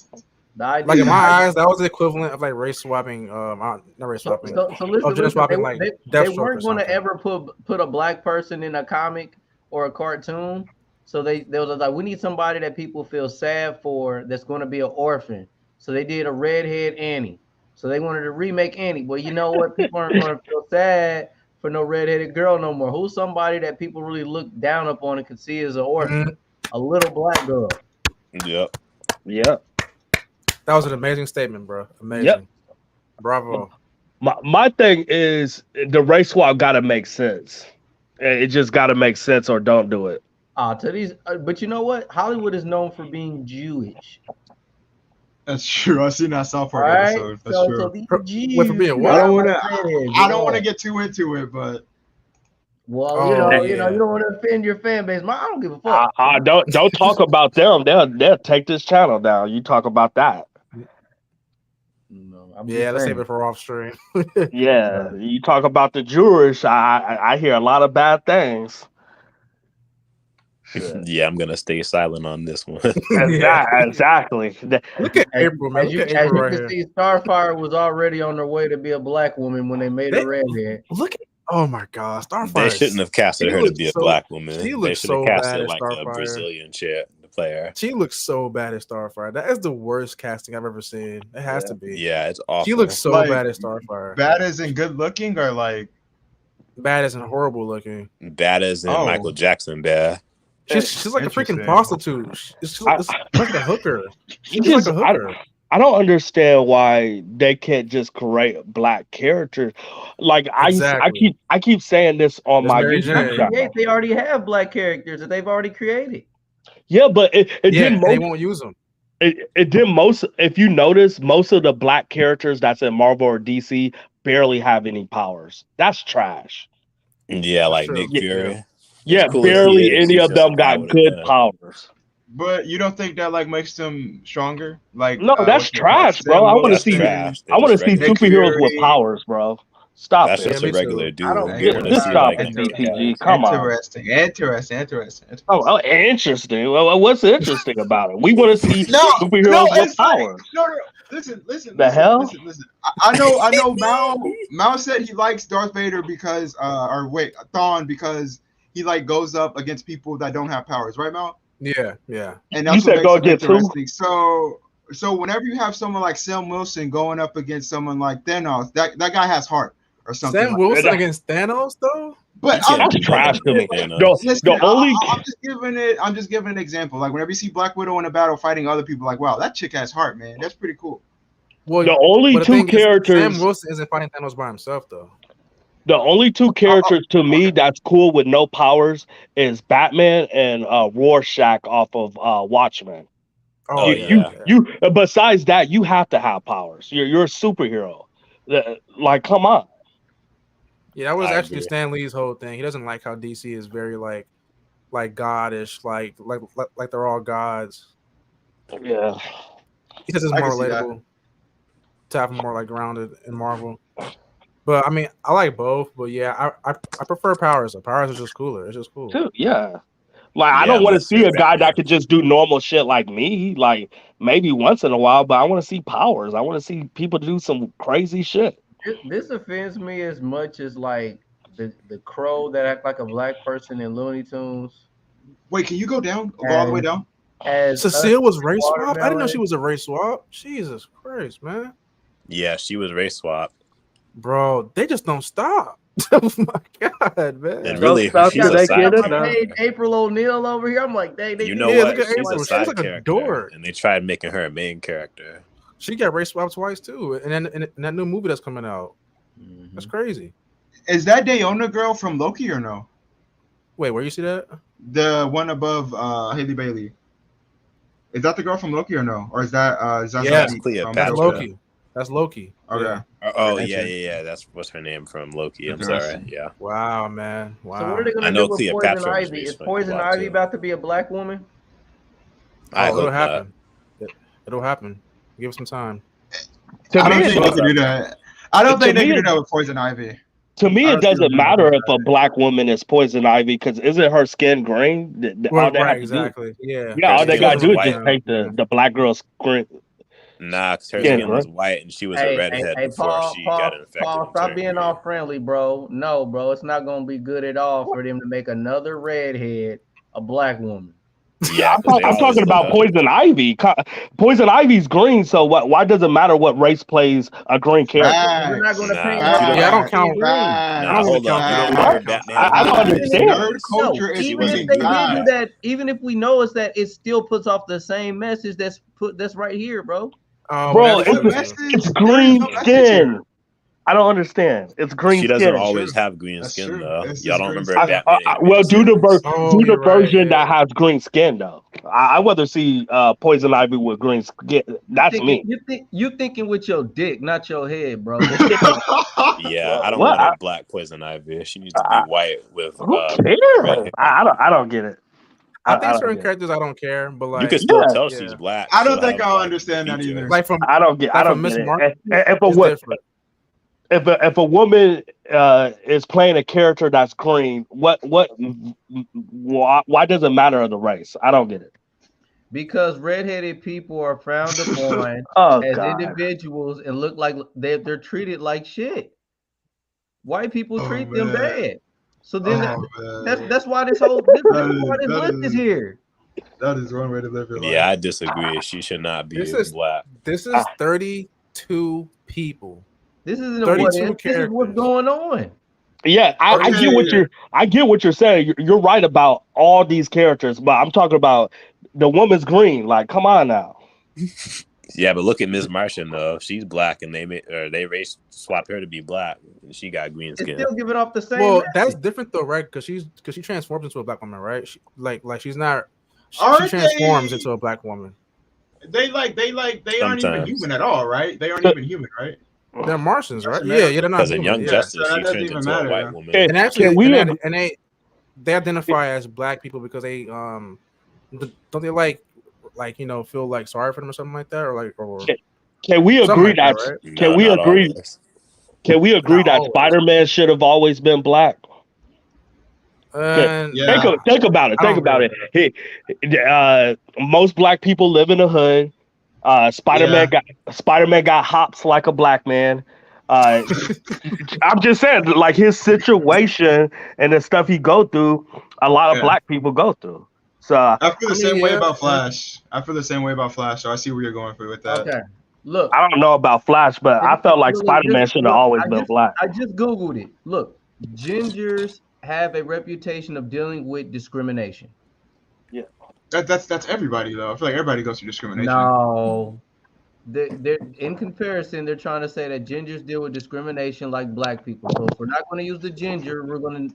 The idea, Like in my eyes, that was the equivalent of like race swapping. Not race so, swapping. so, so listen, just listen, swapping, they, like, they Deathstroke weren't or going to something. ever put a black person in a comic or a cartoon. So they was like, we need somebody that people feel sad for that's going to be an orphan. So they did a redhead Annie. So they wanted to remake Annie. Well, you know what? People aren't going to feel sad for no redheaded girl no more. Who's somebody that people really look down upon and can see as an orphan? Mhm. A little black girl. Yep. Yeah. That was an amazing statement, bro. Amazing. Yep. Bravo. My thing is the race swap got to make sense. It just got to make sense, or don't do it. To these, but you know what? Hollywood is known for being Jewish. That's true. I've seen that South Park All right. episode. That's So true. these For Jews, being what? I don't want to. redheads, I don't want to get too into it, but Well, Oh, you yeah. don't want to offend your fan base. I don't give a fuck. Don't talk about them. They'll take this channel down. You talk about that. No, I'm Yeah, let's save it for off stream. Yeah, you talk about the Jewish. I hear a lot of bad things. Shit. Yeah, I'm gonna stay silent on this one. Exactly. Look at April, man. As Look you, at as April you right can here. see, Starfire was already on her way to be a black woman when they made her redhead. Look at. Oh my God, Starfire. They shouldn't have casted She her to looks be a so- black woman. she They looks should have so bad casted as like a Starfire. Brazilian player. She looks so bad as Starfire. That is the worst casting I've ever seen. It has to be. Yeah, it's awful. She looks so Like, bad as Starfire. bad as in good looking or like Bad as and horrible looking. bad as in Oh. Michael Jackson bad. She's like a freaking Interesting. prostitute. It's like a hooker. She's Just- like a hooker. I don't understand why they can't just create black characters. Like Exactly. I keep saying this on There's my Mary YouTube Jane. channel. They already have black characters that they've already created. Yeah, but it Yeah, did they most. won't use them. It did most. If you notice, most of the black characters that's in Marvel or DC barely have any powers. That's trash. Yeah, like true. Nick Yeah. Fury. Yeah, cool as he barely is, any he's of just a them guy got with a good gun. powers. But you don't think that like makes them stronger? Like No, that's what's it trash, called? bro. Sam I want to That's Wilson, see. trash. They're I want to just see regular Nick superheroes with Fury. powers, bro. Stop That's it. just Yeah, a me regular too. dude. I don't You get want it. to Just see stop like it, a big BTG. guy. Come on. Interesting. Oh, interesting. Well, what's interesting about it? We want to see No, superheroes with it's like, powers. no. Listen. The hell? Listen. I know. Mao said he likes Darth Vader because, Thrawn because he like goes up against people that don't have powers, right, Mao? Yeah. And You that's said what go makes get it two? interesting. So whenever you have someone like Sam Wilson going up against someone like Thanos, that guy has heart or something. Sam like Wilson that. against Thanos, though. But You can't I'm, That's do trash nothing to me. with Thanos. listen, The only I'm just giving an example. Like whenever you see Black Widow in a battle fighting other people, like wow, that chick has heart, man. That's pretty cool. Well, the only but the two thing is, characters. Sam Wilson isn't fighting Thanos by himself, though. The only two characters to me that's cool with no powers is Batman and Rorschach off of Watchmen. Oh, yeah. You besides that, you have to have powers. You're a superhero. Like, come on. Yeah, that was I actually agree. Stan Lee's whole thing. He doesn't like how DC is very like goddish, like they're all gods. Yeah. He says it's I more can see that. relatable to have him more like grounded in Marvel. But I mean, I like both. But yeah, I prefer powers. Powers are just cooler. It's just cool. Dude, yeah. Like, I Yeah, don't want to unless see you're a guy Batman. that could just do normal shit like me, like maybe once in a while, but I want to see powers. I want to see people do some crazy shit. This offends me as much as like the crow that act like a black person in Looney Tunes. Wait, can you go all the way down? As Cecile was race swap. I didn't know Watermelon. she was a race swap. Jesus Christ, man. Yeah, she was race swap. Bro, they just don't stop. Oh my god, man! And really, she's a side character. April O'Neil over here. I'm like, you know what? Look at She's April. a side She's like character, a dork. and they tried making her a main character. She got race swapped twice too, and then in that new movie that's coming out. That's crazy. Is that Dayona girl from Loki or no? Wait, where you see that? The one above Haley Bailey. Is that the girl from Loki or no? Or is that that's Cleopatra? That's Loki. That's Loki. Okay. Yeah. Oh yeah. That's what's her name from Loki. I'm sorry. Yeah. Wow, man. Wow. So what are they gonna do with Poison Ivy? Is Poison Ivy about to be a black woman? It'll happen. It'll happen. Give it some time. I don't think they can do that. I don't think they can do that with Poison Ivy. To me, it doesn't matter if a black woman is Poison Ivy because isn't her skin green? Right, exactly. Yeah. Yeah, all they gotta do is just take the black girl's skin. Nah, because her skin was white and she was a redhead before she got infected. Paul, stop being all friendly, bro. No, bro, it's not gonna be good at all for them to make another redhead a black woman. Yeah, I'm talking about Poison Ivy. Poison Ivy's green, so why does it matter what race plays a green character? We're not going to paint. I don't count green. I don't understand. Even if they did do that, even if we know it's that, it still puts off the same message that's right here, bro. Bro, it's green skin. I don't understand. It's green skin. She doesn't always have green skin, though. Y'all don't remember Batman? Well, do the version that has green skin, though. I rather see Poison Ivy with green skin. That's me. You thinking with your dick, not your head, bro. Yeah, I don't want a black Poison Ivy. She needs to be white with. I don't get it. I think certain characters I don't care, but like you can still tell she's black. I don't think I'll understand that either. Like from I don't get it. If a woman is playing a character that's green, why does it matter of the race? I don't get it. Because redheaded people are frowned upon as individuals and look like they're treated like shit. White people treat them bad. So then that's why this list is here. That is one way to live your life. Yeah, I disagree. She should not be black. This is 32 people. This isn't this is what's going on. Yeah, I get what you're saying. You're right about all these characters, but I'm talking about the woman's green. Like, come on now. Yeah, but look at Ms. Martian though. She's black, and they race swap her to be black, and she got green skin. It's still giving off the same. Well, message. That's different though, right? Because she transforms into a black woman, right? She, like she's not. She transforms into a black woman. They aren't even human at all, right? They aren't even human, right? They're Martians, right? Yeah, they're not. Because in Young Justice, she turns into a white woman. And actually, they identify as black people because they don't they feel like sorry for them or something like that, or can we agree that right? Can we agree that Spider-Man should have always been black? Think about it. Think about it. Most black people live in the hood. Spider-Man got hops like a black man. I'm just saying, like his situation and the stuff he go through, a lot of black people go through. So I feel the same way about Flash. So I see where you're going with that. Okay. Look, I don't know about Flash, but I felt like Spider-Man should have always been black. I just Googled it. Look, gingers have a reputation of dealing with discrimination. Yeah. That's everybody though. I feel like everybody goes through discrimination. No. They're in comparison, they're trying to say that gingers deal with discrimination like black people. So if we're not going to use the ginger,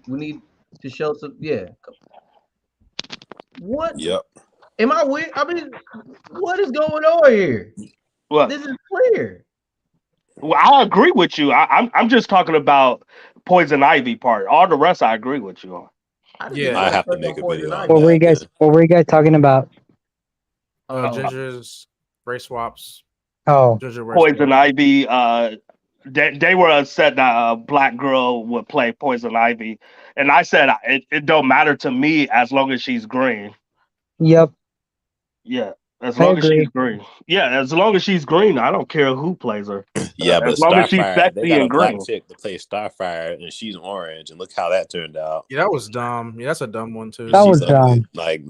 we need to show some What? Yep. Am I weird? I mean, what is going on here? What? This is clear. Well, I agree with you. I'm just talking about Poison Ivy part. All the rest, I agree with you on. I have to make a video. What were you guys talking about? Gingers, race swaps. Oh, Poison Ivy. They were upset that a black girl would play Poison Ivy, and I said it don't matter to me as long as she's green. Yep. Yeah, as long as she's green. Yeah, as long as she's green, I don't care who plays her. Yeah, but as long as she's sexy and green. Black chick to play Starfire, and she's orange, and look how that turned out. Yeah, that was dumb. Yeah, that's a dumb one too. That was dumb. Like,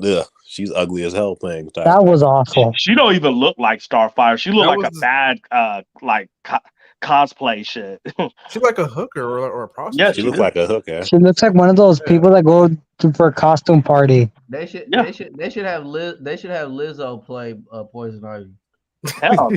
she's ugly as hell playing Starfire. That was awful. She don't even look like Starfire. She looked like a bad, cosplay shit. She's like a hooker or a prostitute. Yeah, She looked like a hooker. She looks like one of those people that go for a costume party. They should Yeah. they should have Lizzo play Poison Ivy. Hell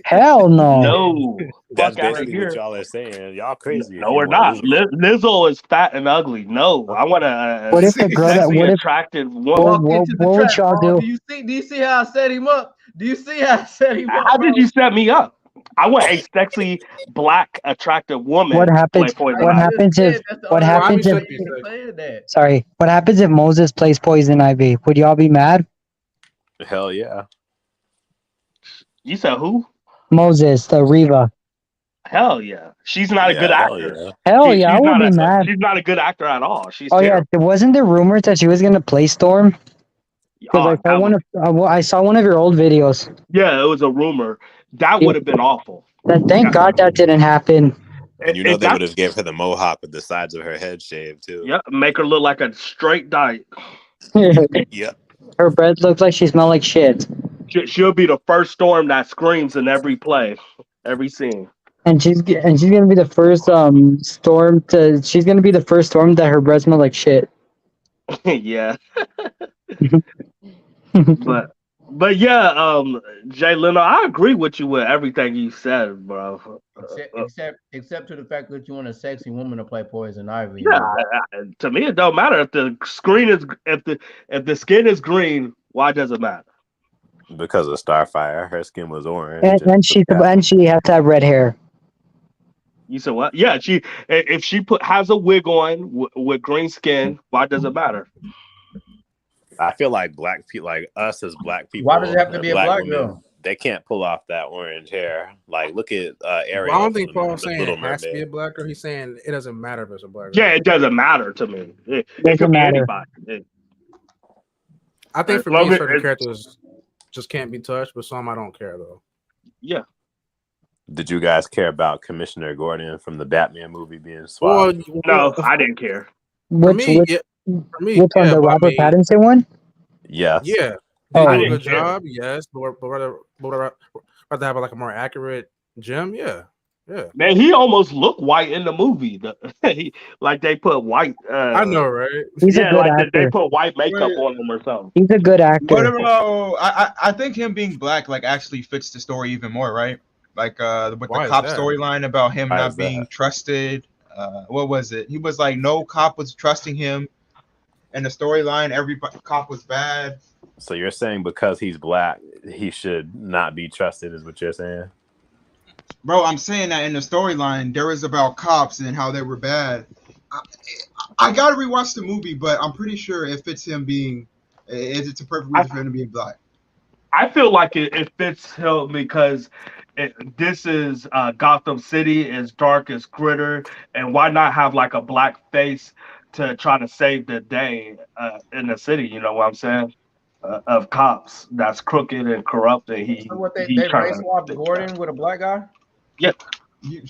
Hell no. no. That's Fuck out of basically here. what y'all are saying. Y'all crazy. No, we're not. Lizzo is fat and ugly. No, I want a What if the girl that sexy, what if attractive woman. what would y'all do? Do you see how I set him up? Do you see how I set him up? How did you set me up? I want a sexy, black, attractive woman. What happens? to play Poison What Ivy. happens if? What happens if? That. Sorry. What happens if Moses plays Poison Ivy? Would y'all be mad? Hell yeah. You said who? Moses, the Reva. Hell yeah. She's not a good hell actor. yeah. Hell yeah, I she's would not be mad. She's not a good actor at all. She's Oh yeah, terrible. there wasn't there rumors that she was gonna play Storm? Because I saw one of your old videos. Yeah, it was a rumor. That would have been awful. Thank God that didn't happen. You know they would have gave her the mohawk with the sides of her head shaved too. Yep, make her look like a straight dyke. Yep. Her breath looks like she smelled like shit. She'll be the first Storm that screams in every play, every scene. And she's gonna be the first she's gonna be the first Storm that her breath smelled like shit. Yeah. But yeah, Jlyno, I agree with you with everything you said, bro. Except to the fact that you want a sexy woman to play Poison Ivy. Yeah, to me it don't matter if the screen is if the skin is green. Why does it matter? Because of Starfire, her skin was orange. And she has to have red hair. You said what? Yeah, if she has a wig on with green skin, why does it matter? I feel like black people, like us as black people. Why does it have to be a black women, girl? They can't pull off that orange hair. Like, look at Ariel. Well, I don't think from Paul's saying Little it has to be a Mermaid. black girl. He's saying it doesn't matter if it's a black girl. Yeah, it doesn't matter to me. It could be anybody. I think for me, certain characters just can't be touched, but some I don't care though. Yeah. Did you guys care about Commissioner Gordon from the Batman movie being swapped? No, I didn't care. Which one, the Robert Pattinson one? Yes. Yeah. They do a good job, yes, but rather have like a more accurate Jim, yeah. Man, he almost looked white in the movie. Like they put white. I know, right? He's a good actor. They put white makeup on him or something. He's a good actor. What about? I think him being black like actually fits the story even more, right? Like with the cop storyline about him not being trusted. What was it? He was like no cop was trusting him. And the storyline, every cop was bad. So you're saying because he's black, he should not be trusted, is what you're saying? Bro, I'm saying that in the storyline, there was about cops and how they were bad. I gotta rewatch the movie, but I'm pretty sure it fits him being. It's a perfect reason for him to be black. I feel like it fits him because this is Gotham City, it's dark, it's gritter, and why not have like a black face to try to save the day in the city? You know what I'm saying? Of cops that's crooked and corrupt, and they race swapped Gordon with a black guy. Yeah, you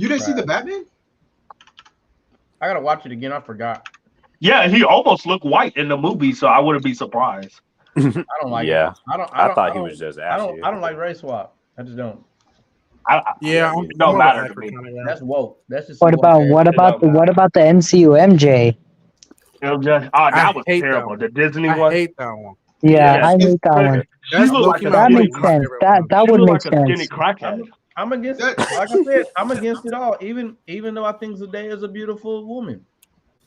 didn't see the Batman? I gotta watch it again. I forgot. Yeah, he almost looked white in the movie, so I wouldn't be surprised. I don't like. Yeah, it. I thought he was just ashy. I don't like race swap. I just don't. It don't matter to me. That's woke. That's just. What about the MCU MJ? MJ? Oh, that was terrible. The Disney one. I hate that one. Yeah, I hate that one. That makes sense. That would make sense. Skinny crackhead. I'm against it. Like I said, I'm against it all. Even though I think Zendaya is a beautiful woman.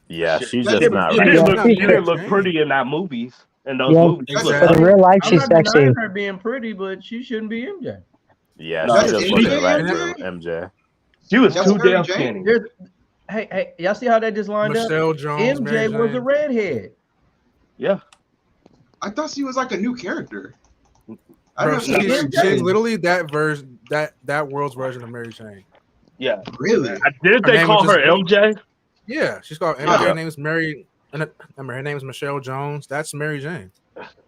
Yeah, she's just not She right. didn't look pretty in that movies. In those movies, but in real life, she's sexy. I'm not her being pretty, but she shouldn't be MJ. Yeah, she just wasn't right for MJ. She was too damn skinny. Hey, y'all see how that just lined Michelle up? Jones, MJ was a redhead. Yeah. I thought she was like a new character. Bro, she's literally that version, that world's version of Mary Jane. Yeah. Really? Did they call her MJ? Yeah, she's called MJ. Her name's Mary. Her name's Michelle Jones. That's Mary Jane.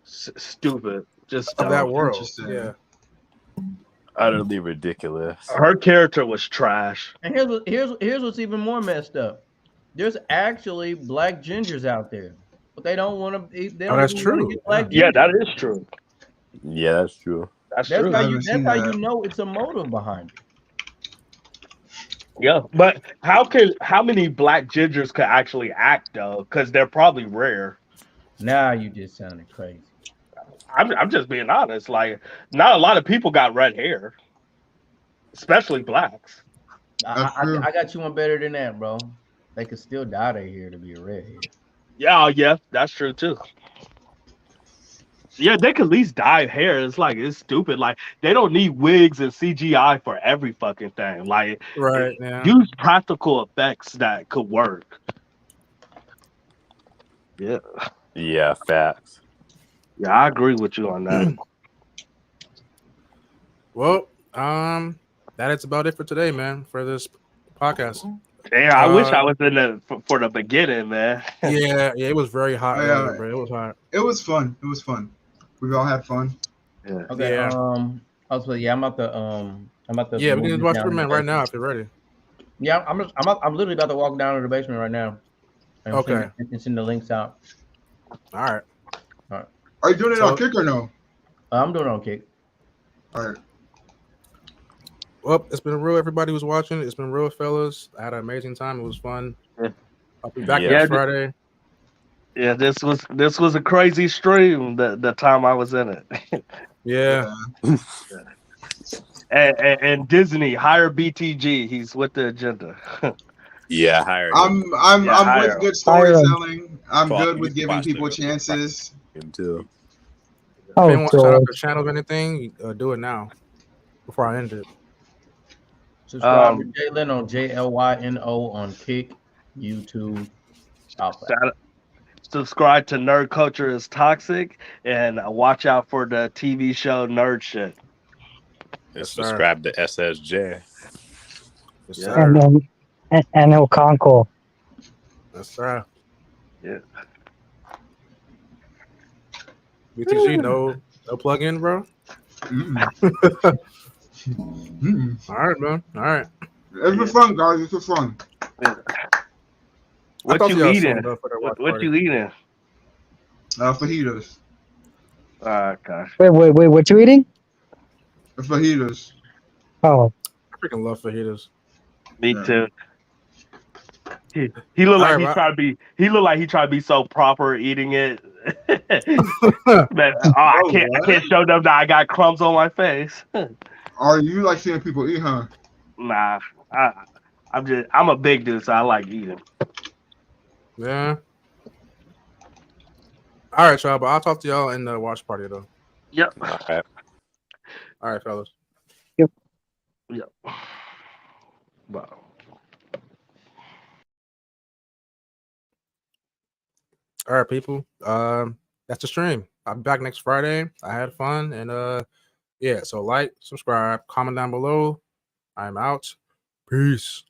Stupid. Just of that world. Yeah. Utterly ridiculous. Her character was trash. And here's what's even more messed up. There's actually black gingers out there, but they don't want to. That's true. Yeah, that is true. Yeah, that's true. That's true. That's how you know it's a motive behind it. Yeah, but how many black gingers could actually act though? Because they're probably rare. Now you just sounded crazy. I'm just being honest. Like, not a lot of people got red hair, especially blacks. That's true. I got you one better than that, bro. They could still dye their hair to be a redhead. Yeah, yeah, that's true too. Yeah, they could at least dye hair. It's like it's stupid. Like they don't need wigs and CGI for every fucking thing. Like Right. Yeah. use practical effects that could work. Yeah, Yeah, facts. yeah, I agree with you on that. Well, that is about it for today, man. For this podcast. Yeah, I wish I was in the for the beginning, man. yeah, it was very hot Yeah. earlier, bro. It was hot. It was fun. It was fun. We've all had fun. Yeah. Okay. Yeah. Also, yeah, I'm about to. Yeah, we move can this watch down Superman in the right now basement. if you're ready. Yeah, I'm literally about to walk down to the basement right now. And Okay. send the links out. All right. Are you doing it on Kick or no? I'm doing it on Kick. All right. Well, it's been real, everybody who's watching. It's been real, fellas. I had an amazing time. It was fun. Yeah. I'll be back Yeah. next Friday. Yeah, this was a crazy stream. The time I was in it. Yeah. And Disney hire BTG. He's with the agenda. Yeah, hire I'm hire with good Hire 'em. storytelling. I'm Fuck, good you with need to giving watch people the- chances. him too. If Oh, anyone shout out George. the channel or anything, do it now before I end it. Subscribe to Jlyno, Jlyno on Kick, YouTube. Subscribe to Nerd Culture is Toxic, and watch out for the TV show Nerd Shit. And Yes, sir. subscribe to SSJ. Yes, Yeah. sir. And El Conco. Yes, sir. Yeah. BTG, no plug in, bro. Mm-mm. Mm-mm. All right, man. All right. It's been fun, guys. It's been fun. What thought you y'all eating? sold up for that watch What party. you eating? Fajitas. Oh gosh. Wait, what you eating? Fajitas. Oh, I freaking love fajitas. Me Yeah. too. He looked All like right, he bro. tried to be. He looked like he tried to be so proper eating it. Man, I can't show them that I got crumbs on my face. Are you like seeing people eat, huh? Nah, I'm a big dude, so I like eating. Yeah. All right, y'all. But I'll talk to y'all in the watch party, though. Yep. Okay. All right, fellas. Yep. Wow. All right, people. That's the stream. I'll be back next Friday. I had fun, and yeah. So like, subscribe, comment down below. I'm out. Peace.